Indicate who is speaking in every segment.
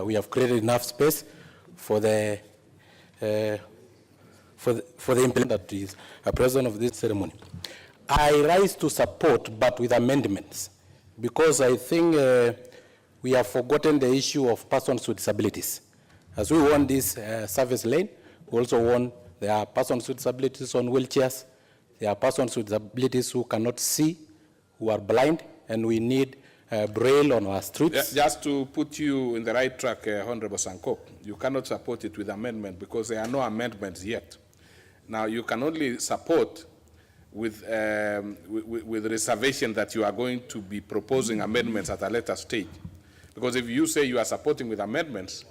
Speaker 1: we have created enough space for the implement that is a president of this ceremony. I rise to support, but with amendments, because I think we have forgotten the issue of persons with disabilities. As we want this service lane, we also want there are persons with disabilities on wheelchairs, there are persons with disabilities who cannot see, who are blind, and we need braille on our streets.
Speaker 2: Just to put you in the right track, Honorable Sanko, you cannot support it with amendment because there are no amendments yet. Now, you can only support with reservation that you are going to be proposing amendments at a later stage. Because if you say you are supporting with amendments,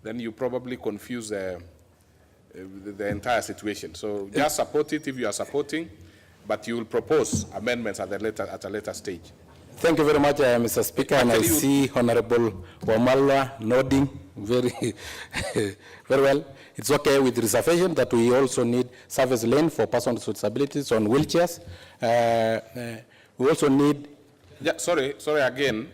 Speaker 2: then you probably confuse the entire situation. So just support it if you are supporting, but you will propose amendments at a later stage.
Speaker 1: Thank you very much, Mr. Speaker. And I see Honorable Wamalwa nodding very, very well. It's okay with reservation that we also need service lane for persons with disabilities on wheelchairs. We also need...
Speaker 2: Yeah, sorry again.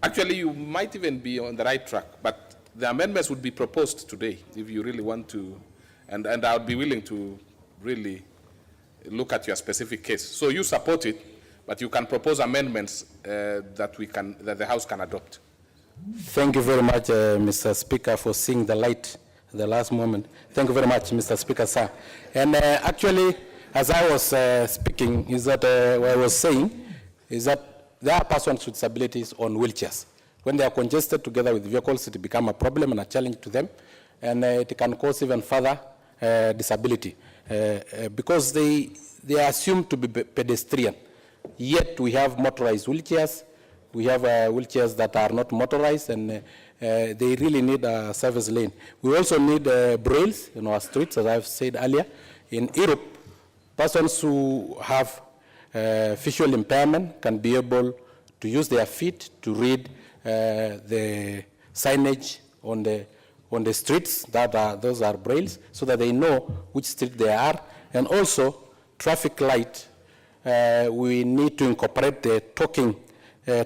Speaker 2: Actually, you might even be on the right track, but the amendments would be proposed today if you really want to, and I would be willing to really look at your specific case. So you support it, but you can propose amendments that the House can adopt.
Speaker 1: Thank you very much, Mr. Speaker, for seeing the light at the last moment. Thank you very much, Mr. Speaker, sir. And actually, as I was speaking, is that what I was saying is that there are persons with disabilities on wheelchairs. When they are congested together with vehicles, it becomes a problem and a challenge to them, and it can cause even further disability because they are assumed to be pedestrian. Yet we have motorized wheelchairs. We have wheelchairs that are not motorized, and they really need a service lane. We also need brailles in our streets, as I've said earlier. In Europe, persons who have visual impairment can be able to use their feet to read the signage on the streets. Those are brailles, so that they know which street they are. And also, traffic light. We need to incorporate the talking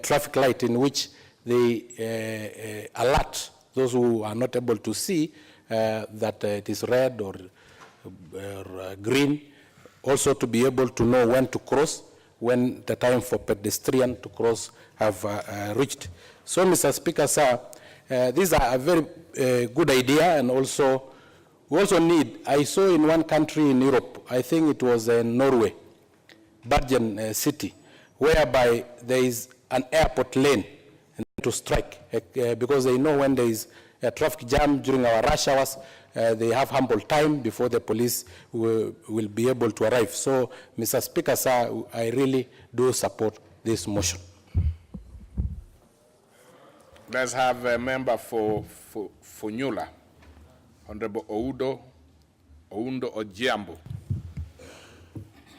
Speaker 1: traffic light in which they alert those who are not able to see that it is red or green, also to be able to know when to cross, when the time for pedestrian to cross have reached. So, Mr. Speaker, sir, these are a very good idea, and also we also need, I saw in one country in Europe, I think it was Norway, Bergen city, whereby there is an airport lane to strike because they know when there is a traffic jam during our rush hours, they have ample time before the police will be able to arrive. So, Mr. Speaker, sir, I really do support this motion.
Speaker 2: Let's have a member for Nyula, Honorable Oundo Ojiambo.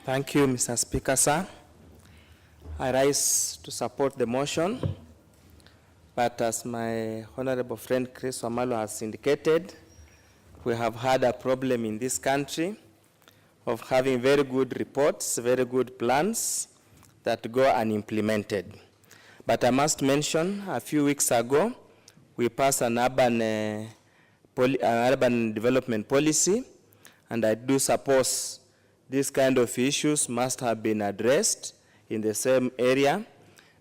Speaker 3: Thank you, Mr. Speaker, sir. I rise to support the motion, but as my honorable friend Chris Wamalo has indicated, we have had a problem in this country of having very good reports, very good plans that go unimplemented. But I must mention, a few weeks ago, we passed an urban development policy, and I do suppose these kind of issues must have been addressed in the same area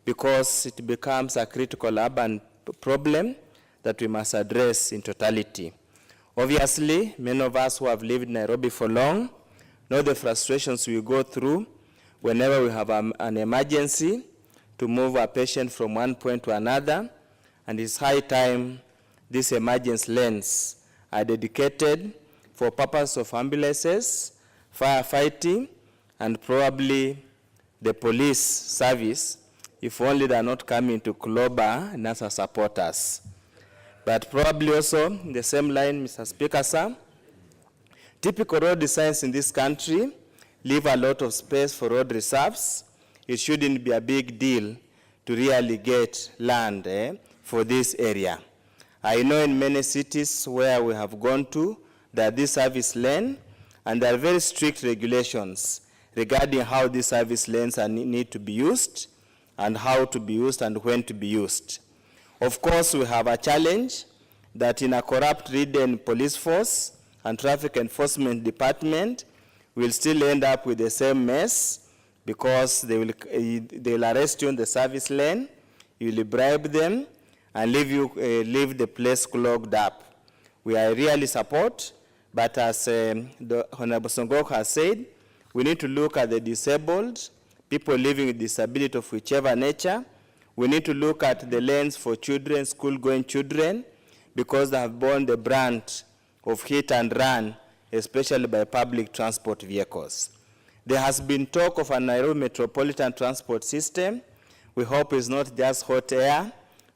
Speaker 3: because it becomes a critical urban problem that we must address in totality. Obviously, many of us who have lived in Nairobi for long know the frustrations we go through whenever we have an emergency to move a patient from one point to another, and it's high time these emergency lanes are dedicated for purpose of ambulances, firefighting, and probably the police service, if only they are not coming to Kuloba and as supporters. But probably also, in the same line, Mr. Speaker, sir, typical road designs in this country leave a lot of space for road reserves. It shouldn't be a big deal to really get land for this area. I know in many cities where we have gone to, that this service lane, and there are very strict regulations regarding how these service lanes need to be used, and how to be used, and when to be used. Of course, we have a challenge that in a corrupt-ridden police force and traffic enforcement department, we'll still end up with the same mess because they'll arrest you in the service lane, you'll bribe them, and leave the place clogged up. We are really support, but as the Honorable Songok has said, we need to look at the disabled, people living with disability of whichever nature. We need to look at the lanes for children, school-going children, because they have borne the brunt of hit and run, especially by public transport vehicles. There has been talk of a Nairobi metropolitan transport system. We hope it's not just hot air.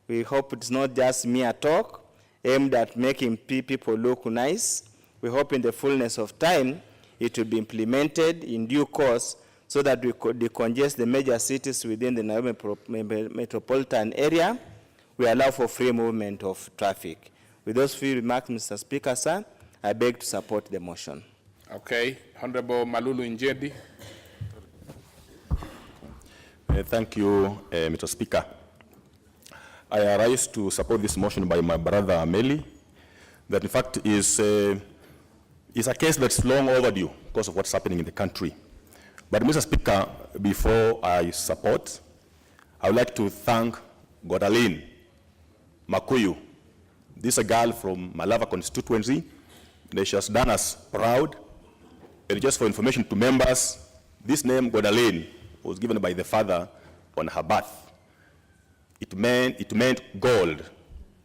Speaker 3: We hope it's not just mere talk aimed at making people look nice. We hope in the fullness of time it will be implemented in due course so that we could decongest the major cities within the Nairobi metropolitan area. We allow for free movement of traffic. With those few remarks, Mr. Speaker, sir, I beg to support the motion.
Speaker 2: Okay. Honorable Malulu Njedi.
Speaker 4: Thank you, Mr. Speaker. I arise to support this motion by my brother Ameli, that in fact is a case that's long overdue because of what's happening in the country. But Mr. Speaker, before I support, I would like to thank Godalin Makuyu. This is a girl from Malava constituency. She has done us proud. And just for information to members, this name Godalin was given by the father on her birth. It meant gold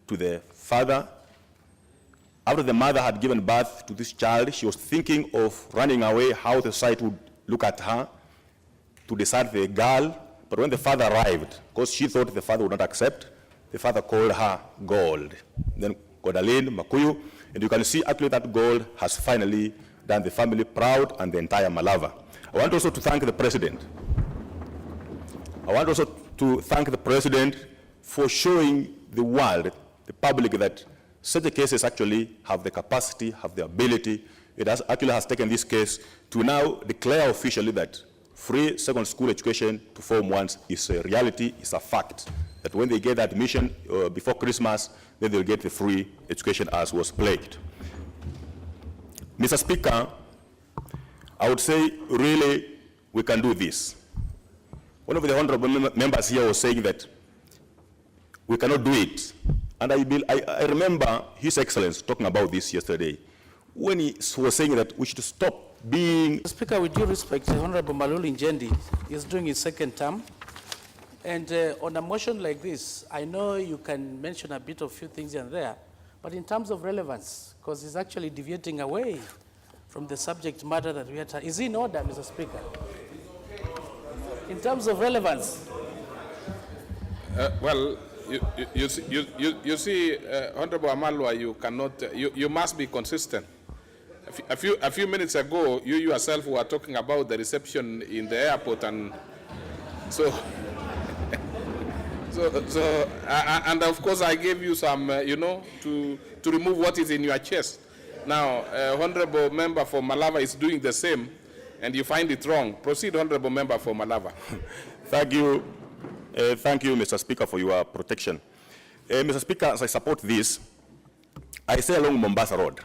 Speaker 4: to the father. After the mother had given birth to this child, she was thinking of running away, how the society would look at her, to decide the girl. But when the father arrived, because she thought the father would not accept, the father called her gold. Then Godalin Makuyu, and you can see actually that gold has finally done the family proud and the entire Malava. I want also to thank the president. I want also to thank the president for showing the world, the public, that such cases actually have the capacity, have the ability. It actually has taken this case to now declare officially that free second school education to Form 1s is a reality, is a fact. That when they get the admission before Christmas, then they'll get the free education as was pledged. Mr. Speaker, I would say really we can do this. One of the honorable members here was saying that we cannot do it. And I remember His Excellency talking about this yesterday when he was saying that we should stop being...
Speaker 1: Speaker, with due respect, Honorable Malulu Njendi is doing his second term. And on a motion like this, I know you can mention a bit of few things in there, but in terms of relevance, because he's actually deviating away from the subject matter that we are... Is he in order, Mr. Speaker? In terms of relevance.
Speaker 2: Well, you see, Honorable Amalwa, you cannot, you must be consistent. A few minutes ago, you yourself were talking about the reception in the airport, and so, and of course I gave you some, to remove what is in your chest. Now, Honorable Member for Malava is doing the same, and you find it wrong. Proceed, Honorable Member for Malava.
Speaker 4: Thank you, Mr. Speaker, for your protection. Mr. Speaker, as I support this, I stay along Mombasa Road.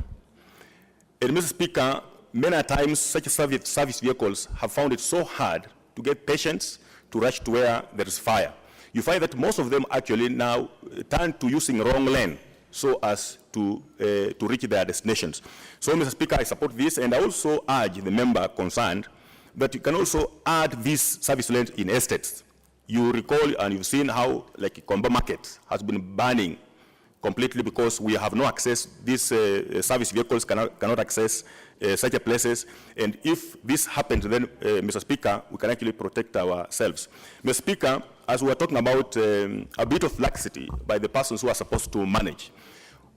Speaker 4: And Mr. Speaker, many times such service vehicles have found it so hard to get patients to rush to where there is fire. You find that most of them actually now turn to using wrong lane so as to reach their destinations. So, Mr. Speaker, I support this, and I also urge the member concerned that you can also add these service lanes in estates. You recall and you've seen how, like, Komba Market has been burning completely because we have no access. These service vehicles cannot access such places. And if this happens, then, Mr. Speaker, we can actually protect ourselves. Mr. Speaker, as we are talking about a bit of laxity by the persons who are supposed to manage,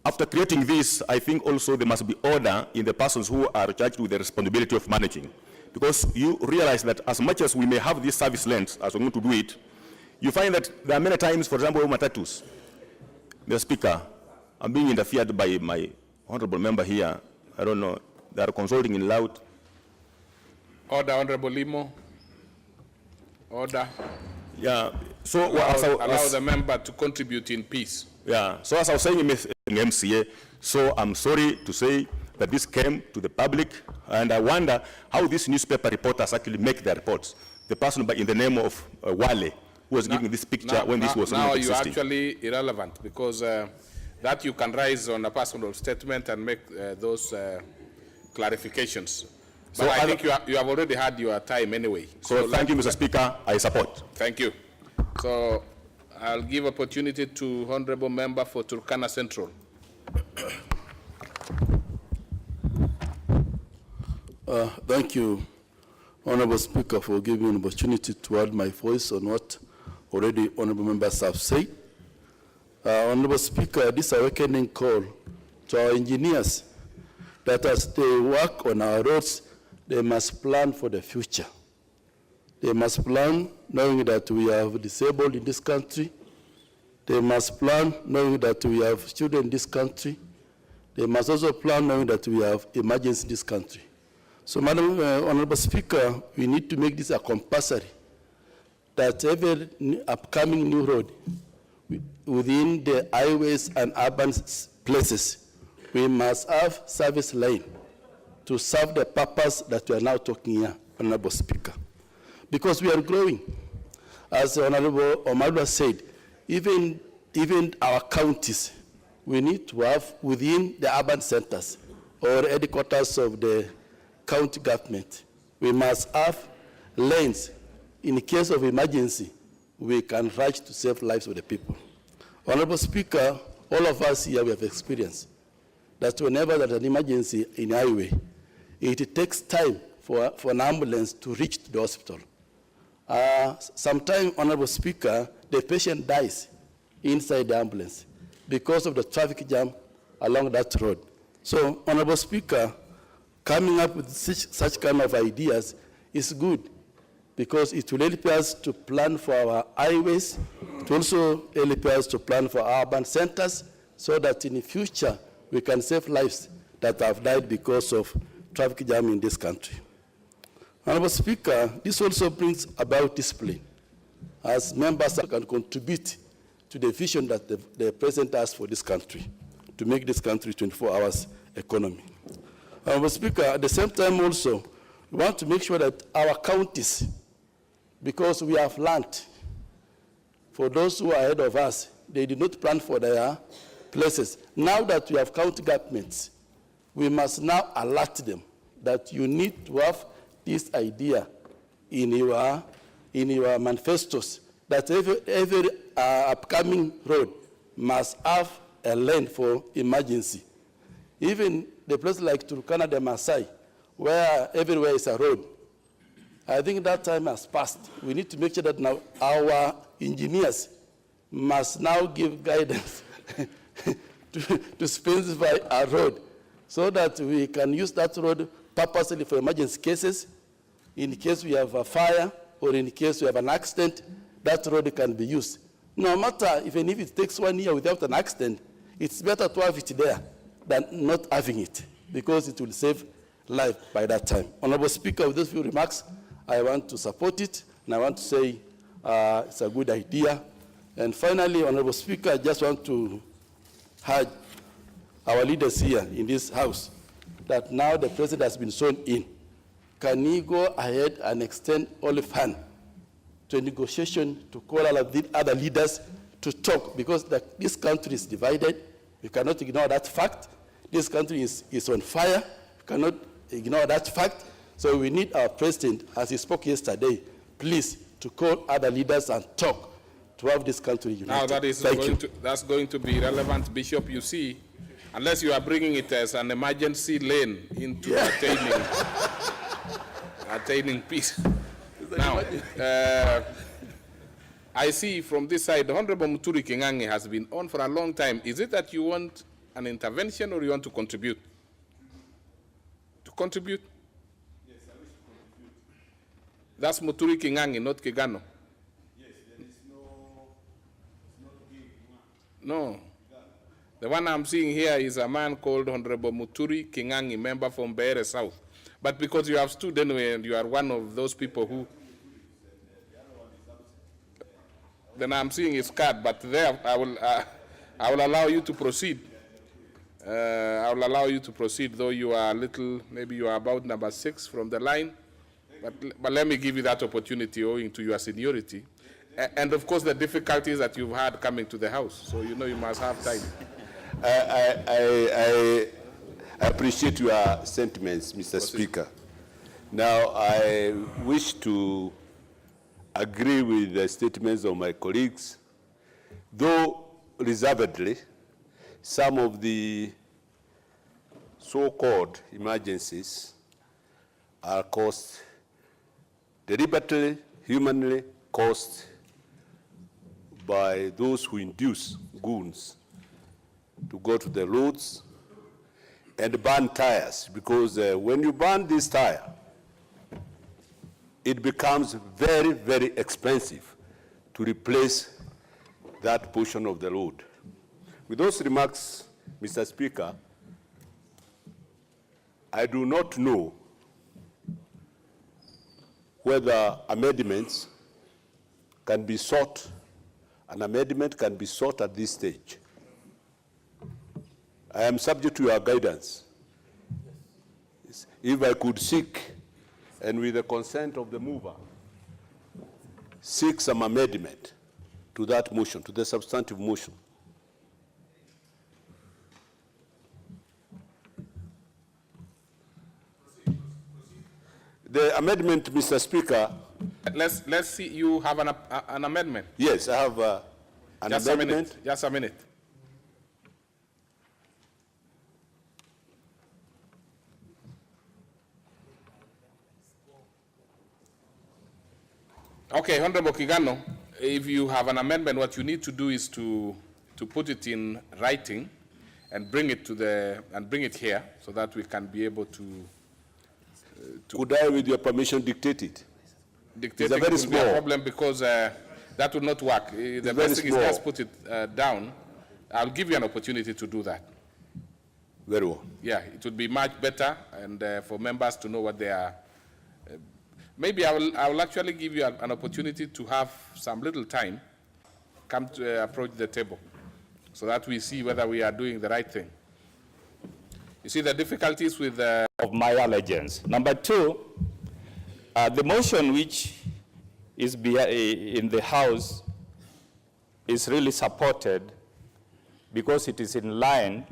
Speaker 4: after creating this, I think also there must be order in the persons who are charged with the responsibility of managing. Because you realize that as much as we may have these service lanes, as we're going to do it, you find that there are many times, for example, matatus. Mr. Speaker, I'm being interfered by my honorable member here. I don't know, they are consulting in loud.
Speaker 2: Order, Honorable Limo. Order.
Speaker 4: Yeah, So,
Speaker 2: allow the member to contribute in peace.
Speaker 4: yeah, so as I was saying in MCA, so I'm sorry to say that this came to the public, and I wonder how these newspaper reporters actually make their reports. The person in the name of Wale, who was giving this picture when this was
Speaker 2: now
Speaker 4: not
Speaker 2: you're
Speaker 4: existing.
Speaker 2: actually irrelevant, because that you can rise on a personal statement and make those clarifications. But
Speaker 4: So
Speaker 2: I think you have already had your time anyway.
Speaker 4: So thank you, Mr. Speaker. I support.
Speaker 2: Thank you. So I'll give opportunity to Honorable Member for Turkana Central.
Speaker 5: Thank you, Honorable Speaker, for giving me an opportunity to add my voice on what already honorable members have said. Honorable Speaker, this awakening call to our engineers that as they work on our roads, they must plan for the future. They must plan knowing that we have disabled in this country. They must plan knowing that we have children in this country. They must also plan knowing that we have emergency in this country. So, Madam Honorable Speaker, we need to make this a compulsory, that every upcoming new road within the highways and urban places, we must have service lane to serve the purpose that we are now talking here, Honorable Speaker. Because we are growing. As Honorable Omar said, even our counties, we need to have within the urban centers or headquarters of the county government, we must have lanes. In case of emergency, we can rush to save lives of the people. Honorable Speaker, all of us here, we have experienced that whenever there's an emergency in highway, it takes time for an ambulance to reach the hospital. Sometimes, Honorable Speaker, the patient dies inside the ambulance because of the traffic jam along that road. So, Honorable Speaker, coming up with such kind of ideas is good, because it will help us to plan for our highways, it will also help us to plan for our urban centers, so that in the future we can save lives that have died because of traffic jam in this country. Honorable Speaker, this also brings about discipline, as members can contribute to the vision that the President has for this country, to make this country 24 hours economy. Honorable Speaker, at the same time also, we want to make sure that our counties, because we have learned, for those who are ahead of us, they did not plan for their places. Now that we have county governments, we must now alert them that you need to have this idea in your manifestos, that every upcoming road must have a lane for emergency. Even the place like Turkana de Masai, where everywhere is a road, I think that time has passed. We need to make sure that now our engineers must now give guidance to specify a road, so that we can use that road purposely for emergency cases. In case we have a fire or in case we have an accident, that road can be used. No matter, even if it takes 1 year without an accident, it's better to have it there than not having it, because it will save life by that time. Honorable Speaker, with those few remarks, I want to support it, and I want to say it's a good idea. And finally, Honorable Speaker, I just want to urge our leaders here in this House that now the President has been sworn in, can he go ahead and extend olive hand to a negotiation to call all of the other leaders to talk, because this country is divided. We cannot ignore that fact. This country is on fire. We cannot ignore that fact. So we need our President, as he spoke yesterday, please, to call other leaders and talk to have this country united.
Speaker 2: Now that's going to be relevant, Bishop, you see, unless you are bringing it as an emergency lane into attaining peace. Now, I see from this side, the Honorable Muturi Kingangi has been on for a long time. Is it that you want an intervention or you want to contribute? To contribute?
Speaker 6: Yes, I wish to contribute.
Speaker 2: That's Muturi Kingangi, not Kigano.
Speaker 6: Yes, there is
Speaker 2: No. The one I'm seeing here is a man called Honorable Muturi Kingangi, member from Beere South. But because you have stood anyway and you are one of those people who... then I'm seeing his card, but there I will allow you to proceed. I will allow you to proceed, though you are a little, maybe you are about number 6 from the line, but let me give you that opportunity owing to your seniority. And of course the difficulties that you've had coming to the House, so you know you must have time.
Speaker 7: I appreciate your sentiments, Mr. Speaker. Now, I wish to agree with the statements of my colleagues, though reservedly, some of the so-called emergencies are caused deliberately, humanly caused by those who induce goons to go to the roads and burn tires, because when you burn this tire, it becomes very, very expensive to replace that portion of the road. With those remarks, Mr. Speaker, I do not know whether amendments can be sought, an amendment can be sought at this stage. I am subject to your guidance. If I could seek, and with the consent of the mover, seek some amendment to that motion, to the substantive motion. The amendment, Mr. Speaker.
Speaker 2: Let's see, you have an amendment.
Speaker 7: Yes, I have an
Speaker 2: Just
Speaker 7: amendment.
Speaker 2: Just a minute. Okay, Honorable Kigano, if you have an amendment, what you need to do is to put it in writing and bring it here so that we can be able to
Speaker 7: Could I, with your permission, dictate it?
Speaker 2: dictate. It will be a problem because that will not work. The best thing is just put it down. I'll give you an opportunity to do that.
Speaker 7: Very well.
Speaker 2: Yeah, it would be much better, and for members to know what they are. Maybe I will actually give you an opportunity to have some little time, come to approach the table, so that we see whether we are doing the right thing. You see the difficulties with
Speaker 8: of my allegiance. Number 2, the motion which is in the House is really supported because it is in line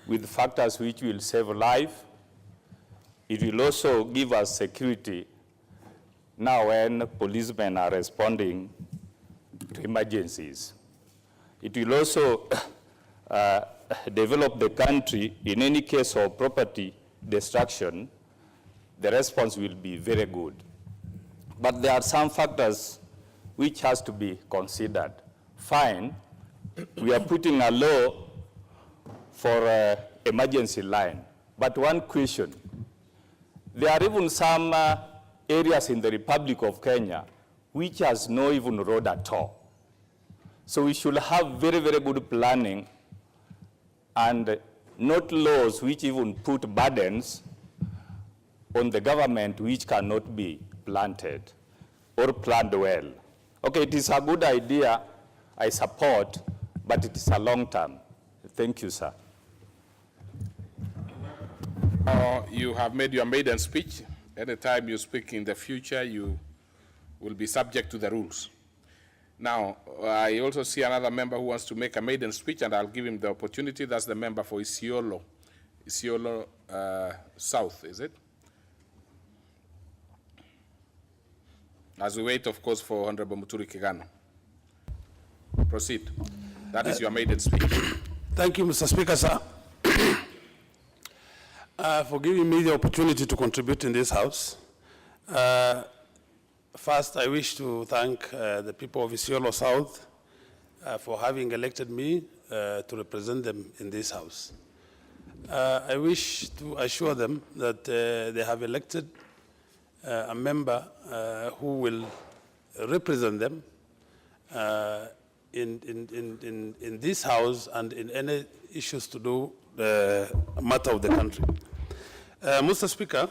Speaker 8: with factors which will save life. It will also give us security now when policemen are responding to emergencies. It will also develop the country. In any case of property destruction, the response will be very good. But there are some factors which has to be considered. Fine, we are putting a law for emergency line. But one question, there are even some areas in the Republic of Kenya which has no even road at all. So we should have very, very good planning and not laws which even put burdens on the government which cannot be planted or planned well. Okay, it is a good idea, I support, but it is a long term. Thank you, sir.
Speaker 2: You have made your maiden speech. Anytime you speak in the future, you will be subject to the rules. Now, I also see another member who wants to make a maiden speech, and I'll give him the opportunity. That's the member for Isiolo South, is it? As we wait, of course, for Honorable Muturi Kigano. Proceed. That is your maiden speech.
Speaker 5: Thank you, Mr. Speaker, sir. For giving me the opportunity to contribute in this House. First, I wish to thank the people of Isiolo South for having elected me to represent them in this House. I wish to assure them that they have elected a member who will represent them in this House and in any issues to do the matter of the country. Mr. Speaker,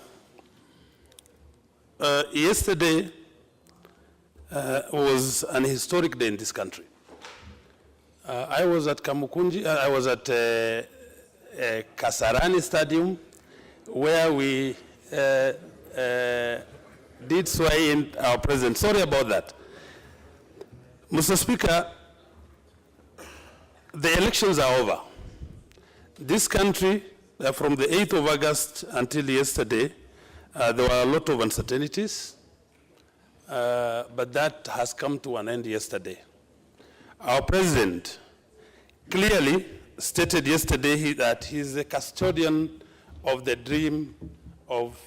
Speaker 5: yesterday
Speaker 9: was an historic day in this country. I was at Kamukunji, I was at Kasarani Stadium, where we did swear in our president. Sorry about that. Mr. Speaker, the elections are over. This country, from the 8th of August until yesterday, there were a lot of uncertainties, but that has come to an end yesterday. Our president clearly stated yesterday that he is the custodian of the dream of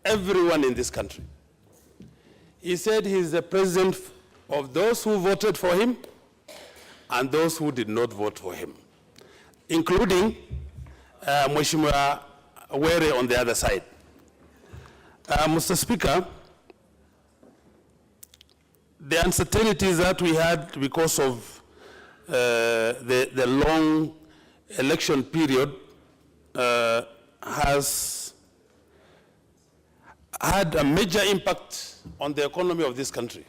Speaker 9: everyone in this country. He said he is the president of those who voted for him and those who did not vote for him, including Mheshimiwa Were on the other side. Mr. Speaker, the uncertainties that we had because of the long election period has had a major impact on the economy of this country.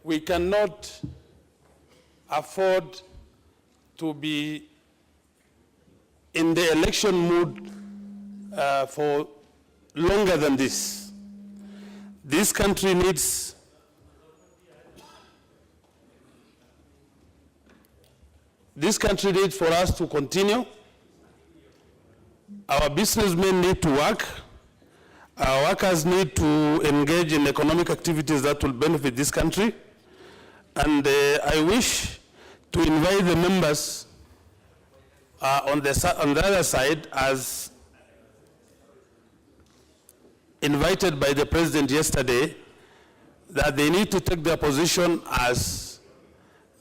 Speaker 9: We cannot afford to be in the election mood for longer than this. This country needs for us to continue. Our businessmen need to work. Our workers need to engage in economic activities that will benefit this country. And I wish to invite the members on the other side, as invited by the president yesterday, that they need to take their position as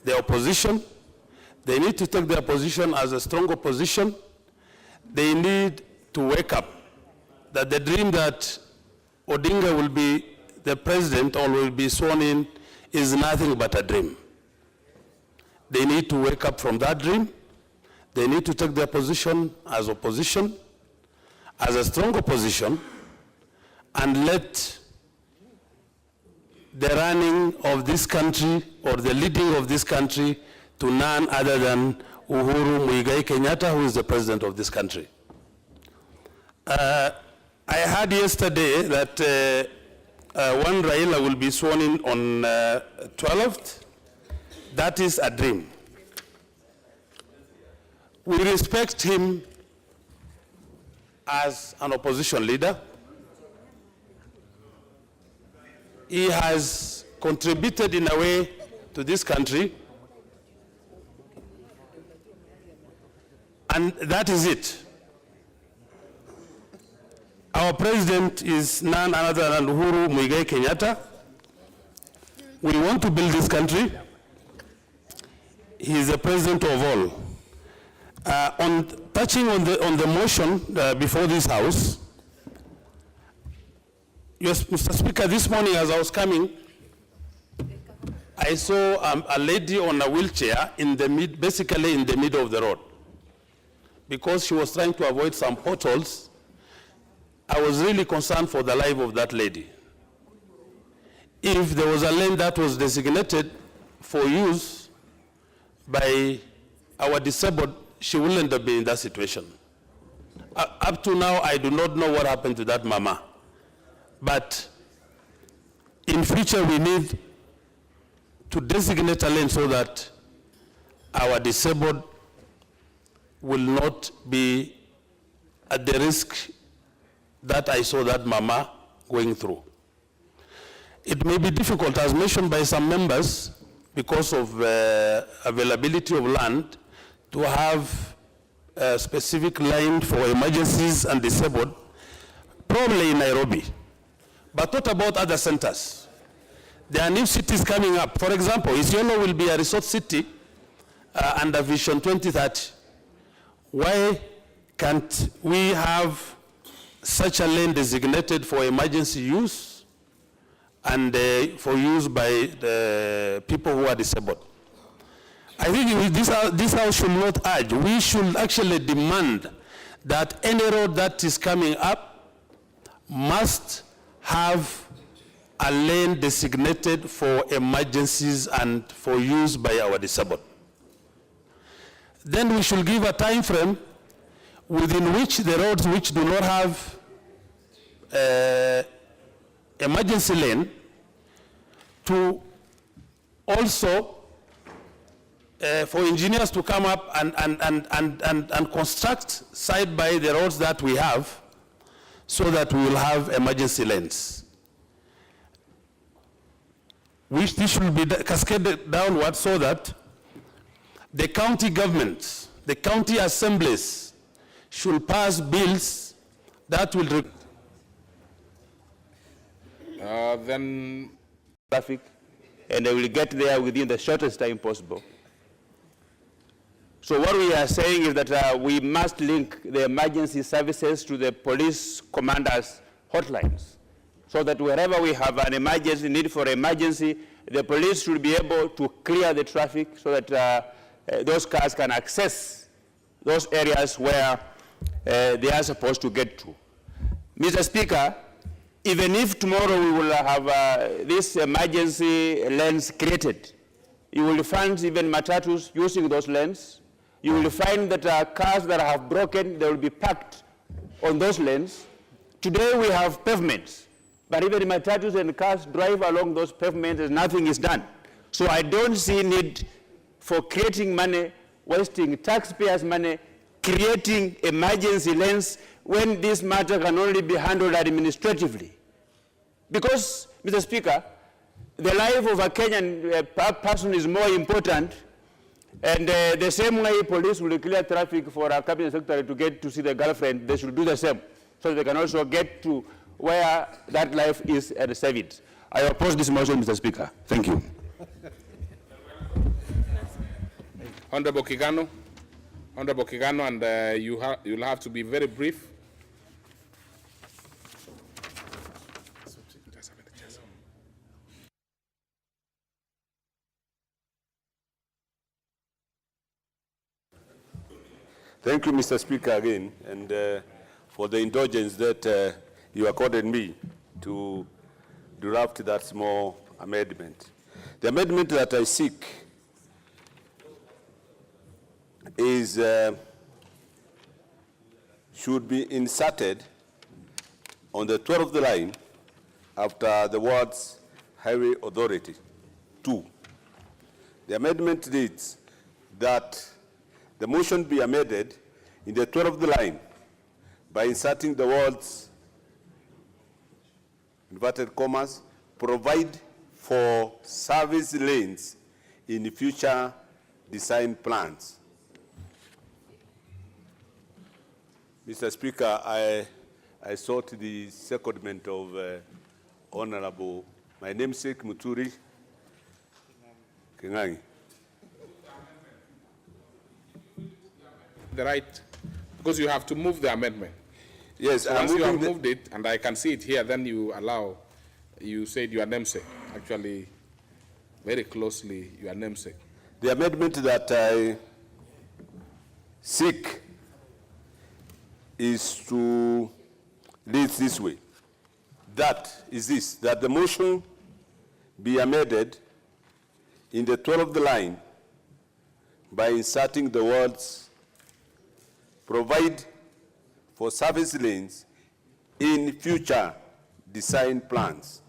Speaker 9: the opposition. They need to take their position as a strong opposition. They need to wake up that the dream that Odinga will be the president or will be sworn in is nothing but a dream. They need to wake up from that dream. They need to take their position as opposition, as a strong opposition, and let the running of this country or the leading of this country to none other than Uhuru Muigai Kenyatta, who is the president of this country. I heard yesterday that one Raila will be sworn in on 12th. That is a dream. We respect him as an opposition leader. He has contributed in a way to this country, and that is it. Our president is none other than Uhuru Muigai Kenyatta. We want to build this country. He is the president of all. Touching on the motion before this House, yes, Mr. Speaker, this morning as I was coming, I saw a lady on a wheelchair basically in the middle of the road, because she was trying to avoid some potholes. I was really concerned for the life of that lady. If there was a lane that was designated for use by our disabled, she wouldn't have been in that situation. Up to now, I do not know what happened to that mama. But in future, we need to designate a lane so that our disabled will not be at the risk that I saw that mama going through. It may be difficult, as mentioned by some members, because of availability of land, to have a specific line for emergencies and disabled, probably in Nairobi. But what about other centers? There are new cities coming up. For example, Isiolo will be a resort city under Vision 2030. Why can't we have such a lane designated for emergency use and for use by the people who are disabled? I think this House should not urge. We should actually demand that any road that is coming up must have a lane designated for emergencies and for use by our disabled. Then we should give a time frame within which the roads which do not have emergency lane to also for engineers to come up and construct side by the roads that we have so that we will have emergency lanes. This should be cascaded downward so that the county governments, the county assemblies should pass bills that will
Speaker 2: then
Speaker 10: traffic, and they will get there within the shortest time possible. So what we are saying is that we must link the emergency services to the police commanders' hotlines, so that wherever we have an emergency, need for emergency, the police should be able to clear the traffic so that those cars can access those areas where they are supposed to get to. Mr. Speaker, even if tomorrow we will have this emergency lanes created, you will find even matatus using those lanes. You will find that cars that have broken, they will be parked on those lanes. Today we have pavements, but even matatus and cars drive along those pavements and nothing is done. So I don't see need for creating money, wasting taxpayers' money, creating emergency lanes when this matter can only be handled administratively. Because, Mr. Speaker, the life of a Kenyan person is more important, and the same way police will clear traffic for a cabinet secretary to get to see the girlfriend, they should do the same, so they can also get to where that life is and save it. I oppose this motion, Mr. Speaker. Thank you.
Speaker 2: Honorable Kigano, and you'll have to be very brief.
Speaker 7: Thank you, Mr. Speaker, again, and for the indulgence that you accorded me to draft that small amendment. The amendment that I seek is should be inserted on the 12th line after the words Highway Authority. 2. The amendment reads that the motion be amended in the 12th line by inserting the words, inverted commas, provide for service lanes in future design plans. Mr. Speaker, I sought the secondment of Honorable, my namesake Muturi Kingangi.
Speaker 2: The right, because you have to move the amendment.
Speaker 7: Yes,
Speaker 2: so once you have moved it, and I can see it here, then you allow, you said your namesake, actually very closely your namesake.
Speaker 7: The amendment that I seek is to read this way. That is this, that the motion be amended in the 12th line by inserting the words, provide for service lanes in future design plans.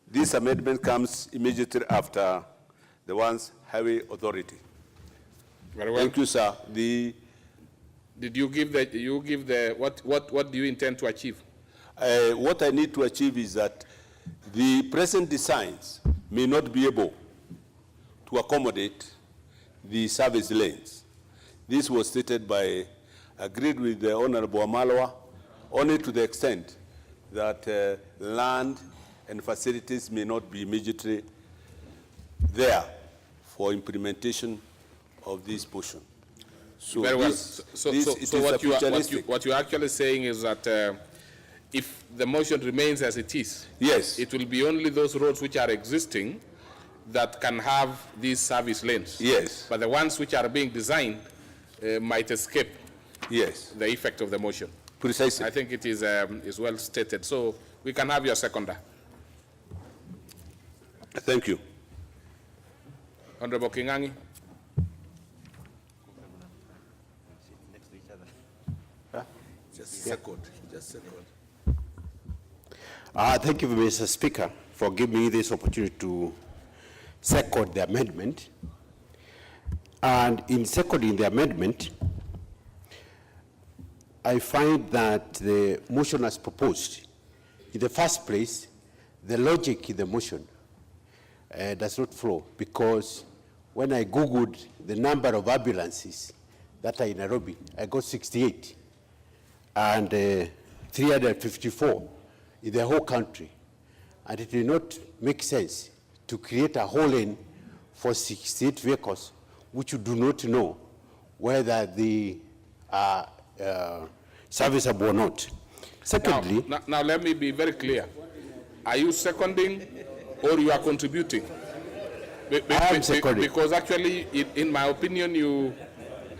Speaker 7: This amendment comes immediately after the one's Highway Authority.
Speaker 2: Very well.
Speaker 7: Thank you, sir.
Speaker 2: Did you give the, what do you intend to achieve?
Speaker 7: What I need to achieve is that the present designs may not be able to accommodate the service lanes. This was stated by, agreed with the Honorable Amalawa, only to the extent that land and facilities may not be immediately there for implementation of this portion. So
Speaker 2: very well.
Speaker 7: So
Speaker 2: what you're actually saying is that if the motion remains as it is,
Speaker 7: yes,
Speaker 2: it will be only those roads which are existing that can have these service lanes.
Speaker 7: Yes.
Speaker 2: But the ones which are being designed might escape,
Speaker 7: yes,
Speaker 2: the effect of the motion.
Speaker 7: Precisely.
Speaker 2: I think it is well stated. So we can have your seconder.
Speaker 7: Thank you.
Speaker 2: Honorable Kingangi.
Speaker 7: Just second.
Speaker 11: Thank you, Mr. Speaker, for giving me this opportunity to second the amendment. And in seconding the amendment, I find that the motion as proposed, in the first place, the logic in the motion does not flow, because when I Googled the number of ambulances that are in Nairobi, I got 68 and 354 in the whole country. And it will not make sense to create a whole lane for 68 vehicles, which you do not know whether they are serviceable or not. Secondly,
Speaker 2: Now let me be very clear. Are you seconding or you are contributing?
Speaker 11: I am seconding.
Speaker 2: Because actually, in my opinion, you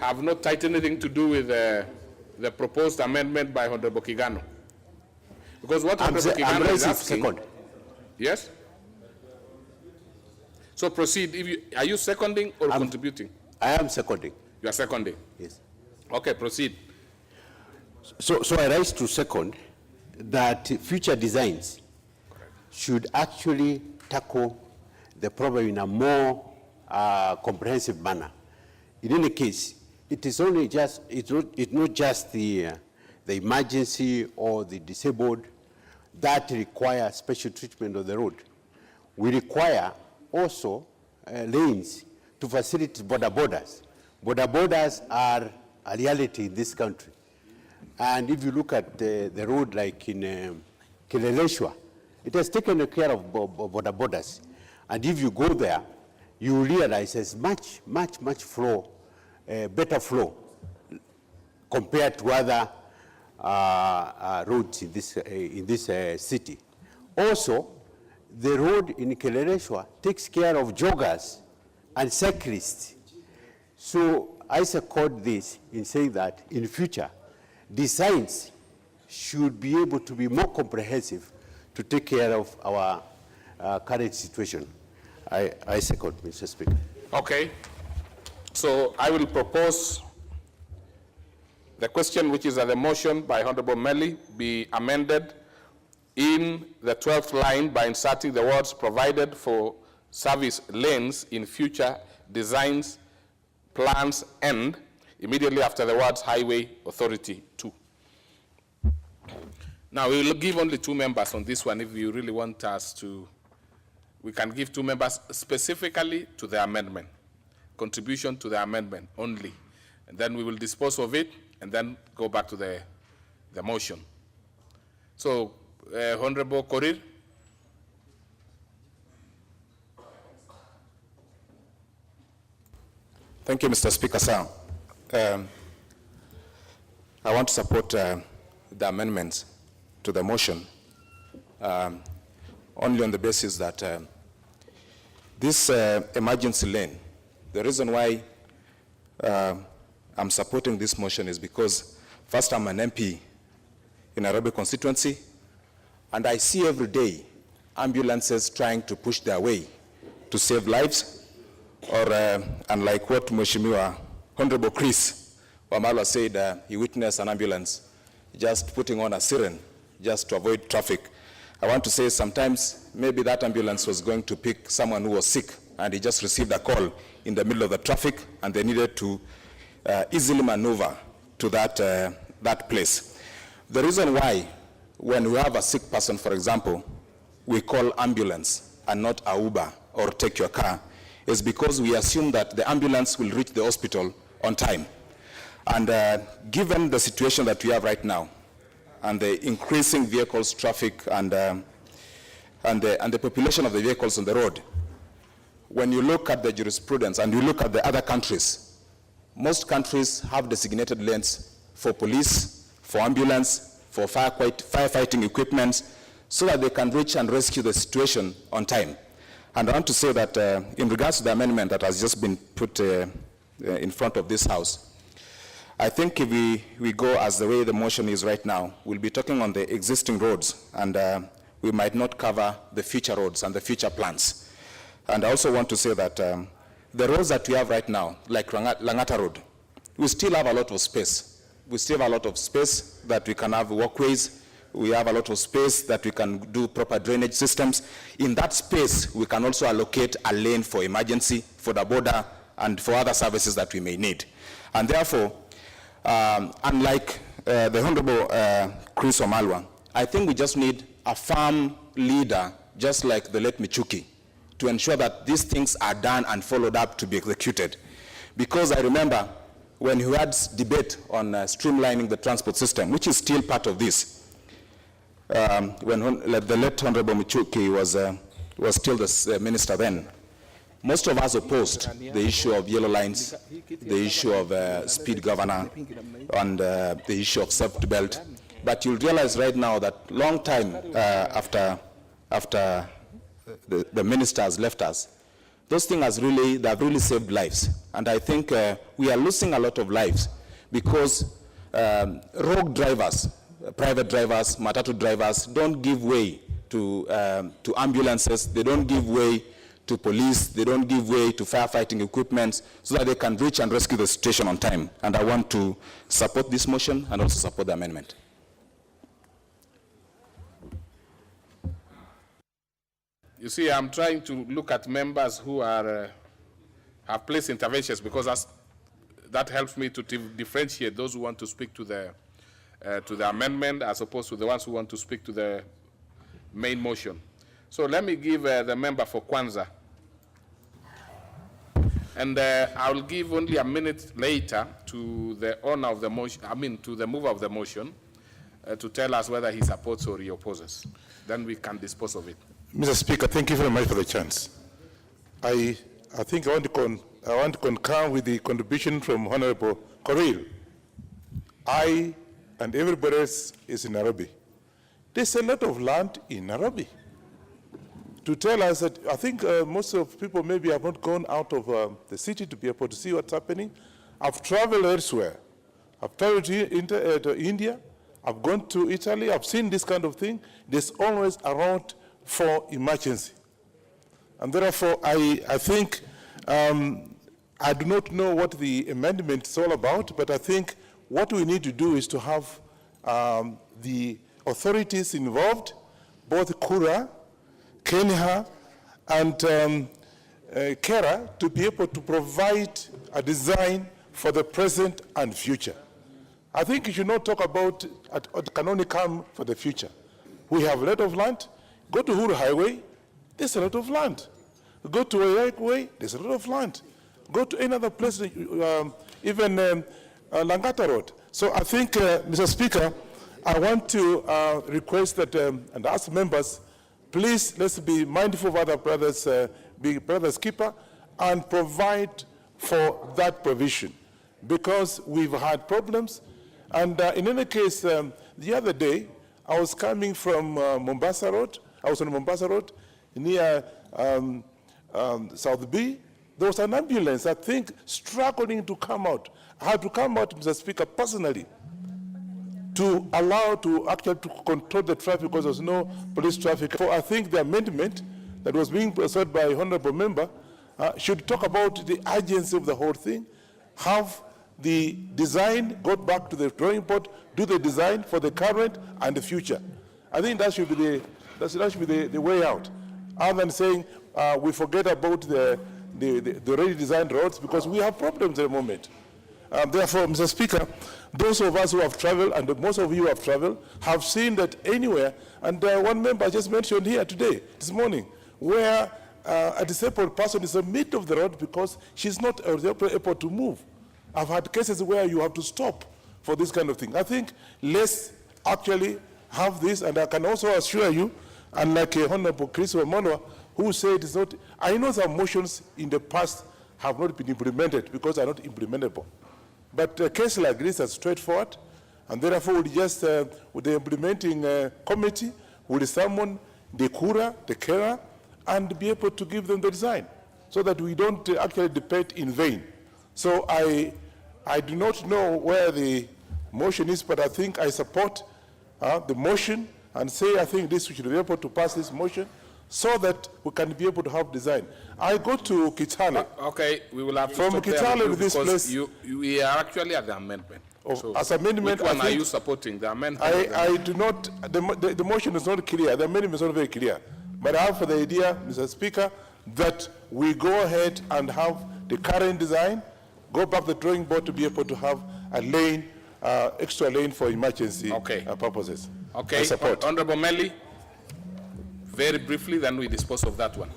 Speaker 2: have not tied anything to do with the proposed amendment by Honorable Kigano. Because what Honorable Kigano is asking...
Speaker 11: second.
Speaker 2: Yes? So proceed. Are you seconding or contributing?
Speaker 11: I am seconding.
Speaker 2: You are seconding?
Speaker 11: Yes.
Speaker 2: Okay, proceed.
Speaker 11: So I rise to second that future designs should actually tackle the problem in a more comprehensive manner. In any case, it is only just, it's not just the emergency or the disabled that require special treatment of the road. We require also lanes to facilitate border borders. Border borders are a reality in this country. And if you look at the road like in Kileleshwa, it has taken care of border borders. And if you go there, you realize there's much flow, better flow compared to other roads in this city. Also, the road in Kileleshwa takes care of joggers and cyclists. So I support this in saying that in future, designs should be able to be more comprehensive to take care of our current situation. I second, Mr. Speaker.
Speaker 2: Okay. So I will propose the question, which is that the motion by Honorable Melly be amended in the 12th line by inserting the words provided for service lanes in future designs, plans, and immediately after the words Highway Authority 2. Now, we will give only 2 members on this one. If you really want us to, we can give 2 members specifically to the amendment, contribution to the amendment only. And then we will dispose of it and then go back to the motion. So, Honorable Korir.
Speaker 1: Thank you, Mr. Speaker, sir. I want to support the amendments to the motion only on the basis that this emergency lane, the reason why I'm supporting this motion is because first, I'm an MP in Nairobi constituency, and I see every day ambulances trying to push their way to save lives, or unlike what Mheshimiwa Honorable Chris Wamala said, he witnessed an ambulance just putting on a siren just to avoid traffic. I want to say sometimes maybe that ambulance was going to pick someone who was sick, and he just received a call in the middle of the traffic, and they needed to easily maneuver to that place. The reason why, when we have a sick person, for example, we call ambulance and not a Uber or take your car, is because we assume that the ambulance will reach the hospital on time. And given the situation that we have right now, and the increasing vehicles traffic and the population of the vehicles on the road, when you look at the jurisprudence and you look at the other countries, most countries have designated lanes for police, for ambulance, for firefighting equipment, so that they can reach and rescue the situation on time. And I want to say that in regards to the amendment that has just been put in front of this House, I think if we go as the way the motion is right now, we'll be talking on the existing roads, and we might not cover the future roads and the future plans.
Speaker 12: And I also want to say that the roads that we have right now, like Langata Road, we still have a lot of space. We still have a lot of space that we can have walkways. We have a lot of space that we can do proper drainage systems. In that space, we can also allocate a lane for emergency, for the border, and for other services that we may need. And therefore, unlike the Honorable Chris Omalwa, I think we just need a firm leader, just like the late Michuki, to ensure that these things are done and followed up to be executed. Because I remember when we had debate on streamlining the transport system, which is still part of this, when the late Honorable Michuki was still the minister then, most of us opposed the issue of yellow lines, the issue of speed governor, and the issue of safety belt. But you'll realize right now that long time after the minister has left us, those things they have really saved lives. And I think we are losing a lot of lives because rogue drivers, private drivers, matatu drivers don't give way to ambulances, they don't give way to police, they don't give way to firefighting equipment so that they can reach and rescue the situation on time. And I want to support this motion and also support the amendment.
Speaker 2: You see, I'm trying to look at members who are, have placed interventions because that helps me to differentiate those who want to speak to the amendment as opposed to the ones who want to speak to the main motion. So let me give the member for Kwanza. And I'll give only a minute later to the owner of the motion, to the mover of the motion, to tell us whether he supports or he opposes. Then we can dispose of it.
Speaker 6: Mr. Speaker, thank you very much for the chance. I think I want to concur with the contribution from Honorable Korir. I and everybody else is in Nairobi. There's a lot of land in Nairobi. To tell us that I think most of people maybe have not gone out of the city to be able to see what's happening. I've traveled elsewhere. I've traveled to India. I've gone to Italy. I've seen this kind of thing. There's always a route for emergency. And therefore, I think, I do not know what the amendment is all about, but I think what we need to do is to have the authorities involved, both Kura, Kenya, and Kera, to be able to provide a design for the present and future. I think you should not talk about what can only come for the future. We have a lot of land. Go to Huru Highway, there's a lot of land. Go to Oyak Way, there's a lot of land. Go to any other place, even Langata Road. So I think, Mr. Speaker, I want to request that, and ask members, please, let's be mindful of other brothers, be brothers keeper, and provide for that provision. Because we've had problems. And in any case, the other day, I was coming from Mombasa Road. I was on Mombasa Road near South B. There was an ambulance, I think, struggling to come out. I had to come out, Mr. Speaker, personally, to allow to actually to control the traffic because there's no police traffic. So I think the amendment that was being presented by Honorable Member should talk about the urgency of the whole thing, have the design, go back to the drawing board, do the design for the current and the future. I think that should be the way out, other than saying we forget about the already designed roads because we have problems at the moment. Therefore, Mr. Speaker, those of us who have traveled, and most of you have traveled, have seen that anywhere, and one member just mentioned here today, this morning, where a disabled person is in the middle of the road because she's not able to move. I've had cases where you have to stop for this kind of thing. I think let's actually have this, and I can also assure you, unlike Honorable Chris Wamonwa, who said it's not, I know some motions in the past have not been implemented because they are not implementable. But a case like this is straightforward, and therefore we just, with the implementing committee, will summon the Kura, the Kera, and be able to give them the design, so that we don't actually debate in vain. So I do not know where the motion is, but I think I support the motion and say I think this we should be able to pass this motion so that we can be able to have design. I go to Kitale.
Speaker 2: Okay, we will have to
Speaker 6: From
Speaker 2: stop there
Speaker 6: Kitale
Speaker 2: with
Speaker 6: to this
Speaker 2: because
Speaker 6: place-
Speaker 2: we are actually at the amendment.
Speaker 6: As amendment,
Speaker 2: which one
Speaker 6: I
Speaker 2: are
Speaker 6: think-
Speaker 2: you supporting, the amendment? or the-
Speaker 6: I do not, the motion is not clear, the amendment is not very clear. But I have for the idea, Mr. Speaker, that we go ahead and have the current design, go back to the drawing board to be able to have a lane, extra lane for emergency purposes.
Speaker 2: Okay,
Speaker 6: I support.
Speaker 2: Honorable Melly, very briefly, then we dispose of that one.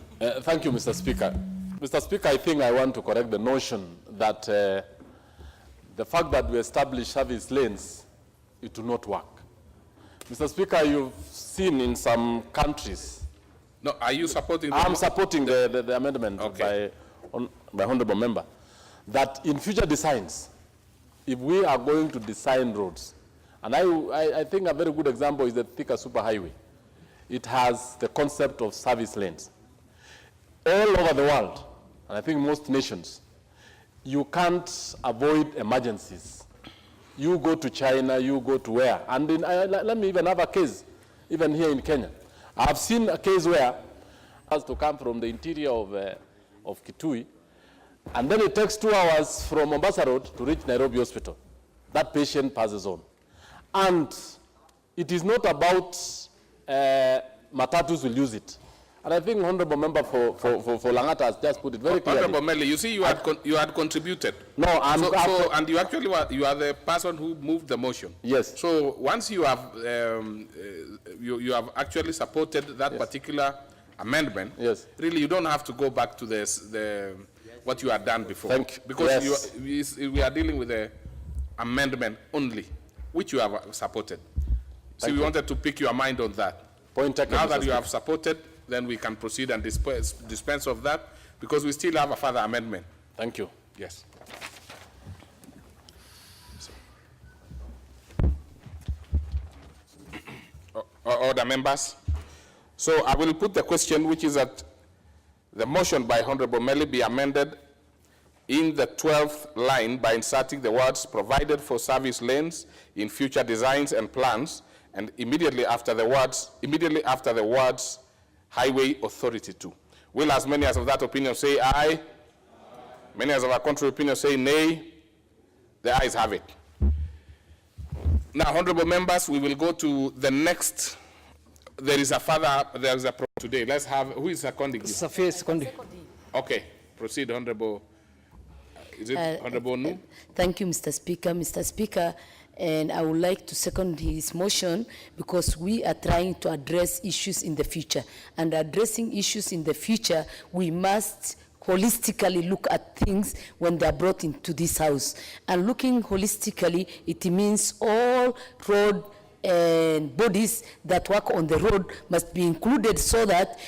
Speaker 1: Thank you, Mr. Speaker. Mr. Speaker, I think I want to correct the notion that the fact that we establish service lanes, it will not work. Mr. Speaker, you've seen in some countries.
Speaker 2: No, are you supporting?
Speaker 1: I'm supporting the amendment by honorable member, that in future designs, if we are going to design roads, and I think a very good example is the Thika Superhighway. It has the concept of service lanes. All over the world, and I think most nations, you can't avoid emergencies. You go to China, you go to where? And let me even have a case, even here in Kenya. I've seen a case where has to come from the interior of Kitui, and then it takes 2 hours from Mombasa Road to reach Nairobi Hospital. That patient passes on. And it is not about matatus will use it. And I think honorable member for Langata has just put it very clearly.
Speaker 2: Honorable Melly, you see, you had contributed.
Speaker 1: No,
Speaker 2: and you actually you are the person who moved the motion.
Speaker 1: Yes.
Speaker 2: So once you have you have actually supported that particular amendment.
Speaker 1: Yes.
Speaker 2: Really, you don't have to go back to what you had done before.
Speaker 1: Thank you.
Speaker 2: Because
Speaker 1: Yes.
Speaker 2: we are dealing with the amendment only, which you have supported. So we wanted to pick your mind on that.
Speaker 1: Point taken,
Speaker 2: Now
Speaker 1: Mr.
Speaker 2: that you
Speaker 1: Speaker.
Speaker 2: have supported, then we can proceed and dispense of that, because we still have a further amendment.
Speaker 1: Thank you.
Speaker 2: Yes. Order, members. So I will put the question, which is that the motion by Honorable Melly be amended in the 12th line by inserting the words provided for service lanes in future designs and plans, and immediately after the words highway authority too. Will as many as of that opinion say aye? Many as of our contrary opinion say nay? The ayes have it. Now, honorable members, we will go to the next. There is a today. Let's have, who is seconding you?
Speaker 13: Safia seconding.
Speaker 2: Okay, proceed, honorable. Is it honorable Nu?
Speaker 13: Thank you, Mr. Speaker. Mr. Speaker, and I would like to second his motion because we are trying to address issues in the future. And addressing issues in the future, we must holistically look at things when they are brought into this house. And looking holistically, it means all road and bodies that work on the road must be included so that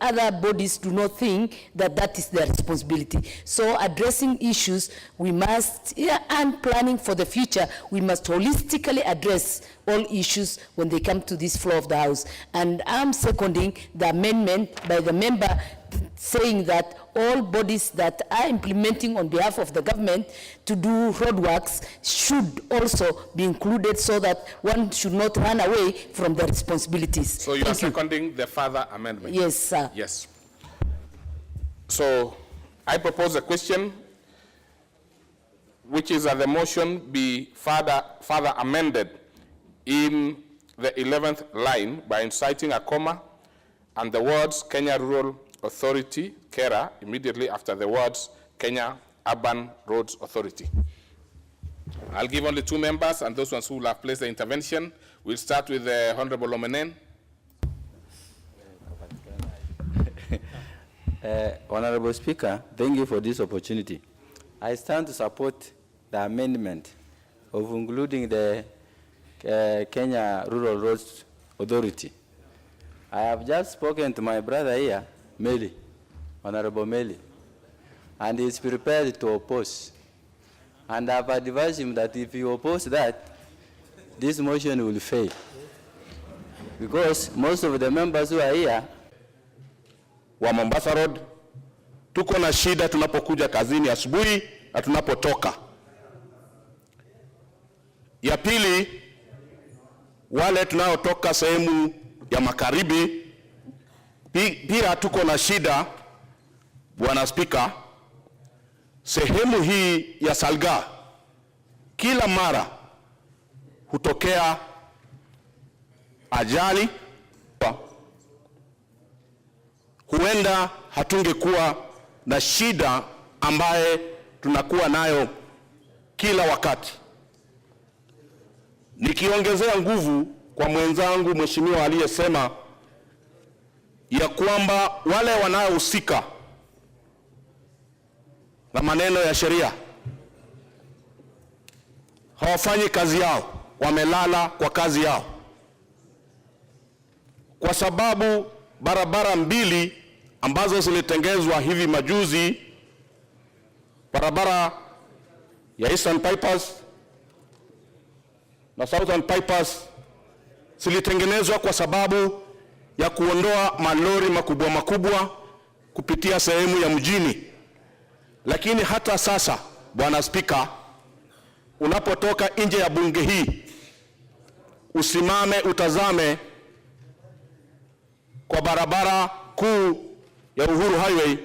Speaker 13: other bodies do not think that that is their responsibility. So addressing issues, we must, and planning for the future, we must holistically address all issues when they come to this floor of the house. And I'm seconding the amendment by the member saying that all bodies that are implementing on behalf of the government to do roadworks should also be included so that one should not run away from the responsibilities.
Speaker 2: So you are seconding the further amendment?
Speaker 13: Yes, sir.
Speaker 2: Yes. So I propose a question, which is that the motion be further amended in the 11th line by inciting a comma and the words Kenya Rural Authority, KERA, immediately after the words Kenya Urban Roads Authority. I'll give only 2 members, and those ones who will have placed the intervention. We'll start with the Honorable Omenen.
Speaker 14: Honorable Speaker, thank you for this opportunity. I stand to support the amendment of including the Kenya Rural Roads Authority. I have just spoken to my brother here, Meli, Honorable Meli, and he is prepared to oppose. And I have advised him that if he opposes that, this motion will fail. Because most of the members who are here
Speaker 15: wa Mombasa Road, tuko na shida tunapokuja kazini asubuhi na tunapotoka. Ya pili, wale tunaotoka sehemu ya magharibi Pia tuko na shida, Bwana Spika, sehemu hii ya Salga kila mara hutokea ajali. Huenda hatungekuwa na shida ambaye tunakuwa nayo kila wakati. Nikiongezea nguvu kwa mwenzangu mheshimiwa aliyesema ya kwamba wale wanaohusika na maneno ya sheria hawafanyi kazi yao, wamelala kwa kazi yao, kwa sababu barabara mbili ambazo zilitengezwa hivi majuzi, barabara ya Eastern Bypass na Southern Bypass, zilitengenezwa kwa sababu ya kuondoa malori makubwa makubwa kupitia sehemu ya mjini. Lakini hata sasa, Bwana Spika, unapotoka nje ya bunge hii, usimame utazame kwa barabara kuu ya Uhuru Highway,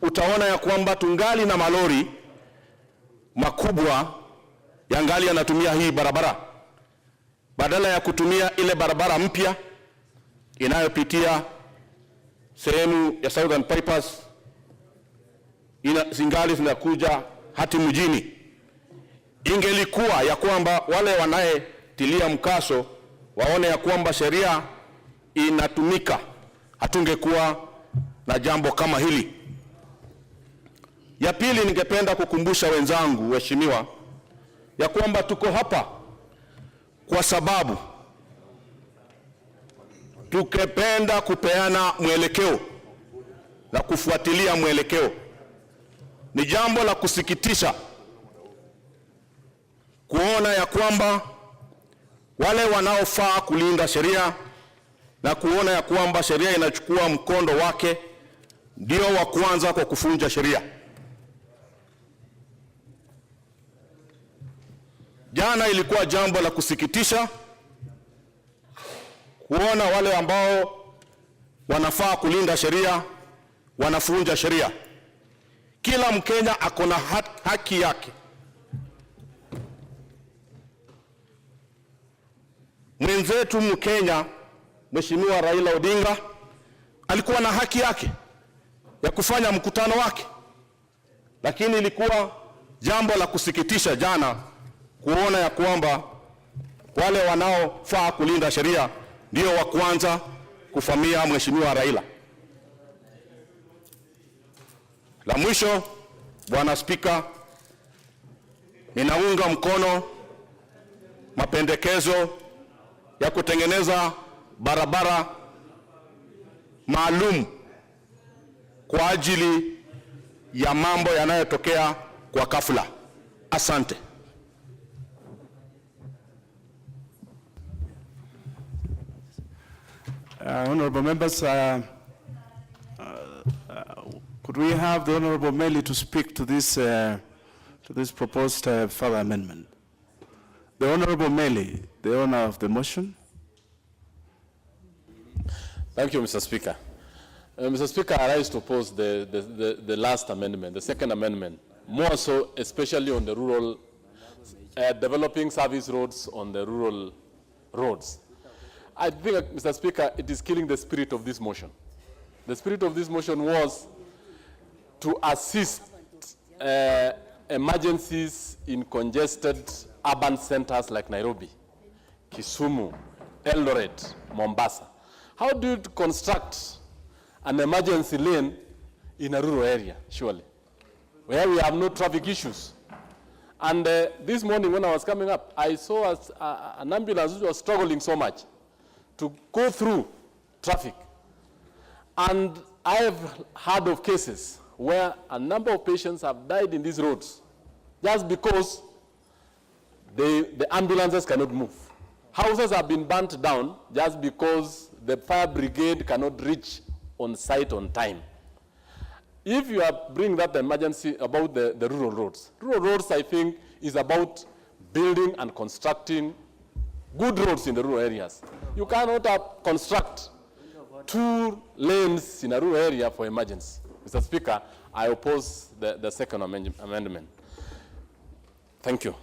Speaker 15: utaona ya kwamba tungali na malori makubwa yangali yanatumia hii barabara badala ya kutumia ile barabara mpya inayopitia sehemu ya Southern Bypass. Zingali zinakuja hati mjini. Ingelikuwa ya kwamba wale wanayetilia mkaso waone ya kwamba sheria inatumika, hatungekuwa na jambo kama hili. Ya pili, ningependa kukumbusha wenzangu waheshimiwa ya kwamba tuko hapa kwa sababu tukipenda kupeana mwelekeo na kufuatilia mwelekeo. Ni jambo la kusikitisha kuona ya kwamba wale wanaofaa kulinda sheria na kuona ya kwamba sheria inachukua mkondo wake ndio wa kwanza kwa kufunja sheria. Jana ilikuwa jambo la kusikitisha kuona wale ambao wanafaa kulinda sheria wanafunja sheria. Kila Mkenya ako na haki yake. Mwenzetu Mkenya Mheshimiwa Raila Odinga alikuwa na haki yake ya kufanya mkutano wake, lakini ilikuwa jambo la kusikitisha jana kuona ya kwamba wale wanaofaa kulinda sheria ndio wa kwanza kufamia Mheshimiwa Raila. La mwisho, Bwana Spika, ninaunga mkono mapendekezo ya kutengeneza barabara maalum kwa ajili ya mambo yanayotokea kwa ghafla. Asante.
Speaker 16: Honorable members, could we have the Honorable Meli to speak to this proposed further amendment? The Honorable Meli, the owner of the motion.
Speaker 17: Thank you, Mr. Speaker. Mr. Speaker, I rise to oppose the last amendment, the second amendment, more so especially on the rural, developing service roads on the rural roads. I think, Mr. Speaker, it is killing the spirit of this motion. The spirit of this motion was to assist emergencies in congested urban centers like Nairobi, Kisumu, Eldoret, Mombasa. How do you construct an emergency lane in a rural area, surely, where we have no traffic issues? And this morning when I was coming up, I saw an ambulance which was struggling so much to go through traffic. And I have heard of cases where a number of patients have died in these roads just because the ambulances cannot move. Houses have been burnt down just because the fire brigade cannot reach on site on time. If you are bringing that emergency about the rural roads, I think, is about building and constructing good roads in the rural areas. You cannot construct 2 lanes in a rural area for emergency. Mr. Speaker, I oppose the second amendment. Thank you.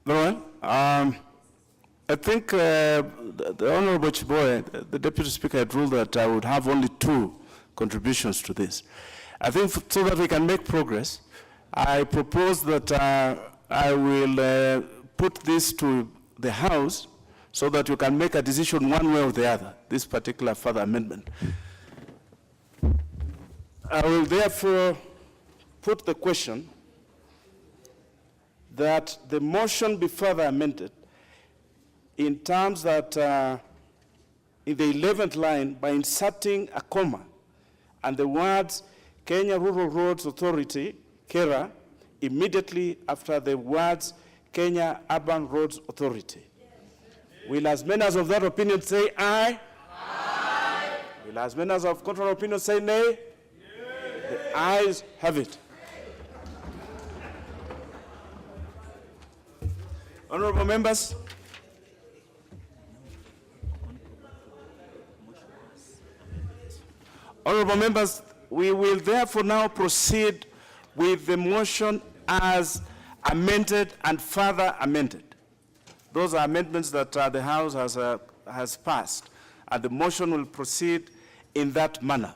Speaker 16: Very well. I think the Honorable Chiboy, the Deputy Speaker, had ruled that I would have only 2 contributions to this. I think so that we can make progress, I propose that I will put this to the House so that you can make a decision one way or the other, this particular further amendment. I will therefore put the question that the motion be further amended in terms that in the 11th line by inserting a comma and the words Kenya Rural Roads Authority, KERA, immediately after the words Kenya Urban Roads Authority. Will as many as of that opinion say aye? Aye. Will as many as of contrary opinion say nay? Nay. The ayes have it. Honorable members, we will therefore now proceed with the motion as amended and further amended. Those are amendments that the House has passed, and the motion will proceed in that manner,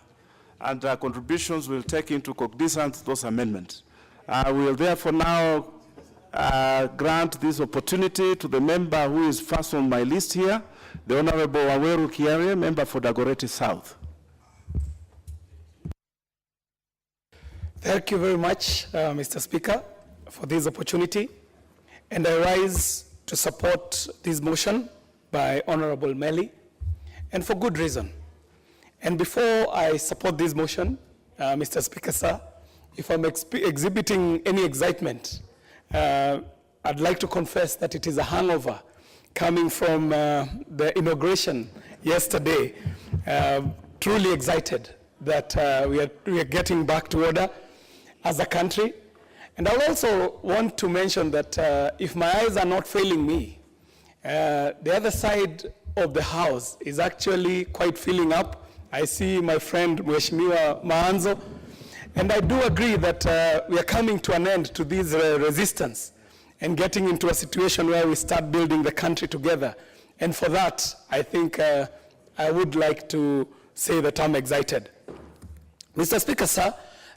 Speaker 16: and contributions will take into cognizance those amendments. I will therefore now grant this opportunity to the member who is first on my list here, the Honorable Aweru Kiarie, member for Dagoretti South.
Speaker 18: Thank you very much, Mr. Speaker, for this opportunity. And I rise to support this motion by Honorable Melly, and for good reason. And before I support this motion, Mr. Speaker, sir, if I'm exhibiting any excitement, I'd like to confess that it is a hangover coming from the inauguration yesterday. Truly excited that we are getting back to order as a country. And I also want to mention that if my eyes are not failing me, the other side of the House is actually quite filling up. I see my friend Mheshimiwa Maanzo, and I do agree that we are coming to an end to this resistance and getting into a situation where we start building the country together. And for that, I think I would like to say that I'm excited. Mr. Speaker, sir,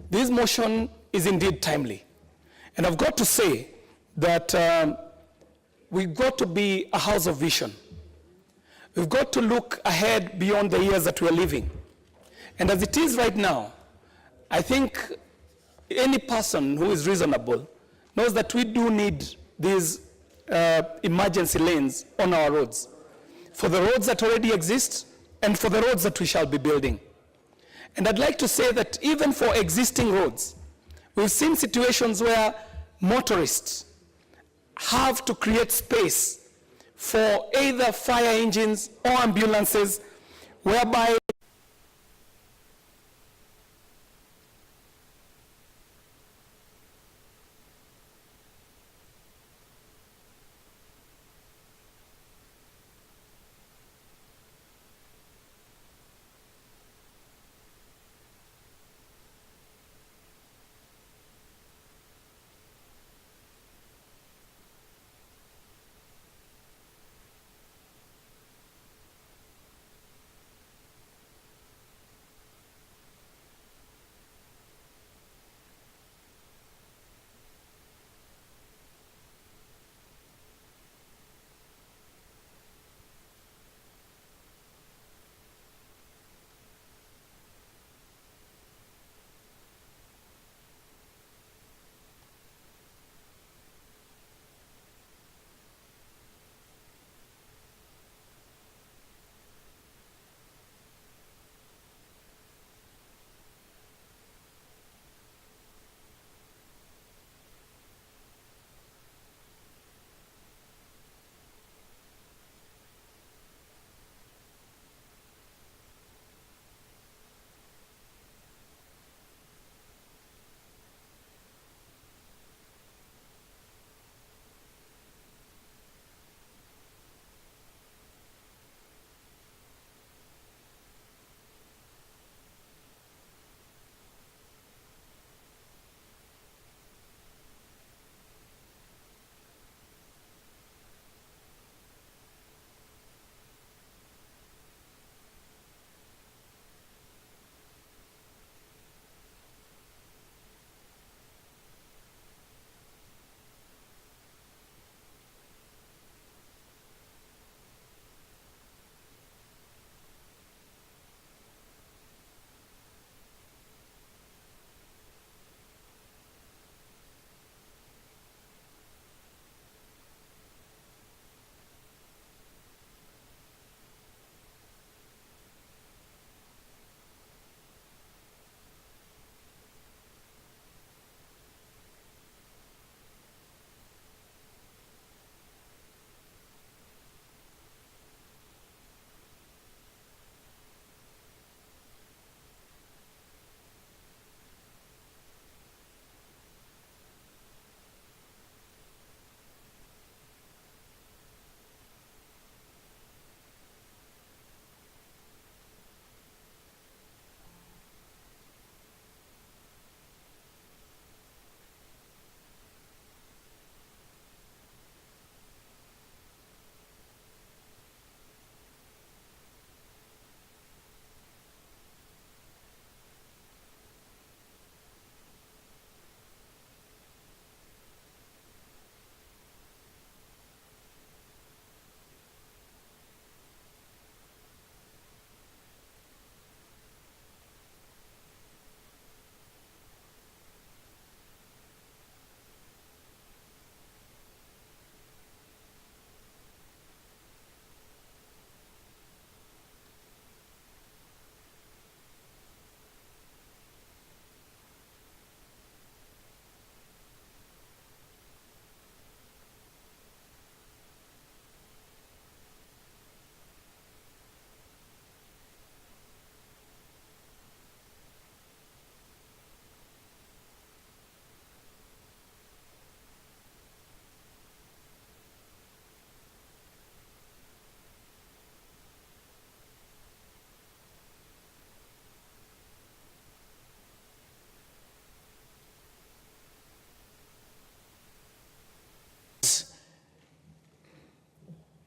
Speaker 18: this motion is indeed timely. And I've got to say that we've got to be a house of vision. We've got to look ahead beyond the years that we're living. And as it is right now, I think any person who is reasonable knows that we do need these emergency lanes on our roads, for the roads that already exist and for the roads that we shall be building. And I'd like to say that even for existing roads, we've seen situations where motorists have to create space for either fire engines or ambulances, whereby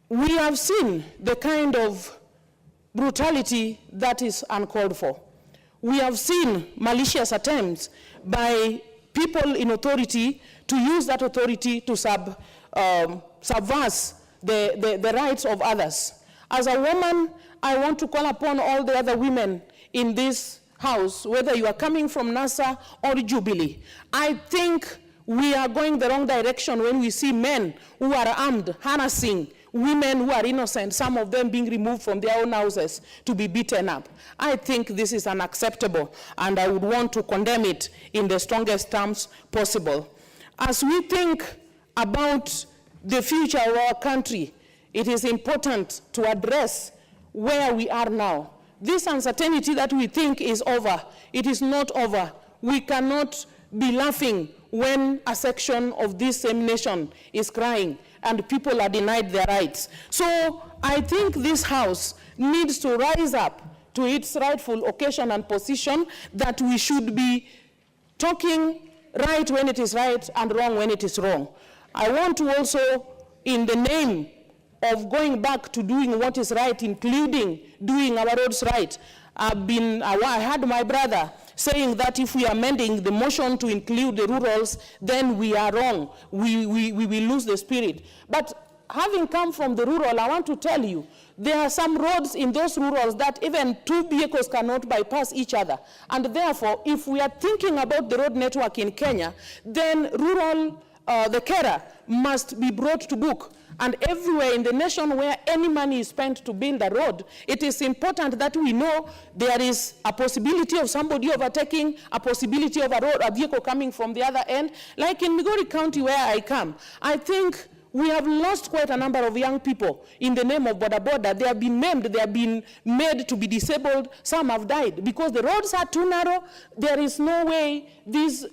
Speaker 19: we have seen the kind of brutality that is uncalled for. We have seen malicious attempts by people in authority to use that authority to subvert the rights of others. As a woman, I want to call upon all the other women in this house, whether you are coming from NASA or Jubilee. I think we are going the wrong direction when we see men who are armed, harassing women who are innocent, some of them being removed from their own houses to be beaten up. I think this is unacceptable, and I would want to condemn it in the strongest terms possible. As we think about the future of our country, it is important to address where we are now. This uncertainty that we think is over, it is not over. We cannot be laughing when a section of this same nation is crying and people are denied their rights. So I think this House needs to rise up to its rightful occasion and position, that we should be talking right when it is right and wrong when it is wrong. I want to also, in the name of going back to doing what is right, including doing our roads right, I had my brother saying that if we are amending the motion to include the rurals, then we are wrong. We will lose the spirit. But having come from the rural, I want to tell you, there are some roads in those rurals that even two vehicles cannot bypass each other. And therefore, if we are thinking about the road network in Kenya, then rural, the carer must be brought to book. And everywhere in the nation where any money is spent to build a road, it is important that we know there is a possibility of somebody overtaking, a possibility of a vehicle coming from the other end. Like in Migori County where I come, I think we have lost quite a number of young people in the name of Boda Boda. They have been maimed, they have been made to be disabled, some have died because the roads are too narrow. There is no way these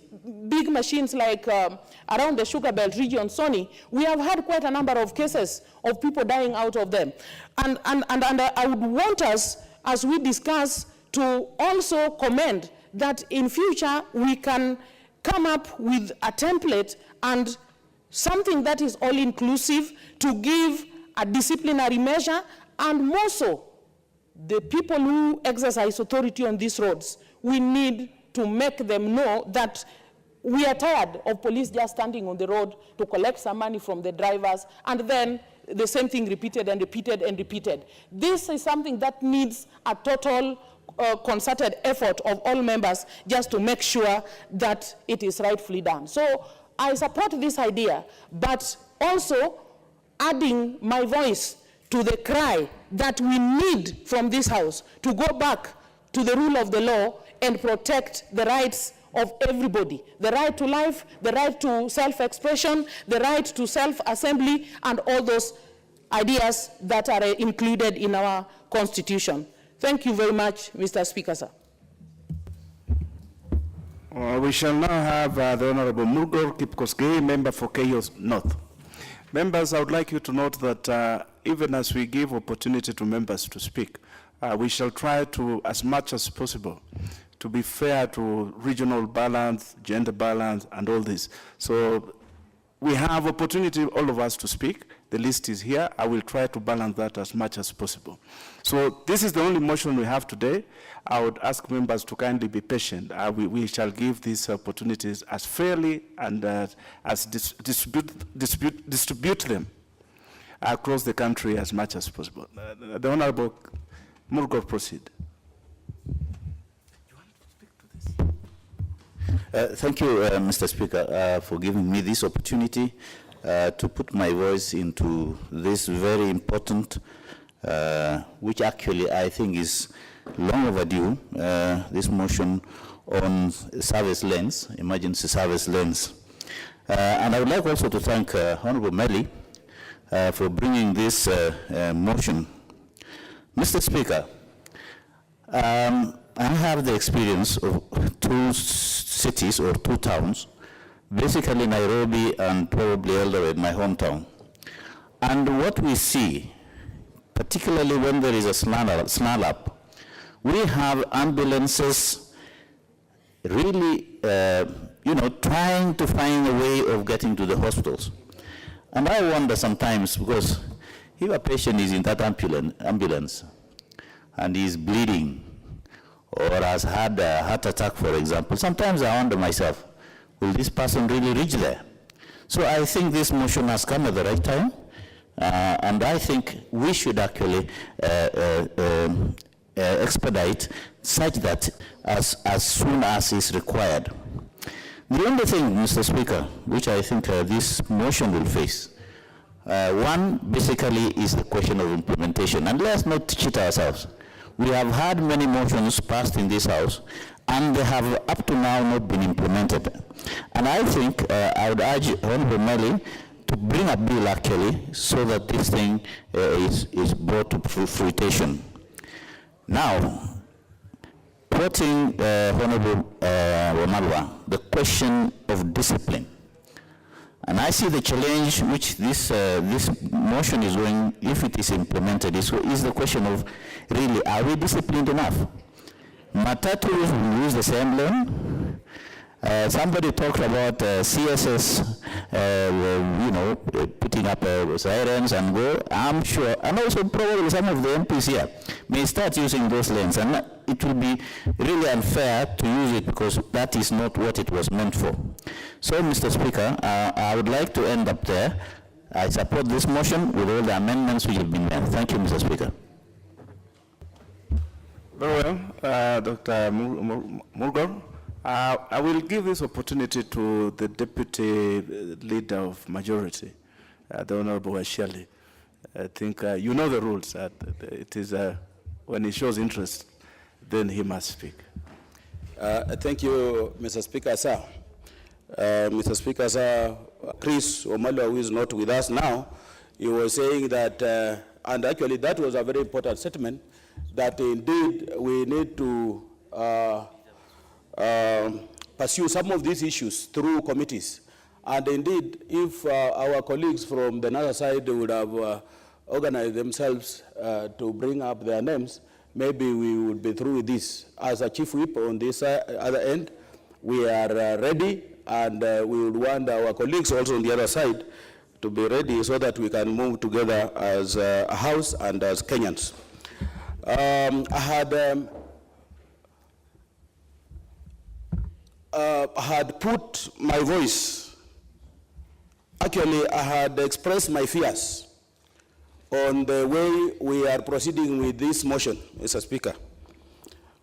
Speaker 19: big machines like around the Sugar Belt region, Sony, we have had quite a number of cases of people dying out of them. And I would want us, as we discuss, to also commend that in future we can come up with a template and something that is all-inclusive to give a disciplinary measure, and more so, the people who exercise authority on these roads, we need to make them know that we are tired of police just standing on the road to collect some money from the drivers, and then the same thing repeated and repeated and repeated. This is something that needs a total concerted effort of all members just to make sure that it is rightfully done. So I support this idea, but also adding my voice to the cry that we need from this House to go back to the rule of the law and protect the rights of everybody. The right to life, the right to self-expression, the right to self-assembly, and all those ideas that are included in our Constitution. Thank you very much, Mr. Speaker, sir.
Speaker 16: We shall now have the Honorable Murgor Kipkosgei, member for Keyo North. Members, I would like you to note that even as we give opportunity to members to speak, we shall try to, as much as possible, to be fair to regional balance, gender balance, and all this. So we have opportunity, all of us, to speak. The list is here. I will try to balance that as much as possible. So this is the only motion we have today. I would ask members to kindly be patient. We shall give these opportunities as fairly and as distribute them across the country as much as possible. The Honorable Murgor, proceed.
Speaker 20: Thank you, Mr. Speaker, for giving me this opportunity to put my voice into this very important, which actually I think is long overdue, this motion on service lanes, emergency service lanes. And I would like also to thank Honorable Melly for bringing this motion. Mr. Speaker, I have the experience of two cities or two towns, basically Nairobi and probably Eldoret, my hometown. And what we see, particularly when there is a snarl up, we have ambulances really, trying to find a way of getting to the hospitals. And I wonder sometimes, because if a patient is in that ambulance and is bleeding or has had a heart attack, for example, sometimes I wonder myself, will this person really reach there? So I think this motion has come at the right time, and I think we should actually expedite such that as soon as is required. The only thing, Mr. Speaker, which I think this motion will face, one basically is the question of implementation. And let's not cheat ourselves. We have had many motions passed in this House, and they have up to now not been implemented. And I think I would urge Honorable Meli to bring a bill actually so that this thing is brought to fruition. Now, quoting Honorable Wamalwa, the question of discipline. And I see the challenge which this motion is going, if it is implemented, is the question of really, are we disciplined enough? Matatus will use the same lane. Somebody talked about CSS, putting up sirens and go. I'm sure, and also probably some of the MPs here may start using those lanes, and it will be really unfair to use it because that is not what it was meant for. So, Mr. Speaker, I would like to end up there. I support this motion with all the amendments which have been made. Thank you, Mr. Speaker.
Speaker 16: Very well, Dr. Mulgor. I will give this opportunity to the Deputy Leader of Majority, the Honorable Ashali. I think you know the rules. It is when he shows interest, then he must speak.
Speaker 5: Thank you, Mr. Speaker, sir. Mr. Speaker, sir, Chris Omalwa, who is not with us now, he was saying that, and actually that was a very important statement, that indeed we need to pursue some of these issues through committees. And indeed, if our colleagues from the other side would have organized themselves to bring up their names, maybe we would be through with this. As a chief whip on this other end, we are ready, and we would want our colleagues also on the other side to be ready so that we can move together as a house and as Kenyans. I had put my voice, actually I had expressed my fears on the way we are proceeding with this motion, Mr. Speaker.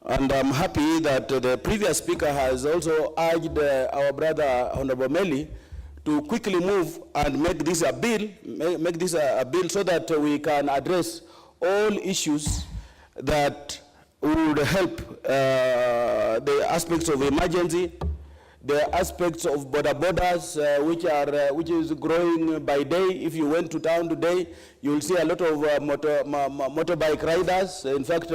Speaker 5: And I'm happy that the previous speaker has also urged our brother Honorable Meli to quickly move and make this a bill, so that we can address all issues that would help the aspects of emergency, the aspects of borders, which is growing by day. If you went to town today, you will see a lot of motorbike riders. In fact,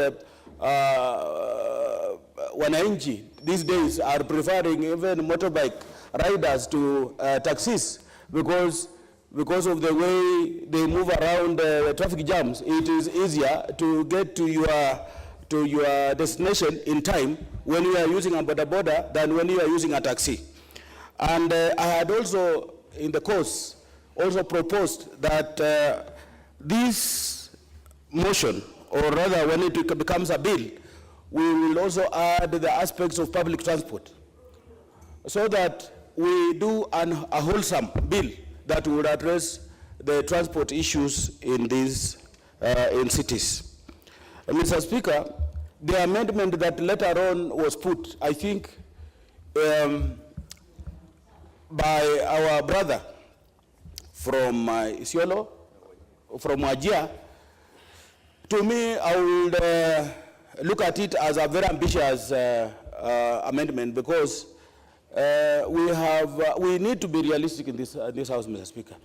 Speaker 5: wananchi these days are preferring even motorbike riders to taxis because of the way they move around traffic jams. It is easier to get to your destination in time when you are using a border than when you are using a taxi. And I had also, in the course, also proposed that this motion, or rather when it becomes a bill, we will also add the aspects of public transport, so that we do a wholesome bill that would address the transport issues in these in cities. Mr. Speaker, the amendment that later on was put, I think, by our brother from Isiolo, from Wajir, to me, I would look at it as a very ambitious amendment, because we need to be realistic in this House, Mr. Speaker.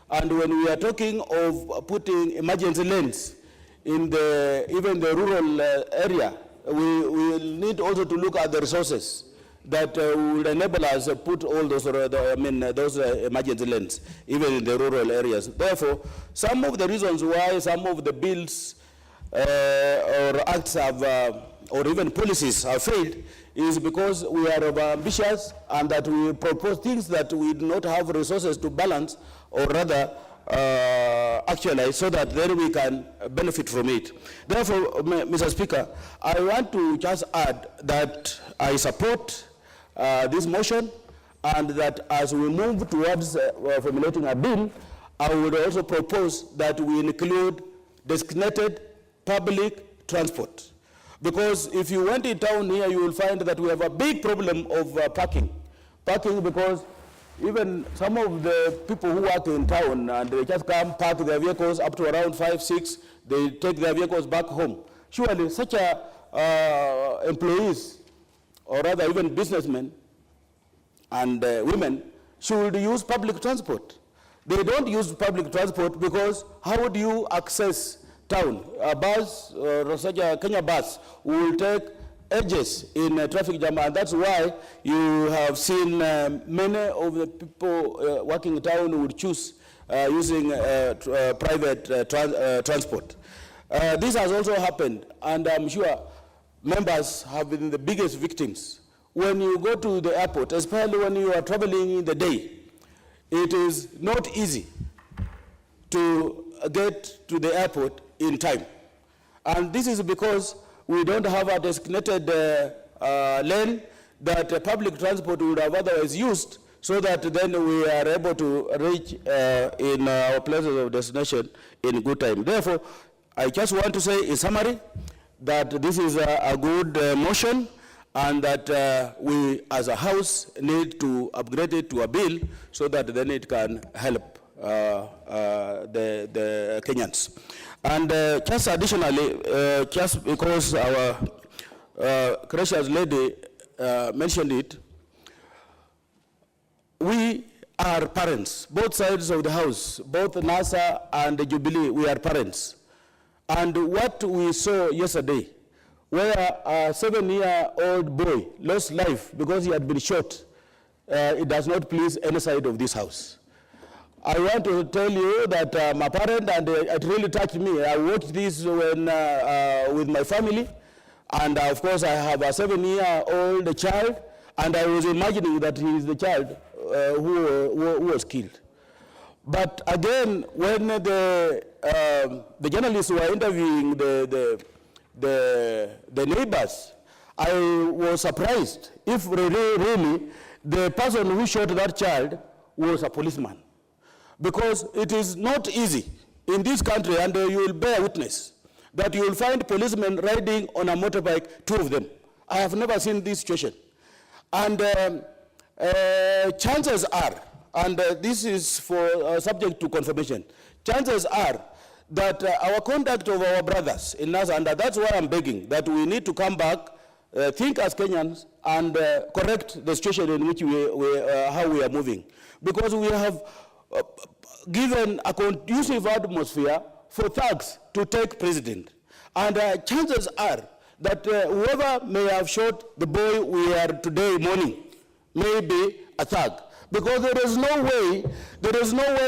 Speaker 5: And when we are talking of putting emergency lanes in even the rural area, we will need also to look at the resources that will enable us to put all those, those emergency lanes, even in the rural areas. Therefore, some of the reasons why some of the bills or acts have, or even policies have failed, is because we are ambitious, and that we propose things that we do not have resources to balance, or rather actualized so that then we can benefit from it. Therefore, Mr. Speaker, I want to just add that I support this motion, and that as we move towards formulating a bill, I would also propose that we include designated public transport. Because if you went in town here, you will find that we have a big problem of parking. Parking, because even some of the people who work in town, and they just come park their vehicles up to around 5, 6, they take their vehicles back home. Surely such employees, or rather even businessmen and women, should use public transport. They don't use public transport because how would you access town? A bus, such a Kenya bus, will take ages in traffic jam, and that's why you have seen many of the people working in town would choose using private transport. This has also happened, and I'm sure members have been the biggest victims. When you go to the airport, especially when you are traveling in the day, it is not easy to get to the airport in time. And this is because we don't have a designated lane that public transport would have otherwise used, so that then we are able to reach in our places of destination in good time. Therefore, I just want to say in summary that this is a good motion, and that we as a House need to upgrade it to a bill so that then it can help the Kenyans. And just additionally, just because our gracious lady mentioned it, we are parents, both sides of the House, both NASA and the Jubilee, we are parents. And what we saw yesterday, where a 7-year-old boy lost life because he had been shot, it does not please any side of this House. I want to tell you that I'm a parent, and it really touched me. I watched this when, with my family, and of course I have a 7-year-old child, and I was imagining that he is the child who was killed. But again, when the journalists were interviewing the neighbors, I was surprised if really the person who shot that child was a policeman. Because it is not easy in this country, and you will bear witness, that you will find policemen riding on a motorbike, 2 of them. I have never seen this situation. And chances are, and this is for subject to confirmation, chances are that our conduct of our brothers in NASA, and that's why I'm begging, that we need to come back, think as Kenyans, and correct the situation in which how we are moving. Because we have given a conducive atmosphere for thugs to take president. And chances are that whoever may have shot the boy we are today morning may be a thug. Because there is no way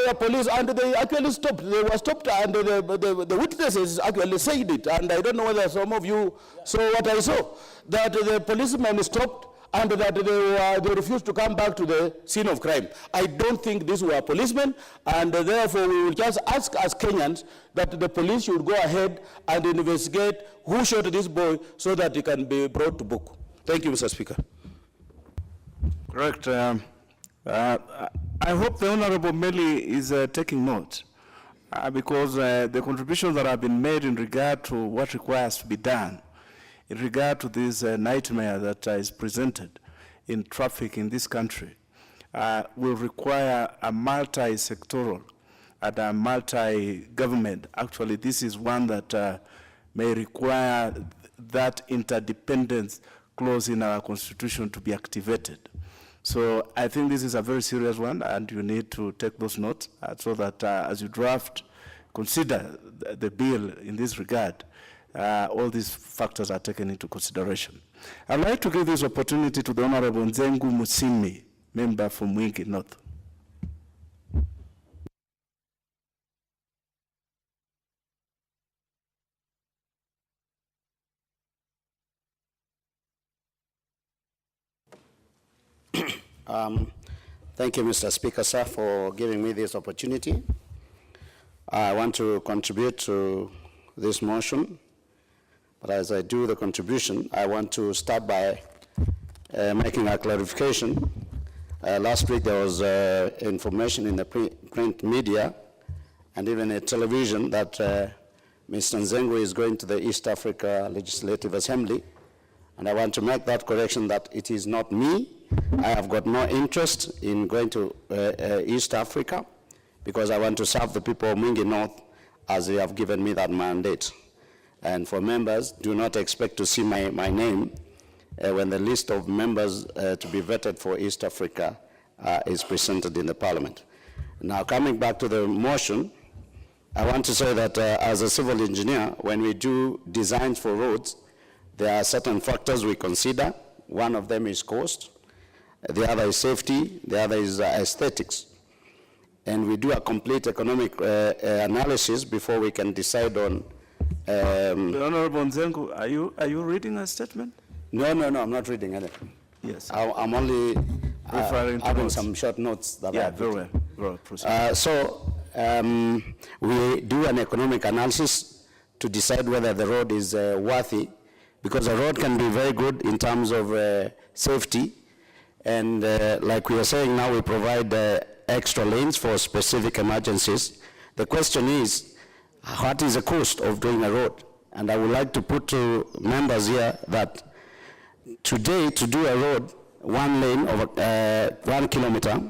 Speaker 5: a police, and they actually stopped, they were stopped, and the witnesses actually said it, and I don't know whether some of you saw what I saw, that the policemen stopped, and that they refused to come back to the scene of crime. I don't think these were policemen, and therefore we will just ask as Kenyans that the police should go ahead and investigate who shot this boy so that he can be brought to book. Thank you, Mr. Speaker.
Speaker 16: Correct. I hope the Honorable Meli is taking note, because the contributions that have been made in regard to what requires to be done in regard to this nightmare that is presented in traffic in this country will require a multi-sectoral and a multi-government. Actually, this is one that may require that interdependence clause in our constitution to be activated. So I think this is a very serious one, and you need to take those notes so that as you draft, consider the bill in this regard, all these factors are taken into consideration. I'd like to give this opportunity to the Honorable Nzengu Musimi, member from Mwingi North.
Speaker 21: Thank you, Mr. Speaker, sir, for giving me this opportunity. I want to contribute to this motion, but as I do the contribution, I want to start by making a clarification. Last week there was information in the print media and even a television that Mr. Nzengu is going to the East Africa Legislative Assembly, and I want to make that correction that it is not me. I have got no interest in going to East Africa because I want to serve the people of Mwingi North as they have given me that mandate. And for members, do not expect to see my name when the list of members to be vetted for East Africa is presented in the Parliament. Now, coming back to the motion, I want to say that as a civil engineer, when we do designs for roads, there are certain factors we consider. One of them is cost, the other is safety, the other is aesthetics. And we do a complete economic analysis before we can decide on...
Speaker 16: The Honorable Nzengu, are you reading a statement?
Speaker 21: No, I'm not reading anything.
Speaker 16: Yes.
Speaker 21: I'm only having some short notes that I have.
Speaker 16: Very well. Very well.
Speaker 21: We do an economic analysis to decide whether the road is worthy, because a road can be very good in terms of safety, and like we are saying now, we provide extra lanes for specific emergencies. The question is, what is the cost of doing a road? And I would like to put to members here that today, to do a road, one lane of 1 kilometer,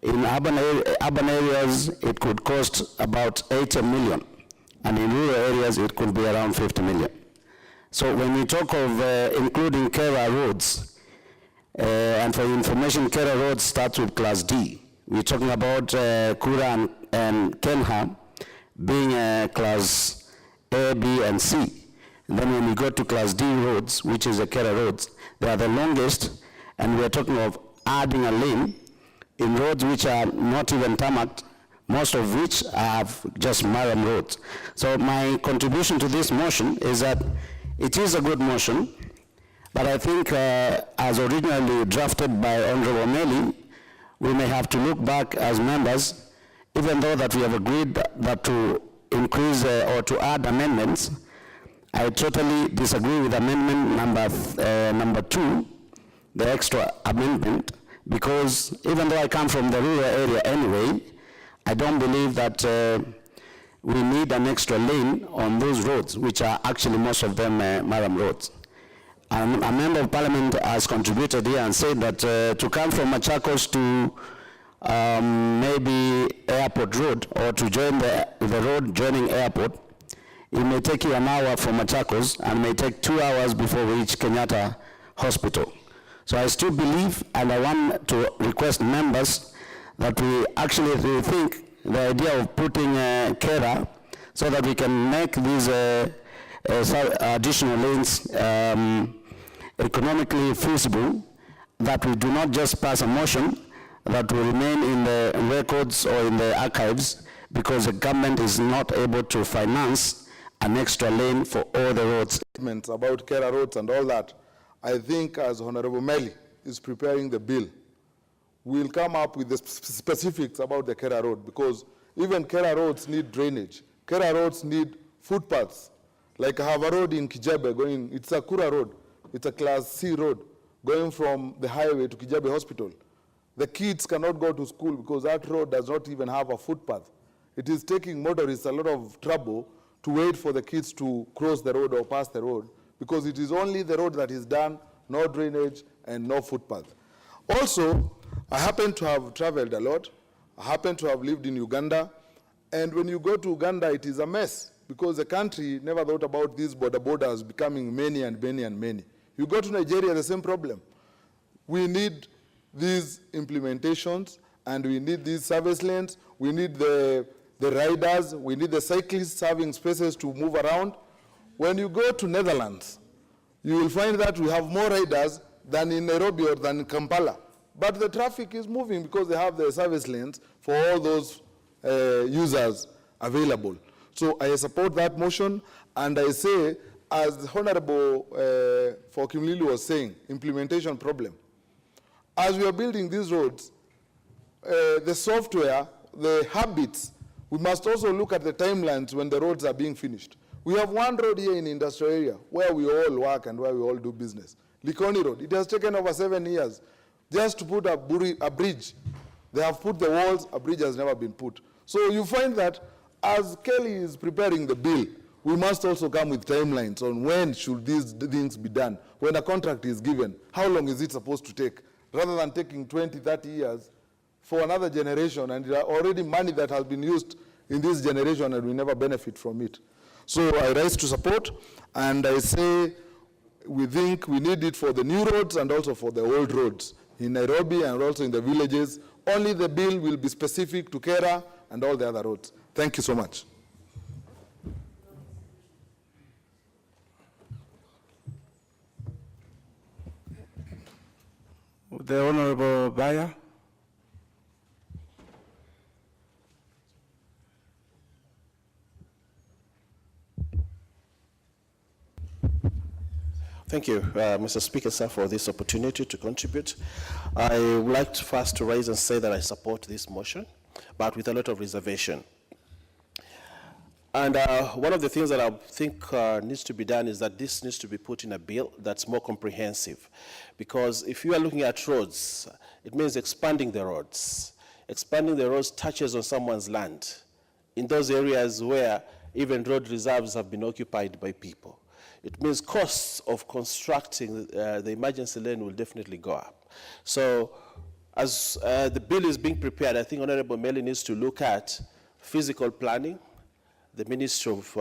Speaker 21: in urban areas, it could cost about 80 million. And in rural areas, it could be around 50 million. So when we talk of including Kera roads, and for information, Kera roads starts with class D. We're talking about Kura and Kenha being class A, B, and C. And then when we go to class D roads, which is the Kera roads, they are the longest, and we're talking of adding a lane in roads which are not even tarmacked, most of which have just murram roads. So my contribution to this motion is that it is a good motion, but I think as originally drafted by Honorable Meli, we may have to look back as members, even though that we have agreed that to increase or to add amendments. I totally disagree with amendment number 2, the extra amendment, because even though I come from the rural area anyway, I don't believe that we need an extra lane on those roads, which are actually most of them murram roads. And a member of parliament has contributed here and said that to come from Machakos to maybe Airport Road, or to join the road joining airport, it may take you an hour from Machakos and may take 2 hours before we reach Kenyatta Hospital. So I still believe, and I want to request members that we actually rethink the idea of putting Kera so that we can make these additional lanes economically feasible, that we do not just pass a motion that will remain in the records or in the archives because the government is not able to finance an extra lane for all the roads.
Speaker 22: About Kera roads and all that, I think as Honorable Meli is preparing the bill, we'll come up with the specifics about the Kera road, because even Kera roads need drainage. Kera roads need footpaths. Like I have a road in Kijebe going, it's a Kura road, it's a class C road going from the highway to Kijebe Hospital. The kids cannot go to school because that road does not even have a footpath. It is taking motorists a lot of trouble to wait for the kids to cross the road or pass the road, because it is only the road that is done, no drainage and no footpath. Also, I happen to have traveled a lot. I happen to have lived in Uganda. And when you go to Uganda, it is a mess, because the country never thought about these borders becoming many and many and many. You go to Nigeria, the same problem. We need these implementations, and we need these service lanes. We need the riders. We need the cyclists having spaces to move around. When you go to Netherlands, you will find that we have more riders than in Nairobi or than in Kampala. But the traffic is moving because they have the service lanes for all those users available. So I support that motion, and I say, as the Honorable Fokimlili was saying, implementation problem. As we are building these roads, the software, the habits We must also look at the timelines when the roads are being finished. We have one road here in the industrial area where we all work and where we all do business. Likoni Road, it has taken over 7 years just to put a bridge. They have put the walls, a bridge has never been put. So you find that as Kelly is preparing the bill, we must also come with timelines on when should these things be done. When a contract is given, how long is it supposed to take? Rather than taking 20, 30 years for another generation, and there are already money that has been used in this generation and we never benefit from it. So I rise to support, and I say we think we need it for the new roads and also for the old roads in Nairobi and also in the villages. Only the bill will be specific to Kera and all the other roads. Thank you so much.
Speaker 16: The Honorable Baya.
Speaker 3: Thank you, Mr. Speaker, sir, for this opportunity to contribute. I would like to first to raise and say that I support this motion, but with a lot of reservation. And one of the things that I think needs to be done is that this needs to be put in a bill that's more comprehensive. Because if you are looking at roads, it means expanding the roads. Expanding the roads touches on someone's land in those areas where even road reserves have been occupied by people. It means costs of constructing the emergency lane will definitely go up. So as the bill is being prepared, I think Honorable Meli needs to look at physical planning, the Ministry of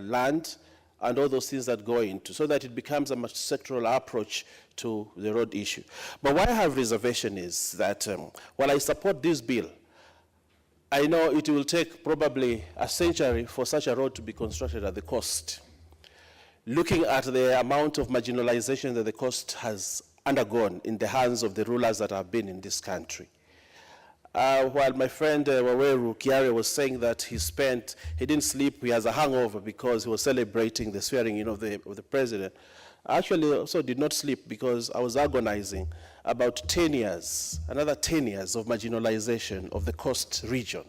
Speaker 3: Land, and all those things that go into, so that it becomes a much sectoral approach to the road issue. But why I have reservation is that while I support this bill, I know it will take probably a century for such a road to be constructed at the cost. Looking at the amount of marginalization that the coast has undergone in the hands of the rulers that have been in this country. While my friend Waweru Kiare was saying that he didn't sleep, he has a hangover because he was celebrating the swearing in of the president. I actually also did not sleep because I was agonizing about 10 years, another 10 years of marginalization of the coast region.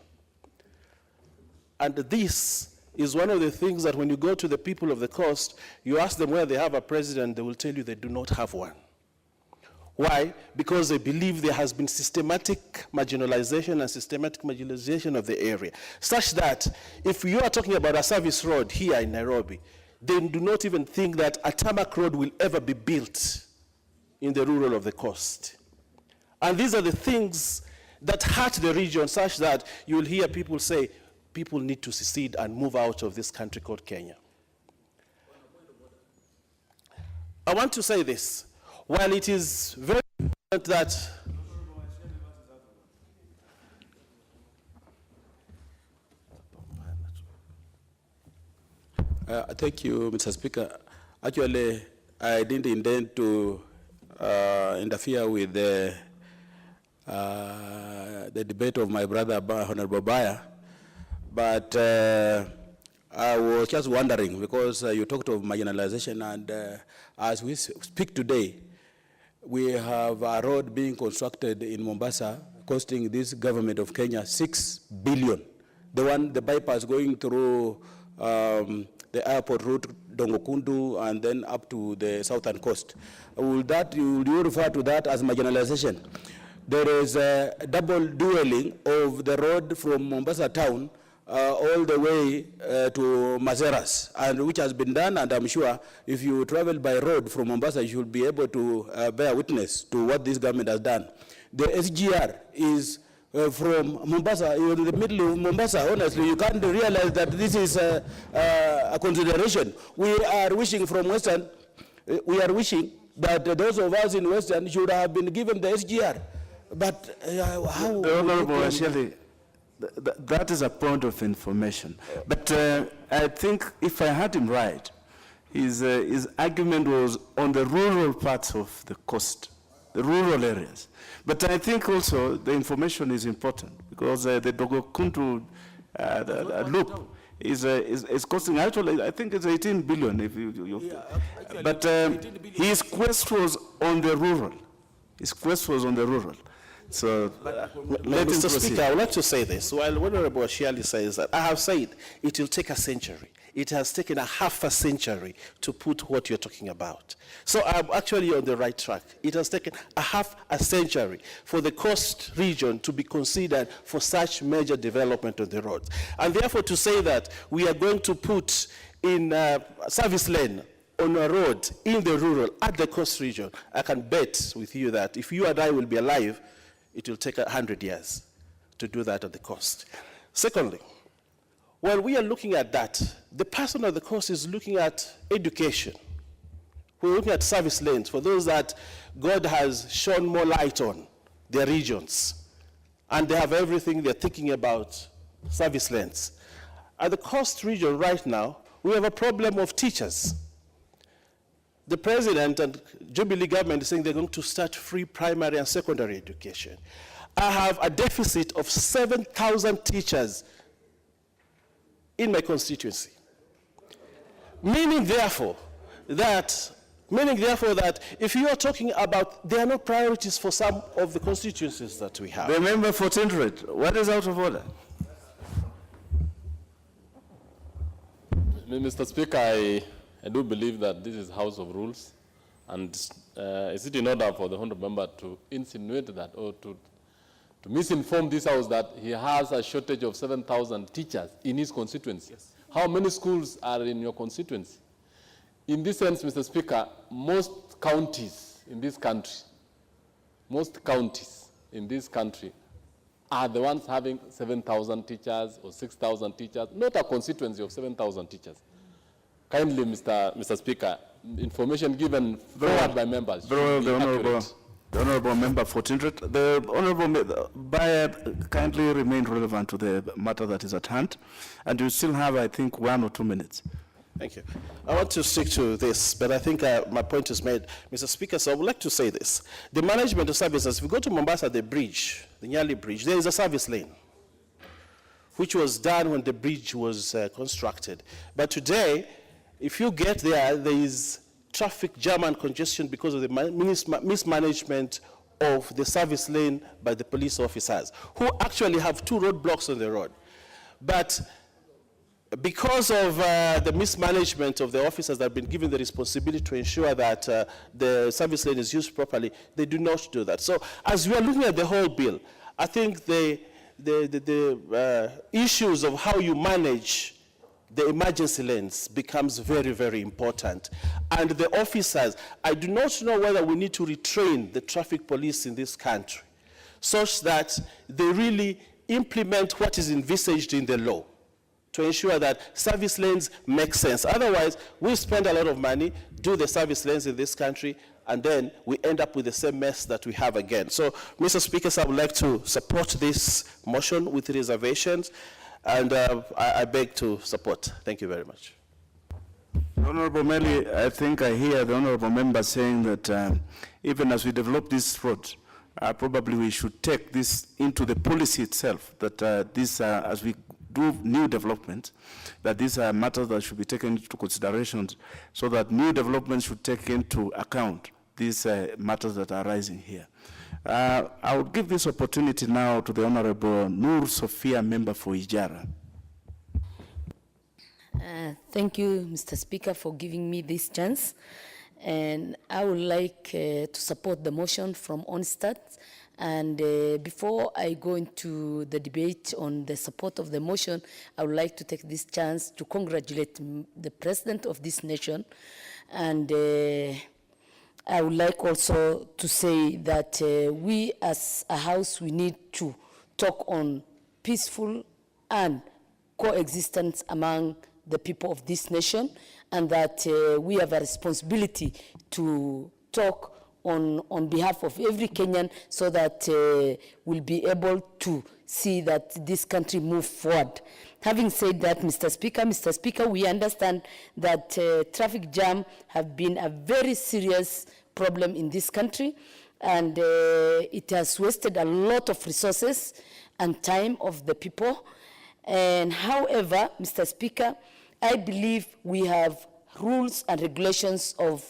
Speaker 3: And this is one of the things that when you go to the people of the coast, you ask them where they have a president, they will tell you they do not have one. Why? Because they believe there has been systematic marginalization and systematic marginalization of the area, such that if you are talking about a service road here in Nairobi, they do not even think that a tarmac road will ever be built in the rural of the coast. And these are the things that hurt the region, such that you will hear people say, people need to secede and move out of this country called Kenya. I want to say this. While it is very important that
Speaker 1: thank you, Mr. Speaker. Actually, I didn't intend to interfere with the debate of my brother, Honorable Baya, but I was just wondering, because you talked of marginalization, and as we speak today, we have a road being constructed in Mombasa costing this government of Kenya 6 billion. The bypass going through the airport route, Dongokundu, and then up to the southern coast. Would you refer to that as marginalization? There is a double dueling of the road from Mombasa town all the way to Mazeras, and which has been done, and I'm sure if you travel by road from Mombasa, you should be able to bear witness to what this government has done. The SGR is from Mombasa, in the middle of Mombasa. Honestly, you can't realize that this is a consideration. We are wishing from Western, we are wishing that those of us in Western should have been given the SGR. But how?
Speaker 16: The Honorable Asheli, that is a point of information. But I think if I heard him right, his argument was on the rural parts of the coast, the rural areas. But I think also the information is important, because the Dogokundu loop is costing, actually, I think it's 18 billion. But his quest was on the rural. His quest was on the rural.
Speaker 3: So,
Speaker 15: let him
Speaker 3: Mr.
Speaker 15: proceed.
Speaker 3: Speaker, I would like to say this. While Honorable Shiali says that, I have said it will take a century. It has taken a half a century to put what you're talking about. So I'm actually on the right track. It has taken a half a century for the coast region to be considered for such major development of the roads. And therefore to say that we are going to put in service lane on a road in the rural at the coast region, I can bet with you that if you and I will be alive, it will take 100 years to do that at the coast. Secondly, while we are looking at that, the person at the coast is looking at education. We're looking at service lanes for those that God has shone more light on, their regions. And they have everything they're thinking about, service lanes. At the coast region right now, we have a problem of teachers. The president and Jubilee government is saying they're going to start free primary and secondary education. I have a deficit of 7,000 teachers in my constituency. Meaning therefore that if you are talking about, there are no priorities for some of the constituencies that we have.
Speaker 15: The member for Tindred, what is out of order?
Speaker 17: Mr. Speaker, I do believe that this is House of Rules, and is it in order for the honourable member to insinuate that or to misinform this House that he has a shortage of 7,000 teachers in his constituency? Yes. How many schools are in your constituency? In this sense, Mr. Speaker, most counties in this country are the ones having 7,000 teachers or 6,000 teachers, not a constituency of 7,000 teachers. Kindly, Mr. Speaker, information given forward by members should be accurate.
Speaker 15: The honourable member for Tindred. The honourable buyer kindly remain relevant to the matter that is at hand, and you still have, I think, 1 or 2 minutes.
Speaker 3: Thank you. I want to stick to this, but I think my point is made, Mr. Speaker, so I would like to say this. The management of services, if we go to Mombasa, the bridge, the Nyali Bridge, there is a service lane, which was done when the bridge was constructed. But today, if you get there, there is traffic jam and congestion because of the mismanagement of the service lane by the police officers, who actually have 2 roadblocks on the road. But because of the mismanagement of the officers that have been given the responsibility to ensure that the service lane is used properly, they do not do that. So as we are looking at the whole bill, I think the issues of how you manage the emergency lanes becomes very, very important. And the officers, I do not know whether we need to retrain the traffic police in this country such that they really implement what is envisaged in the law to ensure that service lanes make sense. Otherwise, we spend a lot of money, do the service lanes in this country, and then we end up with the same mess that we have again. So, Mr. Speaker, I would like to support this motion with reservations. And I beg to support. Thank you very much.
Speaker 15: Honorable Meli, I think I hear the honorable member saying that even as we develop this road, probably we should take this into the policy itself, that as we do new development, that these are matters that should be taken into consideration so that new developments should take into account these matters that are arising here. I would give this opportunity now to the Honorable Nur Sophia, member for Ijara.
Speaker 13: Thank you, Mr. Speaker, for giving me this chance. And I would like to support the motion from onstart. And before I go into the debate on the support of the motion, I would like to take this chance to congratulate the President of this nation. And I would like also to say that we as a house, we need to talk on peaceful and coexistence among the people of this nation, and that we have a responsibility to talk on behalf of every Kenyan so that we'll be able to see that this country move forward. Having said that, Mr. Speaker, we understand that traffic jam have been a very serious problem in this country, and it has wasted a lot of resources and time of the people. And however, Mr. Speaker, I believe we have rules and regulations of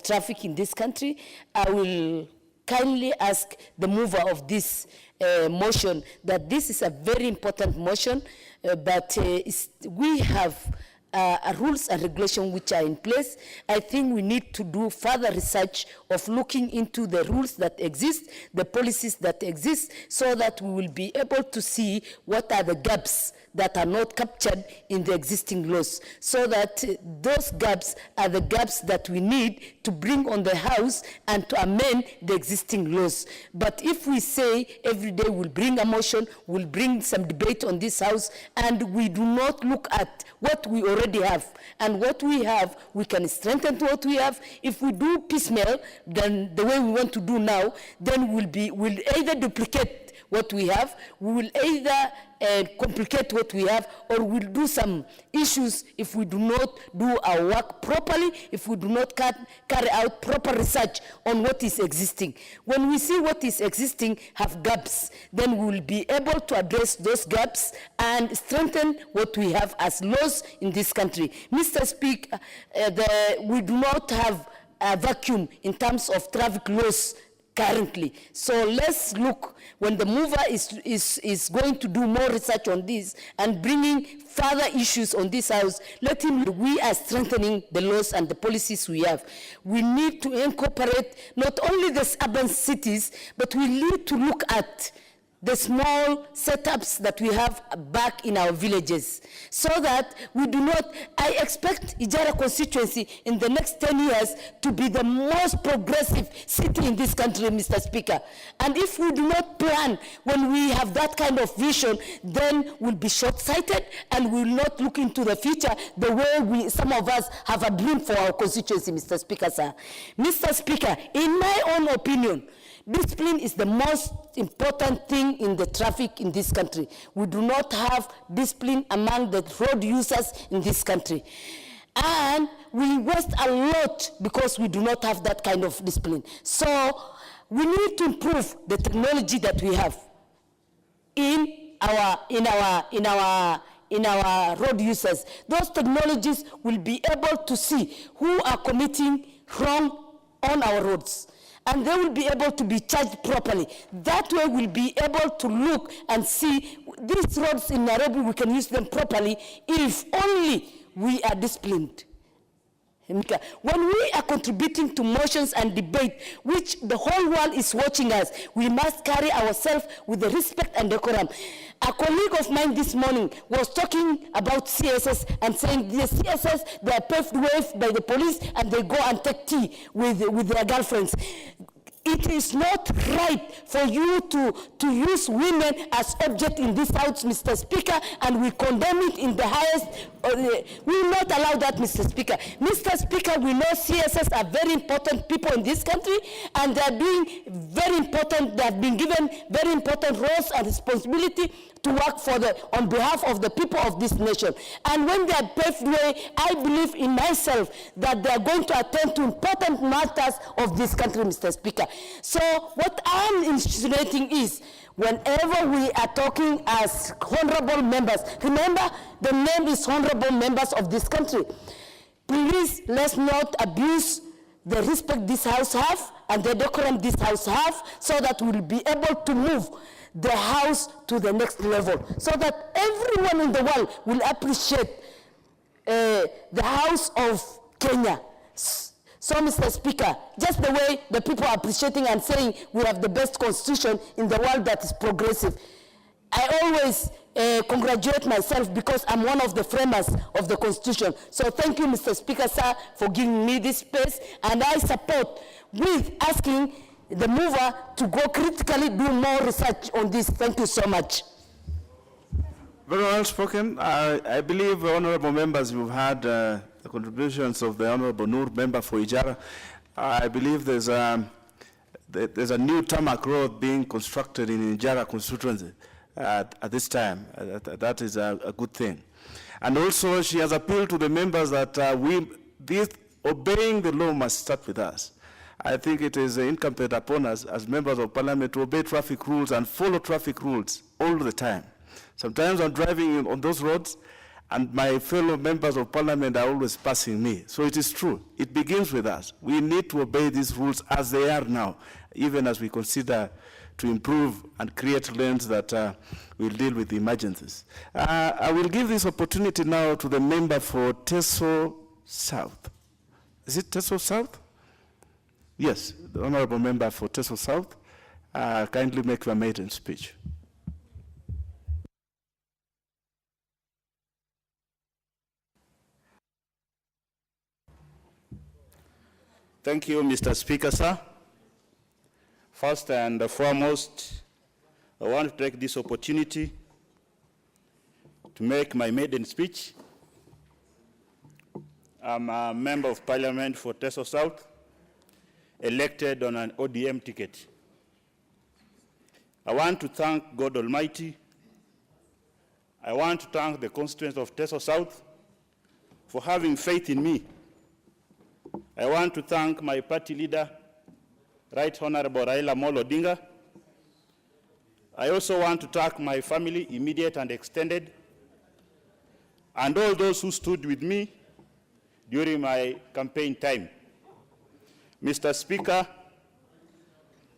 Speaker 13: traffic in this country. I will kindly ask the mover of this motion that this is a very important motion, but we have rules and regulations which are in place. I think we need to do further research of looking into the rules that exist, the policies that exist, so that we will be able to see what are the gaps that are not captured in the existing laws, so that those gaps are the gaps that we need to bring on the House and to amend the existing laws. But if we say every day we'll bring a motion, we'll bring some debate on this House, and we do not look at what we already have, and what we have, we can strengthen what we have. If we do piecemeal, then the way we want to do now, then we'll either duplicate what we have, we will either complicate what we have, or we'll do some issues if we do not do our work properly, if we do not carry out proper research on what is existing. When we see what is existing have gaps, then we will be able to address those gaps and strengthen what we have as laws in this country. Mr. Speaker, we do not have a vacuum in terms of traffic laws currently. So let's look, when the mover is going to do more research on this and bringing further issues on this House, let him, we are strengthening the laws and the policies we have. We need to incorporate not only the urban cities, but we need to look at the small setups that we have back in our villages, so that we do not, I expect Ijara constituency in the next 10 years to be the most progressive city in this country, Mr. Speaker. And if we do not plan when we have that kind of vision, then we'll be short-sighted and we'll not look into the future the way some of us have a dream for our constituency, Mr. Speaker, sir. Mr. Speaker, in my own opinion, discipline is the most important thing in the traffic in this country. We do not have discipline among the road users in this country. And we waste a lot because we do not have that kind of discipline. So we need to improve the technology that we have in our road users. Those technologies will be able to see who are committing wrong on our roads, and they will be able to be charged properly. That way we'll be able to look and see these roads in Nairobi, we can use them properly if only we are disciplined. When we are contributing to motions and debate, which the whole world is watching us, we must carry ourselves with the respect and decorum. A colleague of mine this morning was talking about CSS and saying the CSS, they are paved way by the police and they go and take tea with their girlfriends. It is not right for you to use women as object in this House, Mr. Speaker, and we condemn it in the highest. We will not allow that, Mr. Speaker. Mr. Speaker, we know CSS are very important people in this country, and they are being very important. They have been given very important roles and responsibility to work on behalf of the people of this nation. And when they are paved way, I believe in myself that they are going to attend to important matters of this country, Mr. Speaker. So what I'm insinuating is, whenever we are talking as honorable members, remember the name is honorable members of this country. Please, let's not abuse the respect this House have and the decorum this House have, so that we'll be able to move the House to the next level, so that everyone in the world will appreciate the House of Kenya. So, Mr. Speaker, just the way the people are appreciating and saying we have the best constitution in the world that is progressive, I always congratulate myself because I'm one of the framers of the constitution. So thank you, Mr. Speaker, sir, for giving me this space, and I support with asking the mover to go critically do more research on this. Thank you so much.
Speaker 16: Very well spoken. I believe, honorable members, you've had the contributions of the honorable Noor, member for Ijara. I believe there's a new tarmac road being constructed in Ijara constituency at this time. That is a good thing. And also, she has appealed to the members that obeying the law must start with us. I think it is incumbent upon us as members of parliament to obey traffic rules and follow traffic rules all the time. Sometimes I'm driving on those roads and my fellow members of parliament are always passing me. So it is true. It begins with us. We need to obey these rules as they are now. even as we consider to improve and create lanes that will deal with emergencies. I will give this opportunity now to the member for Teso South. Is it Teso South? Yes, the honorable member for Teso South. Kindly make your maiden speech.
Speaker 4: Thank you, Mr. Speaker, sir. First and foremost, I want to take this opportunity to make my maiden speech. I'm a member of parliament for Teso South, elected on an ODM ticket. I want to thank God Almighty. I want to thank the constituents of Teso South for having faith in me. I want to thank my party leader, Right Honorable Raila Amolo Odinga. I also want to thank my family, immediate and extended, and all those who stood with me during my campaign time. Mr. Speaker,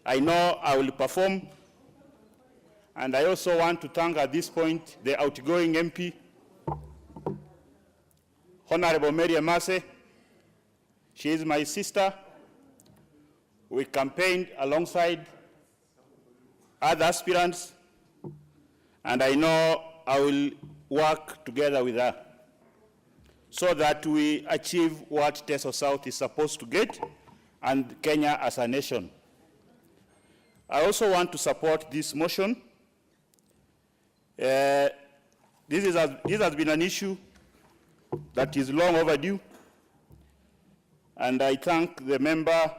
Speaker 4: I know I will perform, and I also want to thank at this point the outgoing MP, Honorable Mary Amase. She is my sister. We campaigned alongside other aspirants, and I know I will work together with her so that we achieve what Teso South is supposed to get and Kenya as a nation. I also want to support this motion. This has been an issue that is long overdue, and I thank the member,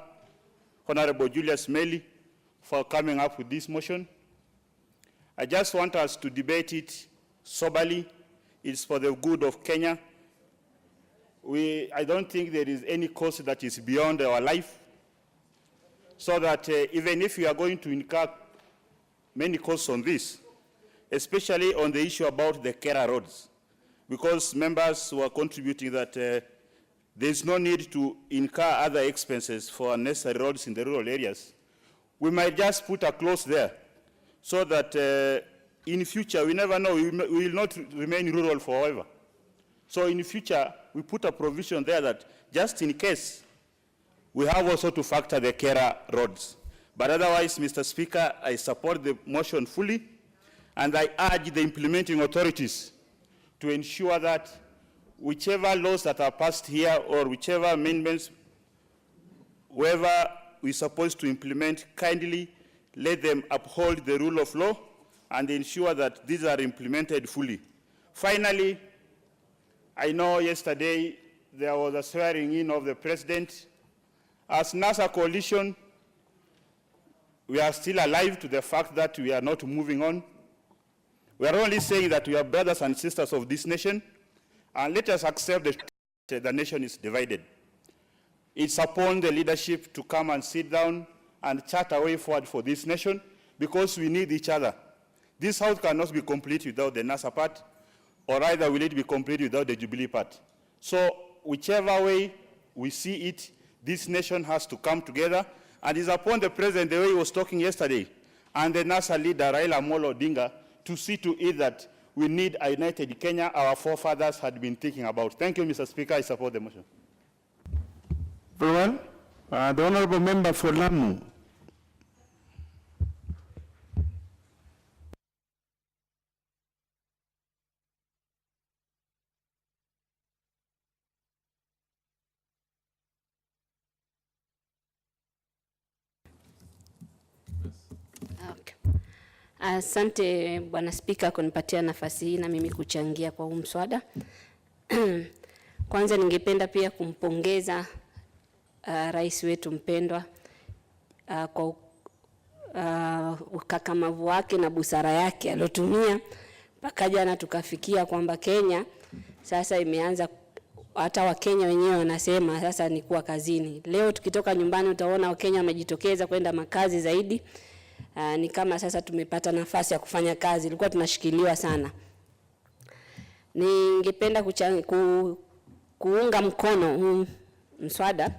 Speaker 4: Honorable Julius Meli, for coming up with this motion. I just want us to debate it soberly. It's for the good of Kenya. I don't think there is any cost that is beyond our life, so that even if we are going to incur many costs on this, especially on the issue about the Kera roads, because members were contributing that there is no need to incur other expenses for unnecessary roads in the rural areas. We might just put a clause there so that in future, we never know, we will not remain rural forever. So in future, we put a provision there that just in case, we have also to factor the Kera roads. But otherwise, Mr. Speaker, I support the motion fully, and I urge the implementing authorities to ensure that whichever laws that are passed here or whichever amendments, whoever we're supposed to implement, kindly let them uphold the rule of law and ensure that these are implemented fully. Finally, I know yesterday there was a swearing in of the president. As NASA coalition, we are still alive to the fact that we are not moving on. We are only saying that we are brothers and sisters of this nation, and let us accept that the nation is divided. It's upon the leadership to come and sit down and chart a way forward for this nation, because we need each other. This house cannot be complete without the NASA part, or either will it be complete without the Jubilee part. So whichever way we see it, this nation has to come together, and it's upon the president, the way he was talking yesterday, and the NASA leader, Raila Amolo Odinga, to see to it that we need a united Kenya our forefathers had been thinking about. Thank you, Mr. Speaker. I support the motion.
Speaker 16: Very well. The honorable member for Lamu.
Speaker 8: Asante Bwana Spika kunipatia nafasi hii na mimi kuchangia kwa huu mswada. Kwanza ningependa pia kumpongeza rais wetu mpendwa kwa ukakamavu wake na busara yake alotumia mpaka jana tukafikia kwamba Kenya sasa imeanza, hata Wakenya wenyewe wanasema sasa ni kuwa kazini. Leo tukitoka nyumbani utaona Wakenya wamejitokeza kwenda makazi zaidi. Ni kama sasa tumepata nafasi ya kufanya kazi, ilikuwa tunashikiliwa sana. Ningependa kuunga mkono mswada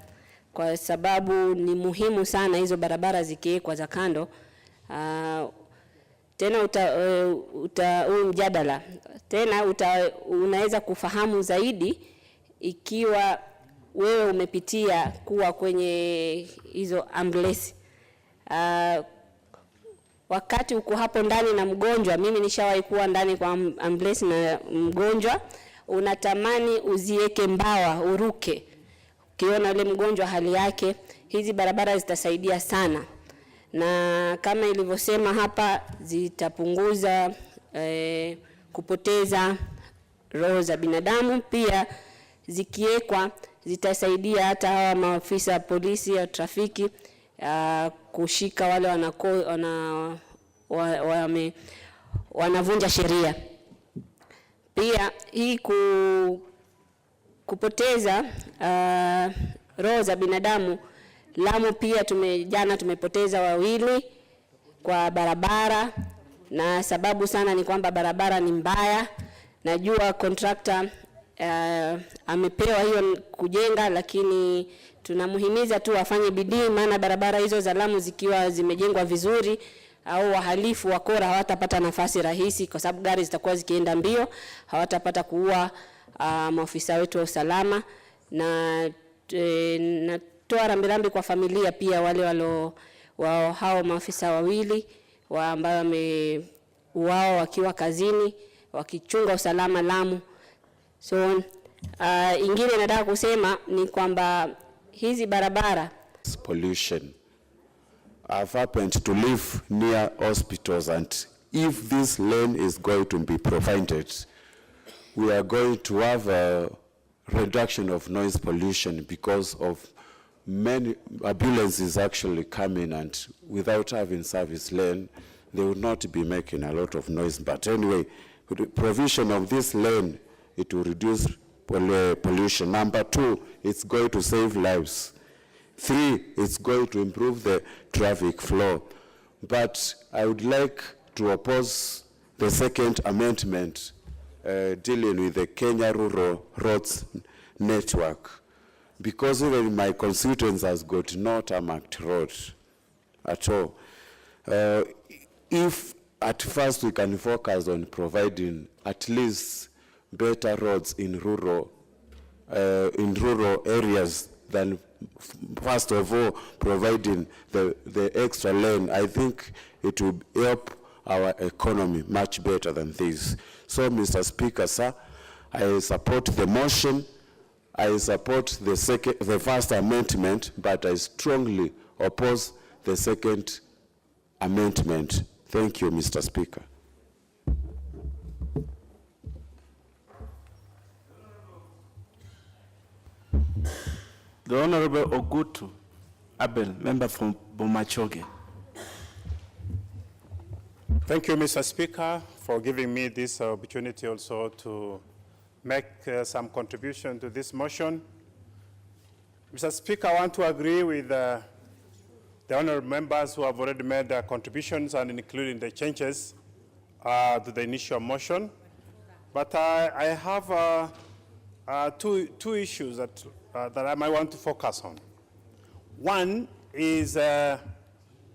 Speaker 8: kwa sababu ni muhimu sana hizo barabara zikiwekwa za kando. Tena mjadala tena unaweza kufahamu zaidi ikiwa wewe umepitia kuwa kwenye hizo ambulance. Wakati uko hapo ndani na mgonjwa, mimi nishawahi kuwa ndani kwa ambulance na mgonjwa, unatamani uziweke mbawa uruke. Ukiona yule mgonjwa hali yake, hizi barabara zitasaidia sana. Na kama ilivyosema hapa, zitapunguza kupoteza roho za binadamu. Pia zikiwekwa zitasaidia hata hawa maafisa polisi ya trafiki kushika wale wanavunja sheria. Pia hii kupoteza roho za binadamu, Lamu pia jana tumepoteza 2 kwa barabara, na sababu sana ni kwamba barabara ni mbaya. Najua contractor amepewa hiyo kujenga, lakini tunamhimiza tu afanye bidii, maana barabara hizo za Lamu zikiwa zimejengwa vizuri, au wahalifu wakora hawatapata nafasi rahisi, kwa sababu gari zitakuwa zikienda mbio, hawatapata kuua maafisa wetu wa usalama. Na natoa rambirambi kwa familia pia wale hao maafisa 2 ambao wameuawa wakiwa kazini wakichunga usalama Lamu. So ingine nataka kusema ni kwamba hizi barabara
Speaker 9: pollution. I've happened to live near hospitals, and if this lane is going to be provided, we are going to have a reduction of noise pollution, because of many ambulances actually coming, and without having service lane, they would not be making a lot of noise. But anyway, the provision of this lane, it will reduce pollution. Number 2, it's going to save lives. 3, it's going to improve the traffic flow. But I would like to oppose the second amendment dealing with the Kenya Rural Roads Network, because even my constituents has got no tarmacked road at all. If at first we can focus on providing at least better roads in rural areas, than first of all providing the extra lane, I think it will help our economy much better than this. So, Mr. Speaker, sir, I support the motion. I support the first amendment, but I strongly oppose the second amendment. Thank you, Mr. Speaker.
Speaker 16: The Honorable Ogutu Abel, member from Bomachoge.
Speaker 10: Thank you, Mr. Speaker, for giving me this opportunity also to make some contribution to this motion. Mr. Speaker, I want to agree with the honorable members who have already made their contributions, and including the changes to the initial motion. But I have two issues that I might want to focus on. One is the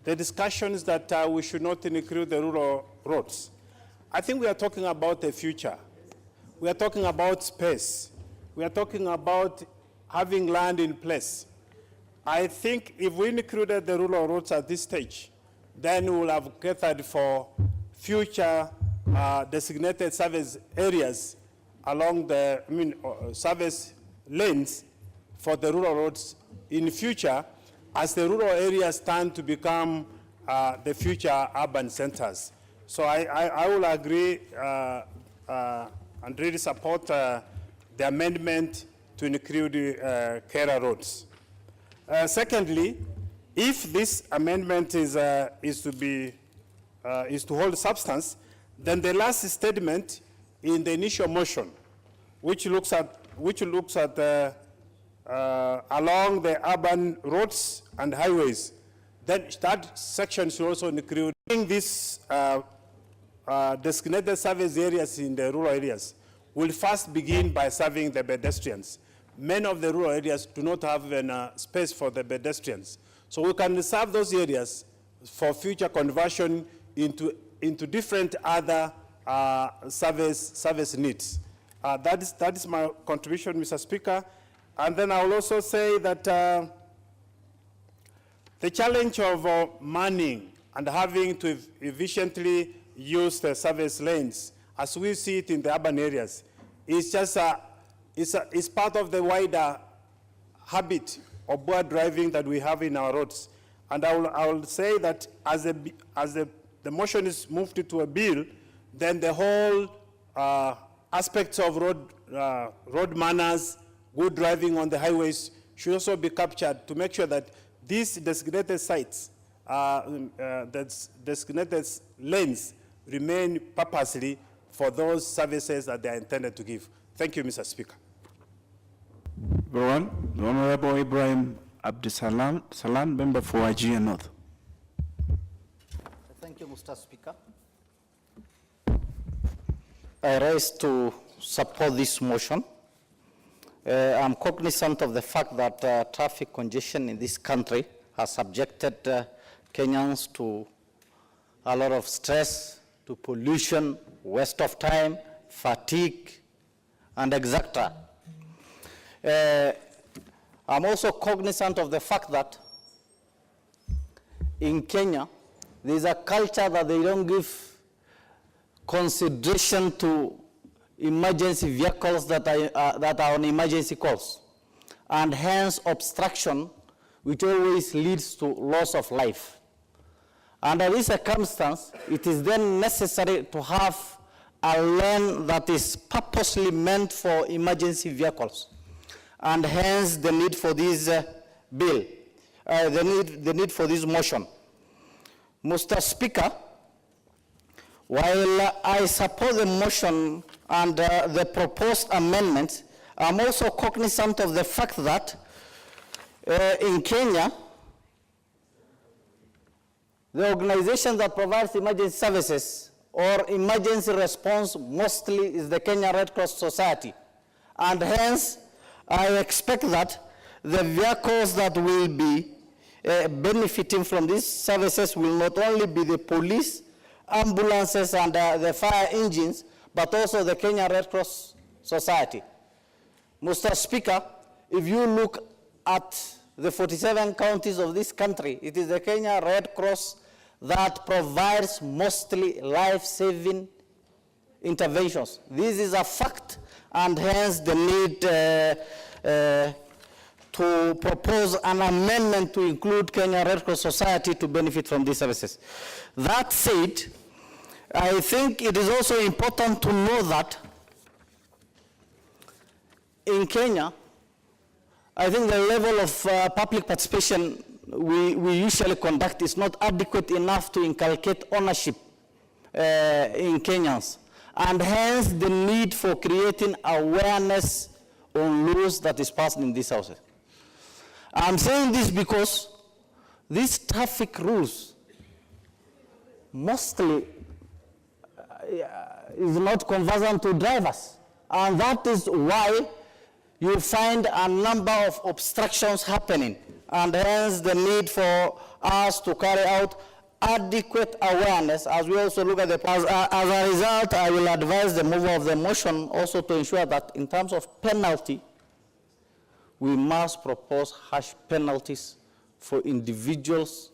Speaker 10: discussions that we should not include the rural roads. I think we are talking about the future. We are talking about space. We are talking about having land in place. I think if we included the rural roads at this stage, then we will have gathered for future designated service areas along the service lanes for the rural roads in future, as the rural areas stand to become the future urban centers. So I will agree and really support the amendment to include Kera roads. Secondly, if this amendment is to hold substance, then the last statement in the initial motion, which looks at along the urban roads and highways, then that section should also include these designated service areas in the rural areas will first begin by serving the pedestrians, many of the rural areas do not have even space for the pedestrians. So we can reserve those areas for future conversion into different other service needs. That is my contribution, Mr. Speaker. And then I will also say that the challenge of manning and having to efficiently use the service lanes, as we see it in the urban areas, is just is part of the wider habit of poor driving that we have in our roads. And I will say that as the motion is moved to a bill, then the whole aspects of road manners, good driving on the highways should also be captured to make sure that these designated sites, designated lanes remain purposely for those services that they are intended to give. Thank you, Mr. Speaker.
Speaker 16: Everyone, the Honorable Ibrahim Abdisalan, member for Wajir North.
Speaker 7: Thank you, Mr. Speaker. I rise to support this motion. I'm cognizant of the fact that traffic congestion in this country has subjected Kenyans to a lot of stress, to pollution, waste of time, fatigue, and etc. I'm also cognizant of the fact that in Kenya, there's a culture that they don't give consideration to emergency vehicles that are on emergency calls, and hence obstruction, which always leads to loss of life. Under this circumstance, it is then necessary to have a lane that is purposely meant for emergency vehicles, and hence the need for this bill, the need for this motion. Mr. Speaker, while I support the motion and the proposed amendment, I'm also cognizant of the fact that in Kenya, the organization that provides emergency services or emergency response mostly is the Kenya Red Cross Society. And hence, I expect that the vehicles that will be benefiting from these services will not only be the police, ambulances, and the fire engines, but also the Kenya Red Cross Society. Mr. Speaker, if you look at the 47 counties of this country, it is the Kenya Red Cross that provides mostly life-saving interventions. This is a fact, and hence the need to propose an amendment to include Kenya Red Cross Society to benefit from these services. That said, I think it is also important to know that in Kenya, I think the level of public participation we usually conduct is not adequate enough to inculcate ownership in Kenyans, and hence the need for creating awareness on laws that is passed in these houses. I'm saying this because these traffic rules mostly is not conversant to drivers, and that is why you find a number of obstructions happening, and hence the need for us to carry out adequate awareness as we also look at the past. As a result, I will advise the mover of the motion also to ensure that in terms of penalty, we must propose harsh penalties for individuals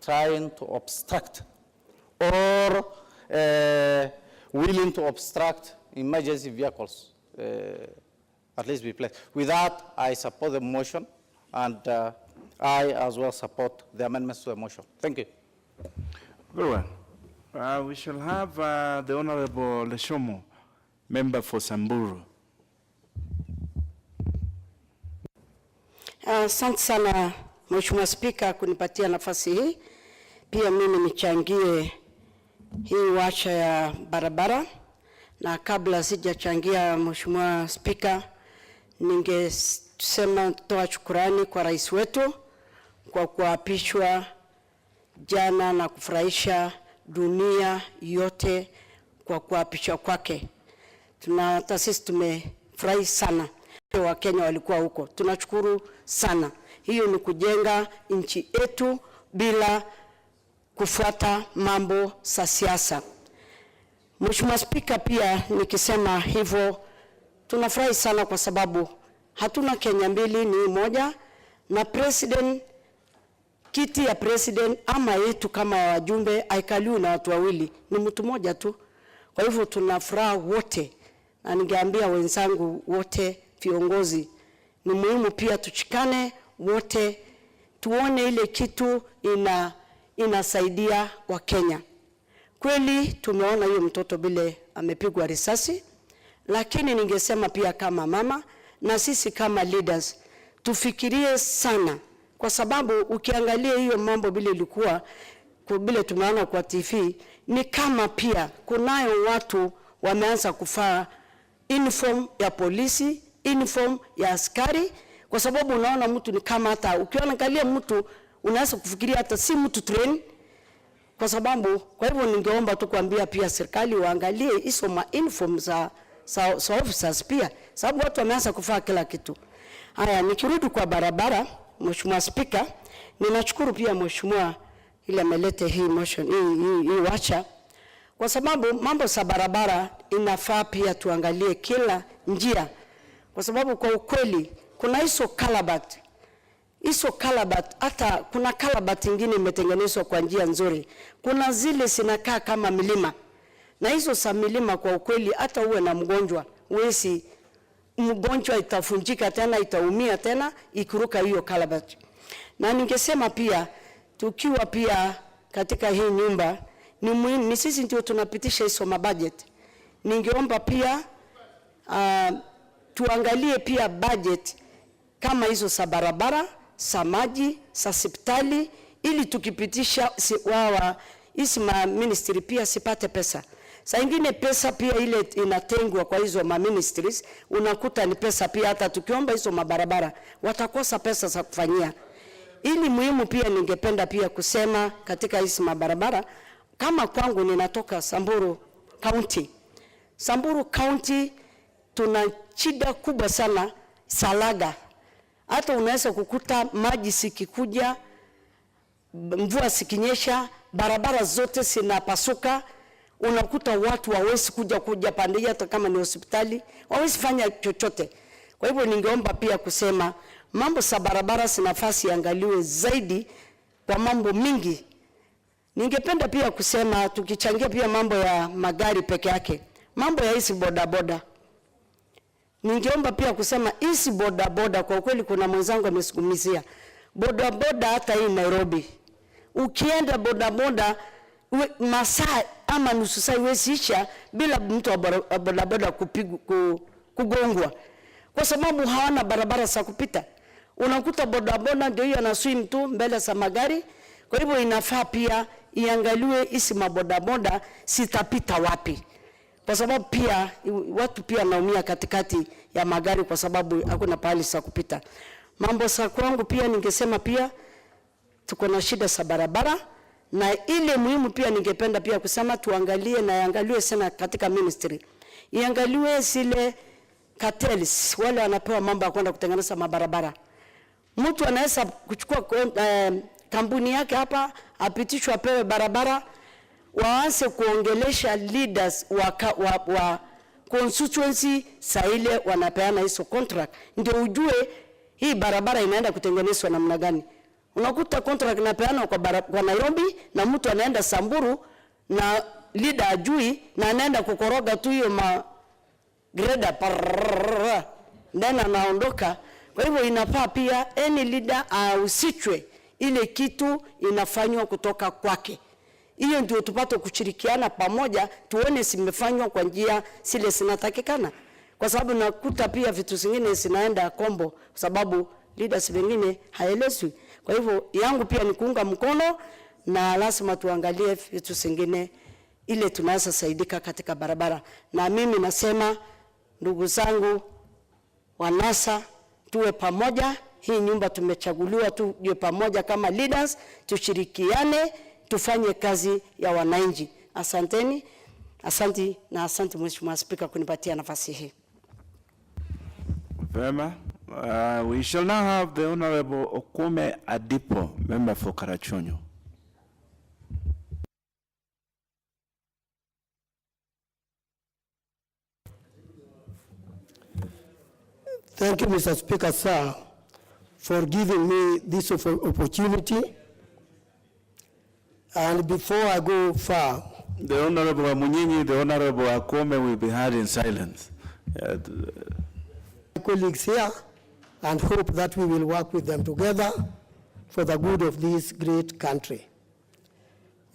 Speaker 7: trying to obstruct or willing to obstruct emergency vehicles, at least be placed. With that, I support the motion, and I as well support the amendments to the motion. Thank you.
Speaker 16: Very well. We shall have the Honorable Leshomo, member for Samburu.
Speaker 11: Asante sana Mheshimiwa Spika kunipatia nafasi hii. Pia mimi nichangie hii wacha ya barabara, na kabla sijachangia Mheshimiwa Spika, ningesema toa shukrani kwa rais wetu kwa kuapishwa jana na kufurahisha dunia yote kwa kuapishwa kwake. Sisi tumefurahi sana. wa Kenya walikuwa huko. Tunashukuru sana. Hiyo ni kujenga nchi yetu bila kufuata mambo za siasa. Mheshimiwa Spika, pia nikisema hivyo tunafurahi sana kwa sababu hatuna Kenya mbili, ni moja, na president, kiti ya president ama yetu kama wajumbe haikaliwi na watu wawili, ni mtu mmoja tu. Kwa hivyo tunafuraha wote, na ningeambia wenzangu wote viongozi, ni muhimu pia tuchikane wote, tuone ile kitu inasaidia wa Kenya. Kweli tumeona hiyo mtoto bile amepigwa risasi, lakini ningesema pia kama mama na sisi kama leaders tufikirie sana, kwa sababu ukiangalia hiyo mambo bile ilikuwa bile tumeona kwa TV, ni kama pia kunayo watu wameanza kufaa uniform ya polisi, uniform ya askari, kwa sababu unaona mtu ni kama, hata ukiangalia mtu unaweza kufikiria hata si mtu train, kwa sababu. Kwa hivyo ningeomba tu kuambia pia serikali waangalie hizo ma uniform za officers pia, sababu watu wameanza kufaa kila kitu. Haya, nikirudi kwa barabara, Mheshimiwa Spika, ninashukuru pia Mheshimiwa ile amelete hii motion hii wacha, kwa sababu mambo za barabara inafaa pia tuangalie kila njia, kwa sababu kwa ukweli kuna hizo kalabat, hata kuna kalabat nyingine imetengenezwa kwa njia nzuri, kuna zile zinakaa kama milima, na hizo za milima kwa ukweli hata uwe na mgonjwa mgonjwa itafunjika tena, itaumia tena ikiruka hiyo kalabat. Na ningesema pia tukiwa pia katika hii nyumba ni muhimu, ni sisi ndio tunapitisha hizo mabudget. Ningeomba pia tuangalie pia budget kama hizo za barabara, za maji, za hospitali, ili tukipitisha hizi ministry pia sipate pesa. Saa ingine pesa pia ile inatengwa kwa hizo ministries, unakuta ni pesa pia, hata tukiomba hizo mabarabara watakosa pesa za kufanyia. Ili muhimu pia ningependa pia kusema katika hizi mabarabara, kama kwangu ninatoka Samburu County, tuna shida kubwa sana Salaga. Hata unaweza kukuta maji sikikuja, mvua sikinyesha, barabara zote zinapasuka, unakuta watu hawezi kuja pande hata kama ni hospitali, hawezi fanya chochote. Kwa hivyo ningeomba pia kusema mambo za barabara sinafasi iangaliwe zaidi kwa mambo mingi. Ningependa pia kusema tukichangia pia mambo ya magari peke yake, mambo ya hizi bodaboda. Ningeomba pia kusema hizi bodaboda kwa kweli, kuna mwenzangu amesukumizia bodaboda hata hii Nairobi. Ukienda bodaboda masaa ama nusu saa iwezisha bila mtu wa bodaboda kugongwa, kwa sababu hawana barabara za kupita. Unakuta bodaboda ndio hiyo anaswim tu mbele za magari. Kwa hivyo inafaa pia iangaliwe hizi mabodaboda sitapita wapi, kwa sababu pia watu pia naumia katikati ya magari kwa sababu hakuna pahali za kupita. Mambo za kwangu pia ningesema pia tuko na shida za barabara, na ile muhimu pia ningependa pia kusema tuangalie na iangaliwe sana katika ministry. Iangaliwe zile cartels wale wanapewa mambo ya kwenda kutengeneza mabarabara. Mtu anaweza kuchukua kampuni yake hapa, apitishwe apewe barabara, waanze kuongelesha leaders wa constituency saa ile wanapeana hizo contract, ndio ujue hii barabara inaenda kutengenezwa namna gani. Unakuta contract inapeana kwa Nairobi na mtu anaenda Samburu na leader ajui, na anaenda kukoroga tu hiyo greda ndana naondoka. Kwa hivyo inafaa pia any leader usichwe ile kitu inafanywa kutoka kwake. Hiyo ndio tupate kushirikiana pamoja, tuone simefanywa kwa njia zile zinatakikana, kwa sababu nakuta pia vitu zingine zinaenda kombo kwa sababu leaders wengine haelezwi. Kwa hivyo yangu pia ni kuunga mkono, na lazima tuangalie vitu zingine ile tunaweza saidika katika barabara. Na mimi nasema ndugu zangu wa NASA, tuwe pamoja. Hii nyumba tumechaguliwa tuwe pamoja kama leaders, tushirikiane, tufanye kazi ya wananchi. Asanteni, asante Mheshimiwa Spika kunipatia nafasi hii.
Speaker 16: Vema. We shall now have the Honorable Okume Adipo, member for Karachonyo.
Speaker 6: Thank you, Mr. Speaker, sir, for giving me this opportunity. And before I go far,
Speaker 16: the Honorable Amunyinyi, the Honorable Akume will be heard in silence.
Speaker 6: Colleagues here, and hope that we will work with them together for the good of this great country.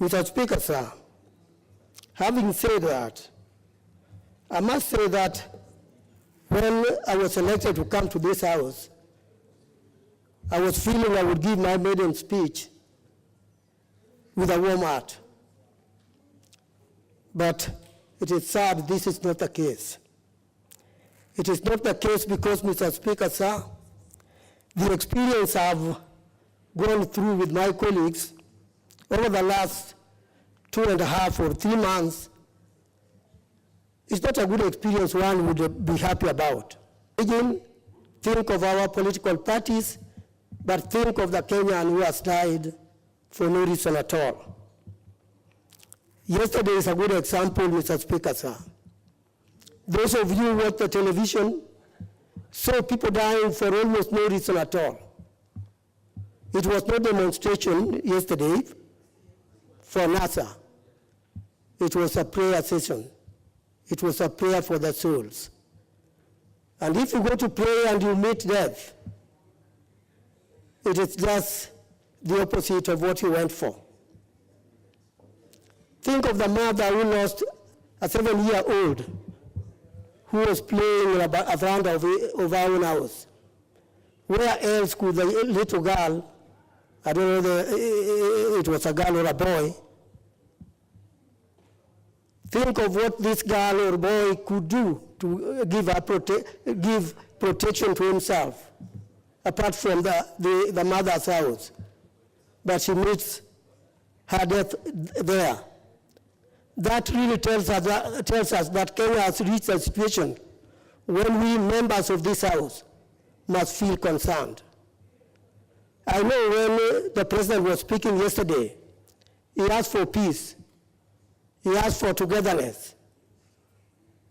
Speaker 6: Mr. Speaker, sir, having said that, I must say that when I was elected to come to this house, I was feeling I would give my maiden speech with a warm heart. But it is sad this is not the case. It is not the case because, Mr. Speaker, sir, the experience I've gone through with my colleagues over the last 2.5 or 3 months is not a good experience one would be happy about. Again, think of our political parties, but think of the Kenyan who has died for no reason at all. Yesterday is a good example, Mr. Speaker, sir. Those of you who watch the television saw people dying for almost no reason at all. It was no demonstration yesterday for NASA. It was a prayer session. It was a prayer for the souls. And if you go to pray and you meet death, it is just the opposite of what you went for. Think of the mother who lost a 7-year-old who was playing around of our own house. Where else could the little girl, I don't know it was a girl or a boy, think of what this girl or boy could do to give protection to himself, apart from the mother's house. But she meets her death there. That really tells us that Kenya has reached a situation when we members of this house must feel concerned. I know when the president was speaking yesterday, he asked for peace. He asked for togetherness.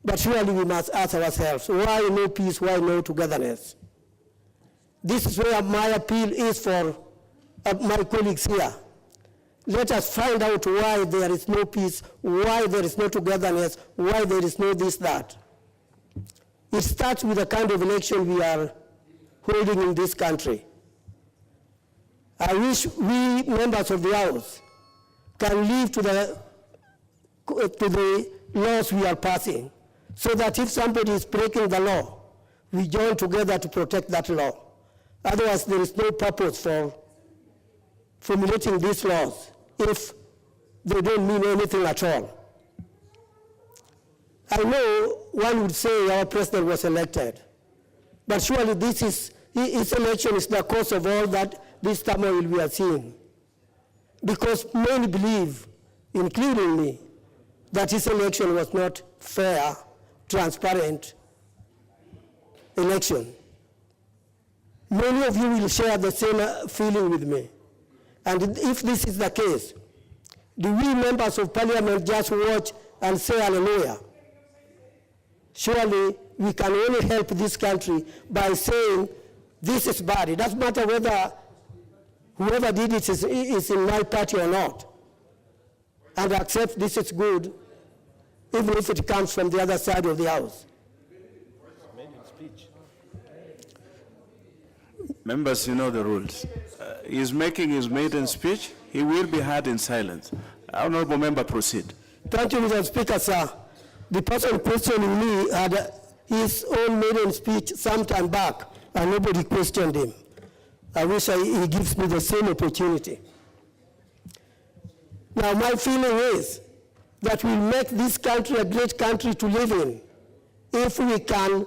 Speaker 6: But surely we must ask ourselves, why no peace, why no togetherness? This is where my appeal is for my colleagues here. Let us find out why there is no peace, why there is no togetherness, why there is no this, that. It starts with the kind of election we are holding in this country. I wish we members of the House can live to the laws we are passing, so that if somebody is breaking the law, we join together to protect that law. Otherwise, there is no purpose for formulating these laws if they don't mean anything at all. I know one would say our president was elected, but surely his election is the cause of all that this turmoil we are seeing. Because many believe, including me, that his election was not fair, transparent election. Many of you will share the same feeling with me. And if this is the case, do we members of parliament just watch and say hallelujah? Surely we can only help this country by saying this is bad. It doesn't matter whether whoever did it is in my party or not. And accept this is good, even if it comes from the other side of the house.
Speaker 16: Members, you know the rules. He's making his maiden speech. He will be heard in silence. Honorable member, proceed.
Speaker 6: Thank you, Mr. Speaker, sir. The person questioning me had his own maiden speech some time back, and nobody questioned him. I wish he gives me the same opportunity. Now, my feeling is that we'll make this country a great country to live in if we can,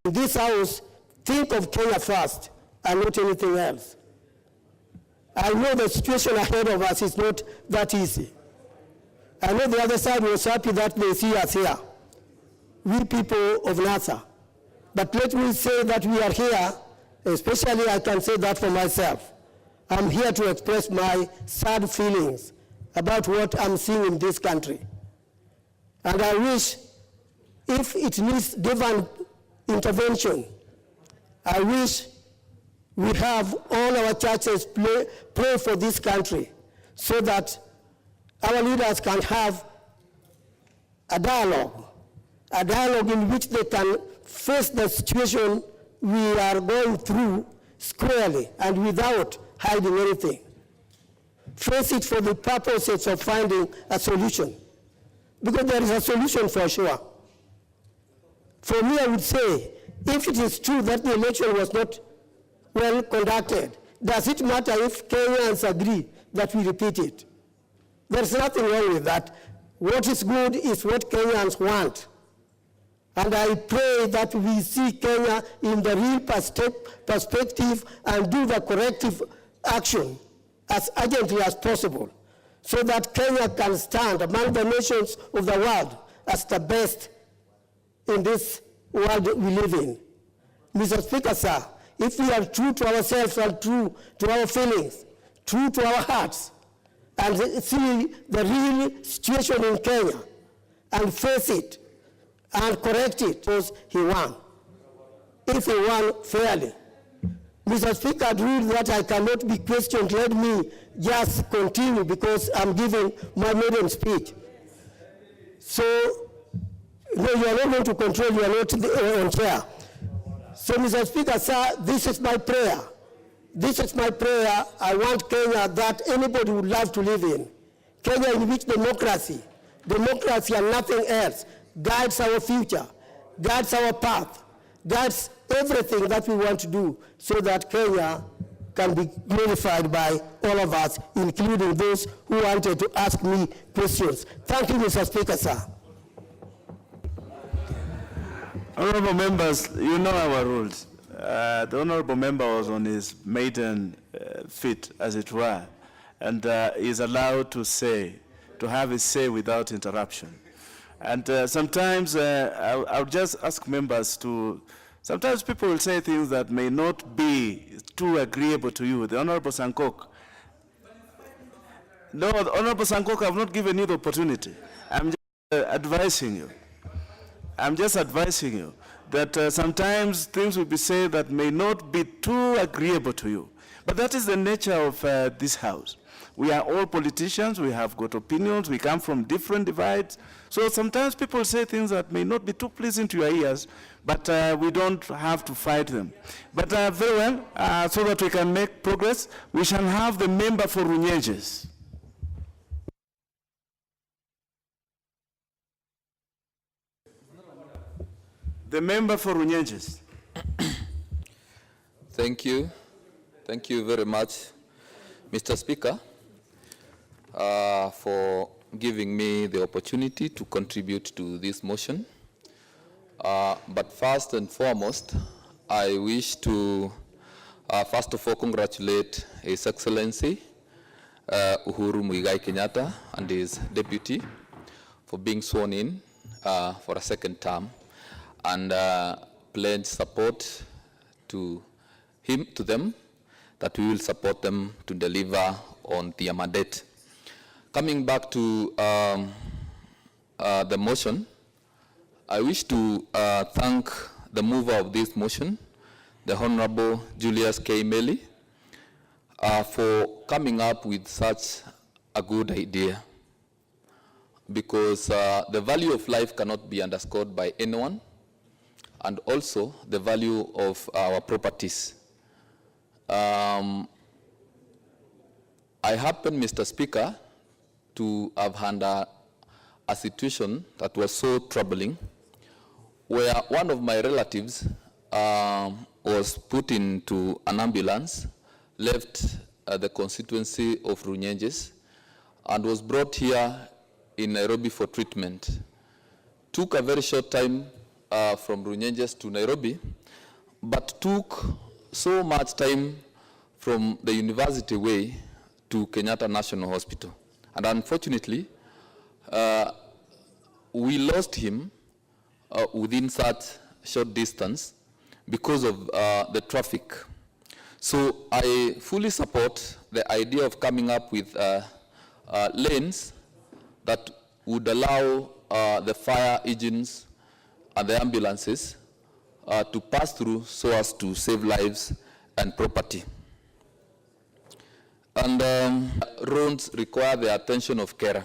Speaker 6: in this house, think of Kenya first and not anything else. I know the situation ahead of us is not that easy. I know the other side was happy that they see us here. We people of NASA, But let me say that we are here, especially I can say that for myself. I'm here to express my sad feelings about what I'm seeing in this country. And I wish, if it needs divine intervention, I wish we have all our churches pray for this country so that our leaders can have a dialogue in which they can face the situation we are going through squarely and without hiding anything. Face it for the purposes of finding a solution, because there is a solution for sure. For me, I would say, if it is true that the election was not well conducted, does it matter if Kenyans agree that we repeat it? There's nothing wrong with that. What is good is what Kenyans want. And I pray that we see Kenya in the real perspective and do the corrective action as urgently as possible, so that Kenya can stand among the nations of the world as the best in this world we live in. Mr. Speaker, sir, if we are true to ourselves and true to our feelings, true to our hearts, and see the real situation in Kenya and face it and correct it, because he won. If he won fairly. Mr. Speaker, ruled that I cannot be questioned. Let me just continue because I'm giving my maiden speech. So, no, you are not going to control, you are not on chair. So, Mr. Speaker, sir, this is my prayer. This is my prayer. I want Kenya that anybody would love to live in. Kenya in which democracy and nothing else guides our future, guides our path, guides everything that we want to do, so that Kenya can be glorified by all of us, including those who wanted to ask me questions. Thank you, Mr. Speaker, sir.
Speaker 16: Honorable members, you know our rules. The honorable member was on his maiden feet, as it were, and is allowed to have his say without interruption. And sometimes I'll just ask members to, sometimes people will say things that may not be too agreeable to you. The Honorable Sankok. No, the Honorable Sankok, I've not given you the opportunity. I'm just advising you. I'm just advising you that sometimes things will be said that may not be too agreeable to you. But that is the nature of this House. We are all politicians, we have got opinions, we come from different divides. So sometimes people say things that may not be too pleasing to your ears, but we don't have to fight them. But very well, so that we can make progress, we shall have the member for Runyenjes. The member for Runyenjes.
Speaker 2: Thank you. Thank you very much, Mr. Speaker, for giving me the opportunity to contribute to this motion. But first and foremost, I wish to, first of all, congratulate His Excellency Uhuru Muigai Kenyatta and his deputy for being sworn in for a second term, and pledge support to them, that we will support them to deliver on their mandate. Coming back to the motion, I wish to thank the mover of this motion, the Honorable Julius K. Meli, for coming up with such a good idea, because the value of life cannot be underscored by anyone, and also the value of our properties. I happen, Mr. Speaker, to have had a situation that was so troubling, where one of my relatives was put into an ambulance, left the constituency of Runyenjes, and was brought here in Nairobi for treatment. Took a very short time from Runyenjes to Nairobi, but took so much time from the University Way to Kenyatta National Hospital. And unfortunately, we lost him within such short distance because of the traffic. So I fully support the idea of coming up with lanes that would allow the fire engines and the ambulances to pass through so as to save lives and property. And roads require the attention of carer.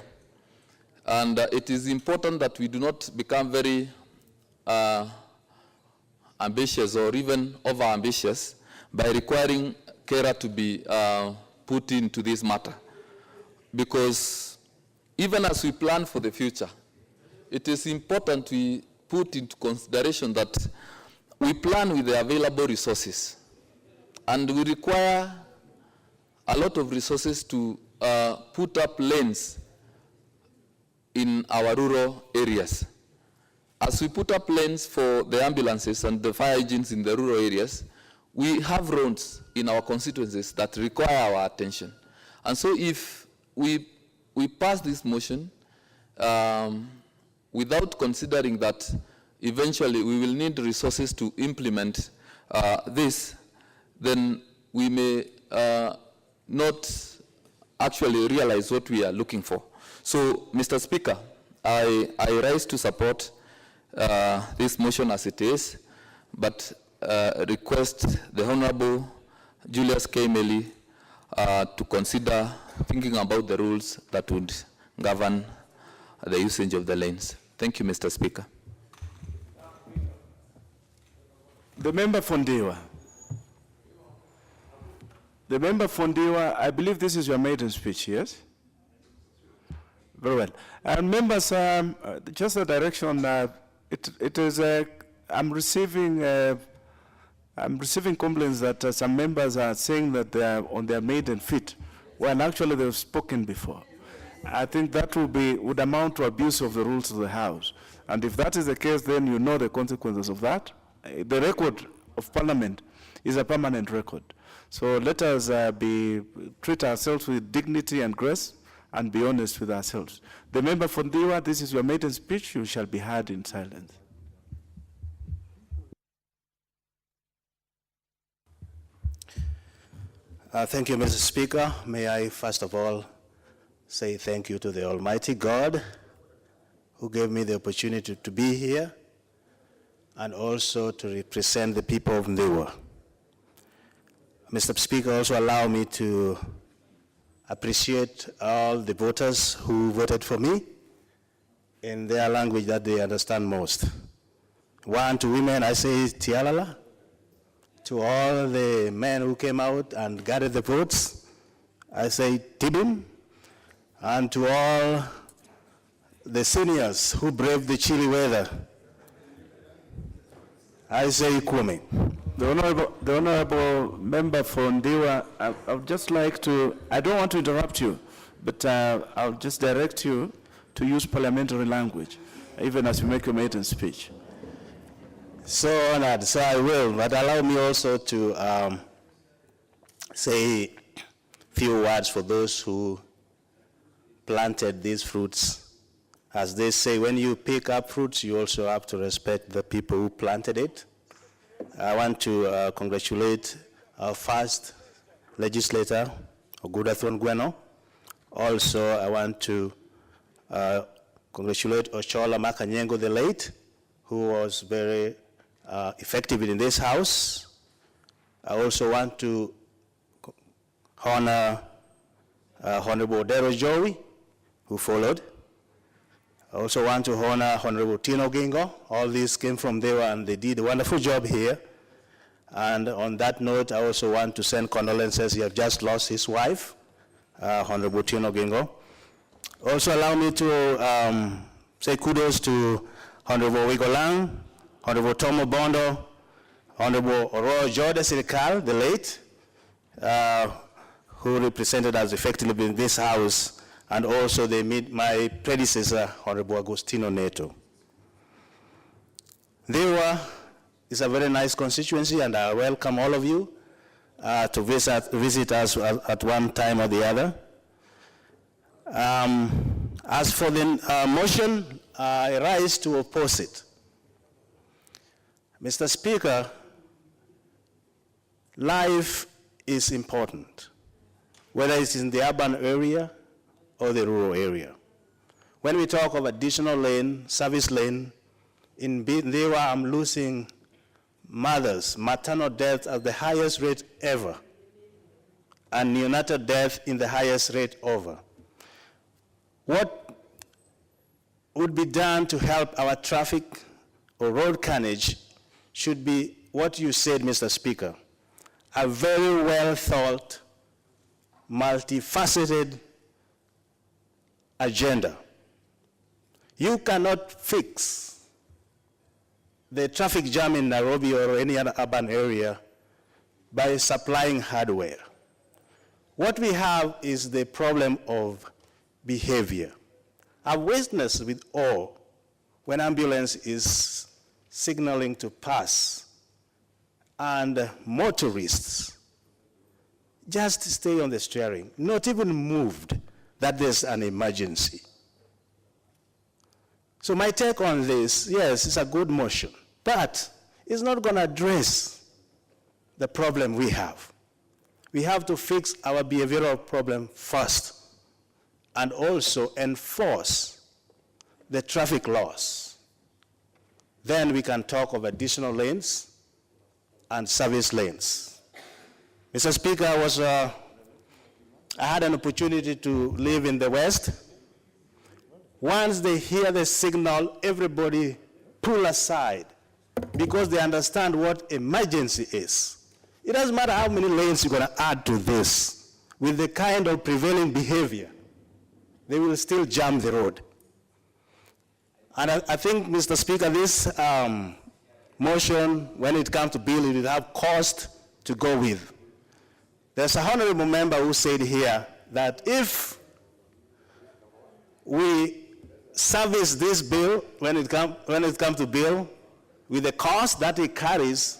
Speaker 2: And it is important that we do not become very ambitious or even over-ambitious by requiring carer to be put into this matter. Because even as we plan for the future, it is important we put into consideration that we plan with the available resources. And we require a lot of resources to put up lanes in our rural areas. As we put up lanes for the ambulances and the fire engines in the rural areas, we have roads in our constituencies that require our attention. And so if we pass this motion without considering that eventually we will need resources to implement this, then we may not actually realize what we are looking for. So, Mr. Speaker, I rise to support this motion as it is, but request the Honorable Julius K. Meli to consider thinking about the rules that would govern the usage of the lanes. Thank you, Mr. Speaker.
Speaker 16: The member for Ndiwa. The member for Ndiwa, I believe this is your maiden speech, yes? Very well. And members, just a direction, it is, I'm receiving complaints that some members are saying that they are on their maiden feet, when actually they've spoken before. I think that would amount to abuse of the rules of the House. And if that is the case, then you know the consequences of that. The record of Parliament is a permanent record. So let us treat ourselves with dignity and grace and be honest with ourselves. The member for Ndiwa, this is your maiden speech. You shall be heard in silence.
Speaker 12: Thank you, Mr. Speaker. May I first of all say thank you to the Almighty God who gave me the opportunity to be here and also to represent the people of Ndiwa. Mr. Speaker, also allow me to appreciate all the voters who voted for me in their language that they understand most. One, to women, I say tialala. To all the men who came out and gathered the votes, I say tibim. And to all the seniors who braved the chilly weather, I say ikumi.
Speaker 16: The honorable member for Ndiwa, I would just like to, I don't want to interrupt you, but I'll just direct you to use parliamentary language, even as you make your maiden speech.
Speaker 12: So honored, so I will, but allow me also to say a few words for those who planted these fruits. As they say, when you pick up fruits, you also have to respect the people who planted it. I want to congratulate our first legislator, Ogudathon Gweno. Also, I want to congratulate Oshola Makanyengo the late, who was very effective in this house. I also want to honor Honorable Dero Joey, who followed. I also want to honor Honorable Tino Gingo. All these came from there and they did a wonderful job here. And on that note, I also want to send condolences. He has just lost his wife, Honorable Tino Gingo. Also allow me to say kudos to Honorable Wigolang, Honorable Tomo Bondo, Honorable Oro Jordan Sirikal, the late, who represented us effectively in this house. And also they meet my predecessor, Honorable Agostino Neto. Ndiwa is a very nice constituency, and I welcome all of you to visit us at one time or the other. As for the motion, I rise to oppose it. Mr. Speaker, life is important, whether it's in the urban area or the rural area. When we talk of additional lane, service lane, in Bindewa, I'm losing mothers, maternal death at the highest rate ever, and neonatal death in the highest rate ever. What would be done to help our traffic or road carnage should be what you said, Mr. Speaker, a very well thought, multifaceted agenda. You cannot fix the traffic jam in Nairobi or any other urban area by supplying hardware. What we have is the problem of behavior. I've witnessed with awe when ambulance is signaling to pass and motorists just stay on the steering, not even moved that there's an emergency. So my take on this, yes, it's a good motion, but it's not going to address the problem we have. We have to fix our behavioral problem first and also enforce the traffic laws. Then we can talk of additional lanes and service lanes. Mr. Speaker, I had an opportunity to live in the West. Once they hear the signal, everybody pull aside because they understand what emergency is. It doesn't matter how many lanes you're going to add to this. With the kind of prevailing behavior, they will still jam the road. And I think, Mr. Speaker, this motion, when it comes to bill, it will have cost to go with. There's a honorable member who said here that if we service this bill, when it comes to bill, with the cost that it carries,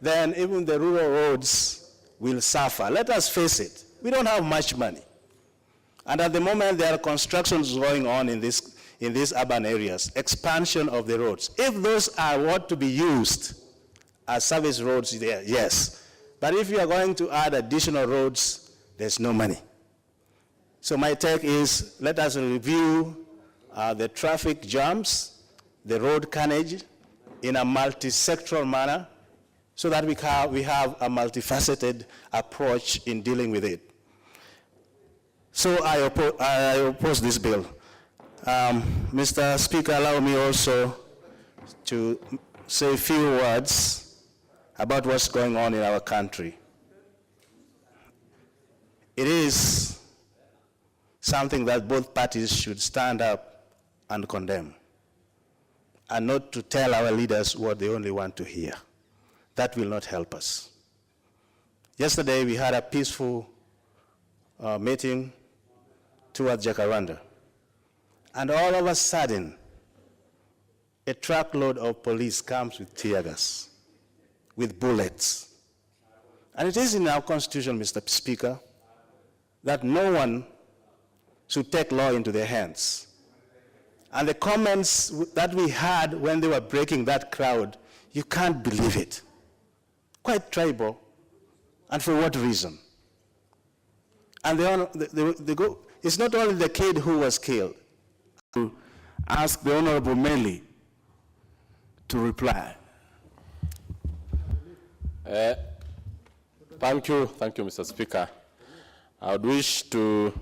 Speaker 12: then even the rural roads will suffer. Let us face it, we don't have much money. And at the moment, there are constructions going on in these urban areas, expansion of the roads. If those are what to be used as service roads there, yes. But if you are going to add additional roads, there's no money. So my take is, let us review the traffic jams, the road carnage in a multi-sectoral manner so that we have a multifaceted approach in dealing with it. So I oppose this bill. Mr. Speaker, allow me also to say a few words about what's going on in our country. It is something that both parties should stand up and condemn, and not to tell our leaders what they only want to hear. That will not help us. Yesterday we had a peaceful meeting towards Jacaranda, and all of a sudden a truckload of police comes with tear gas, with bullets. And it is in our constitution, Mr. Speaker, that no one should take law into their hands. And the comments that we had when they were breaking that crowd, you can't believe it. Quite tribal, and for what reason? And they go, it's not only the kid who was killed.
Speaker 16: To ask the Honorable Meli to reply.
Speaker 17: Thank you, Mr. Speaker. I would wish to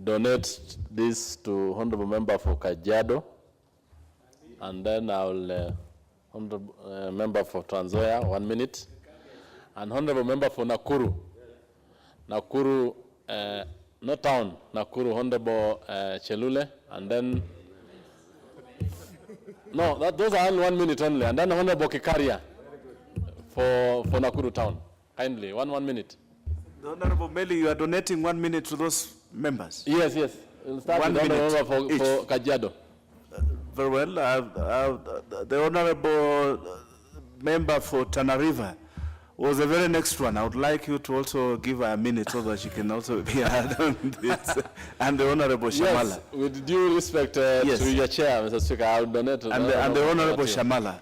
Speaker 17: donate this to Honorable Member for Kajiado, and then I'll Honorable Member for Trans Nzoia, 1 minute, and Honorable Member for Nakuru. Nakuru, not town, Nakuru, Honorable Chelule, and then, no, those are only 1 minute only, and then Honorable Kikaria for Nakuru town. Kindly, one minute.
Speaker 16: The Honorable Meli, you are donating 1 minute to those members?
Speaker 17: Yes. We'll start with the Honorable for Kajiado.
Speaker 16: Very well. The Honorable Member for Tana River was the very next one. I would like you to also give her a minute so that she can also be heard on this. And the Honorable Shamala.
Speaker 17: Yes, with due respect to your chair, Mr. Speaker, I will donate to
Speaker 16: and the Honorable Shamala.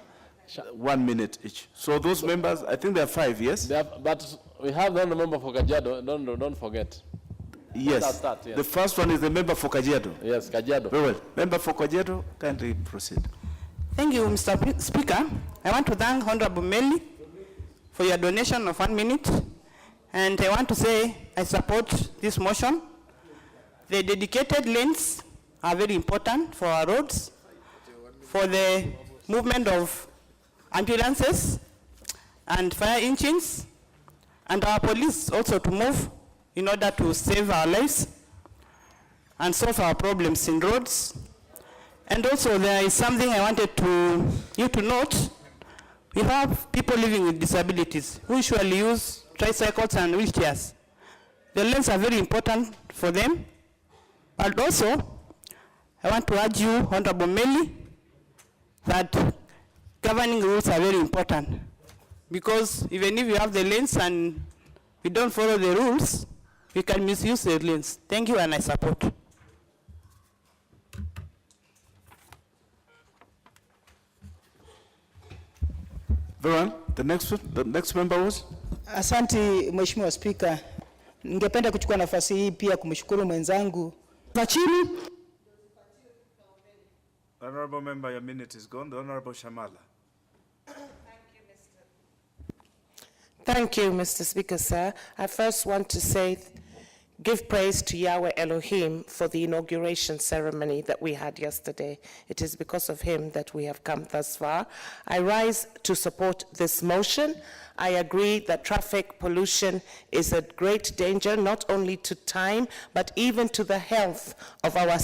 Speaker 16: 1 minute each. So those members, I think there are 5, yes?
Speaker 17: But we have the member for Kajiado, don't forget.
Speaker 16: Yes.
Speaker 17: Start, yes.
Speaker 16: The first one is the member for Kajiado.
Speaker 17: Yes, Kajiado.
Speaker 16: Very well. Member for Kajiado, kindly proceed.
Speaker 14: Thank you, Mr. Speaker. I want to thank Honorable Meli for your donation of 1 minute. And I want to say I support this motion. The dedicated lanes are very important for our roads, for the movement of ambulances and fire engines, and our police also to move in order to save our lives and solve our problems in roads. And also there is something I wanted you to note. We have people living with disabilities who usually use tricycles and wheelchairs. The lanes are very important for them. And also, I want to urge you, Honorable Meli, that governing rules are very important. Because even if you have the lanes and we don't follow the rules, we can misuse the lanes. Thank you, and I support.
Speaker 16: Very well. The next member was?
Speaker 18: Asante Mheshimiwa Spika. Ningependa kuchukua nafasi hii pia kumshukuru mwenzangu. Chini.
Speaker 16: Honorable member, your minute is gone. The Honorable Shamala.
Speaker 23: Thank you, Mr. Speaker, sir. I first want to give praise to Yahweh Elohim for the inauguration ceremony that we had yesterday. It is because of him that we have come thus far. I rise to support this motion. I agree that traffic pollution is a great danger, not only to time, but even to the health of our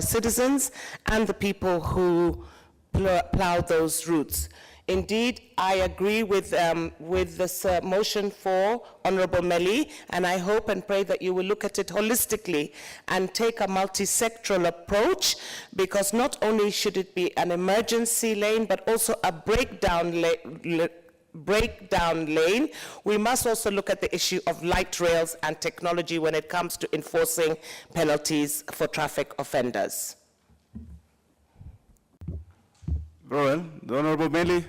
Speaker 23: citizens and the people who plow those routes. Indeed, I agree with this motion for Honorable Meli, and I hope and pray that you will look at it holistically and take a multi-sectoral approach, because not only should it be an emergency lane, but also a breakdown lane. We must also look at the issue of light rails and technology when it comes to enforcing penalties for traffic offenders.
Speaker 16: Very well. The Honorable Meli,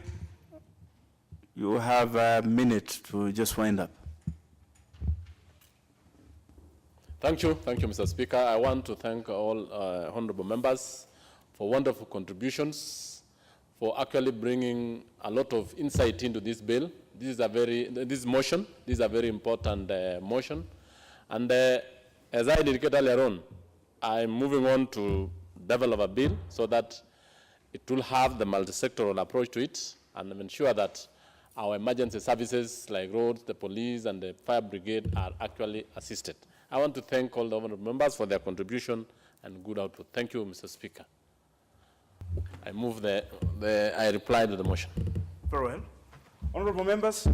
Speaker 16: you have a minute to just wind up.
Speaker 17: Thank you, Mr. Speaker. I want to thank all honorable members for wonderful contributions, for actually bringing a lot of insight into this bill. This is a very important motion. And as I indicated earlier on, I'm moving on to develop a bill so that it will have the multi-sectoral approach to it and ensure that our emergency services like roads, the police, and the fire brigade are actually assisted. I want to thank all the honorable members for their contribution and good output. Thank you, Mr. Speaker. I reply to the motion.
Speaker 16: Very well. Honorable members,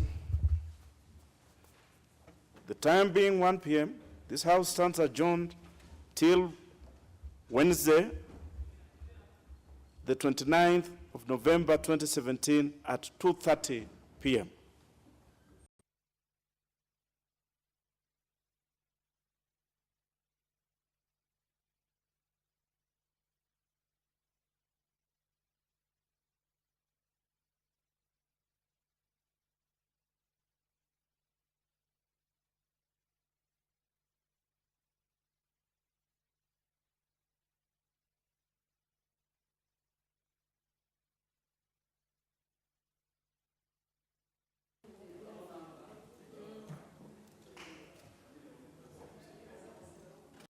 Speaker 16: the time being 1 p.m., this House stands adjourned till Wednesday, the 29th of November 2017 at 2:30 p.m.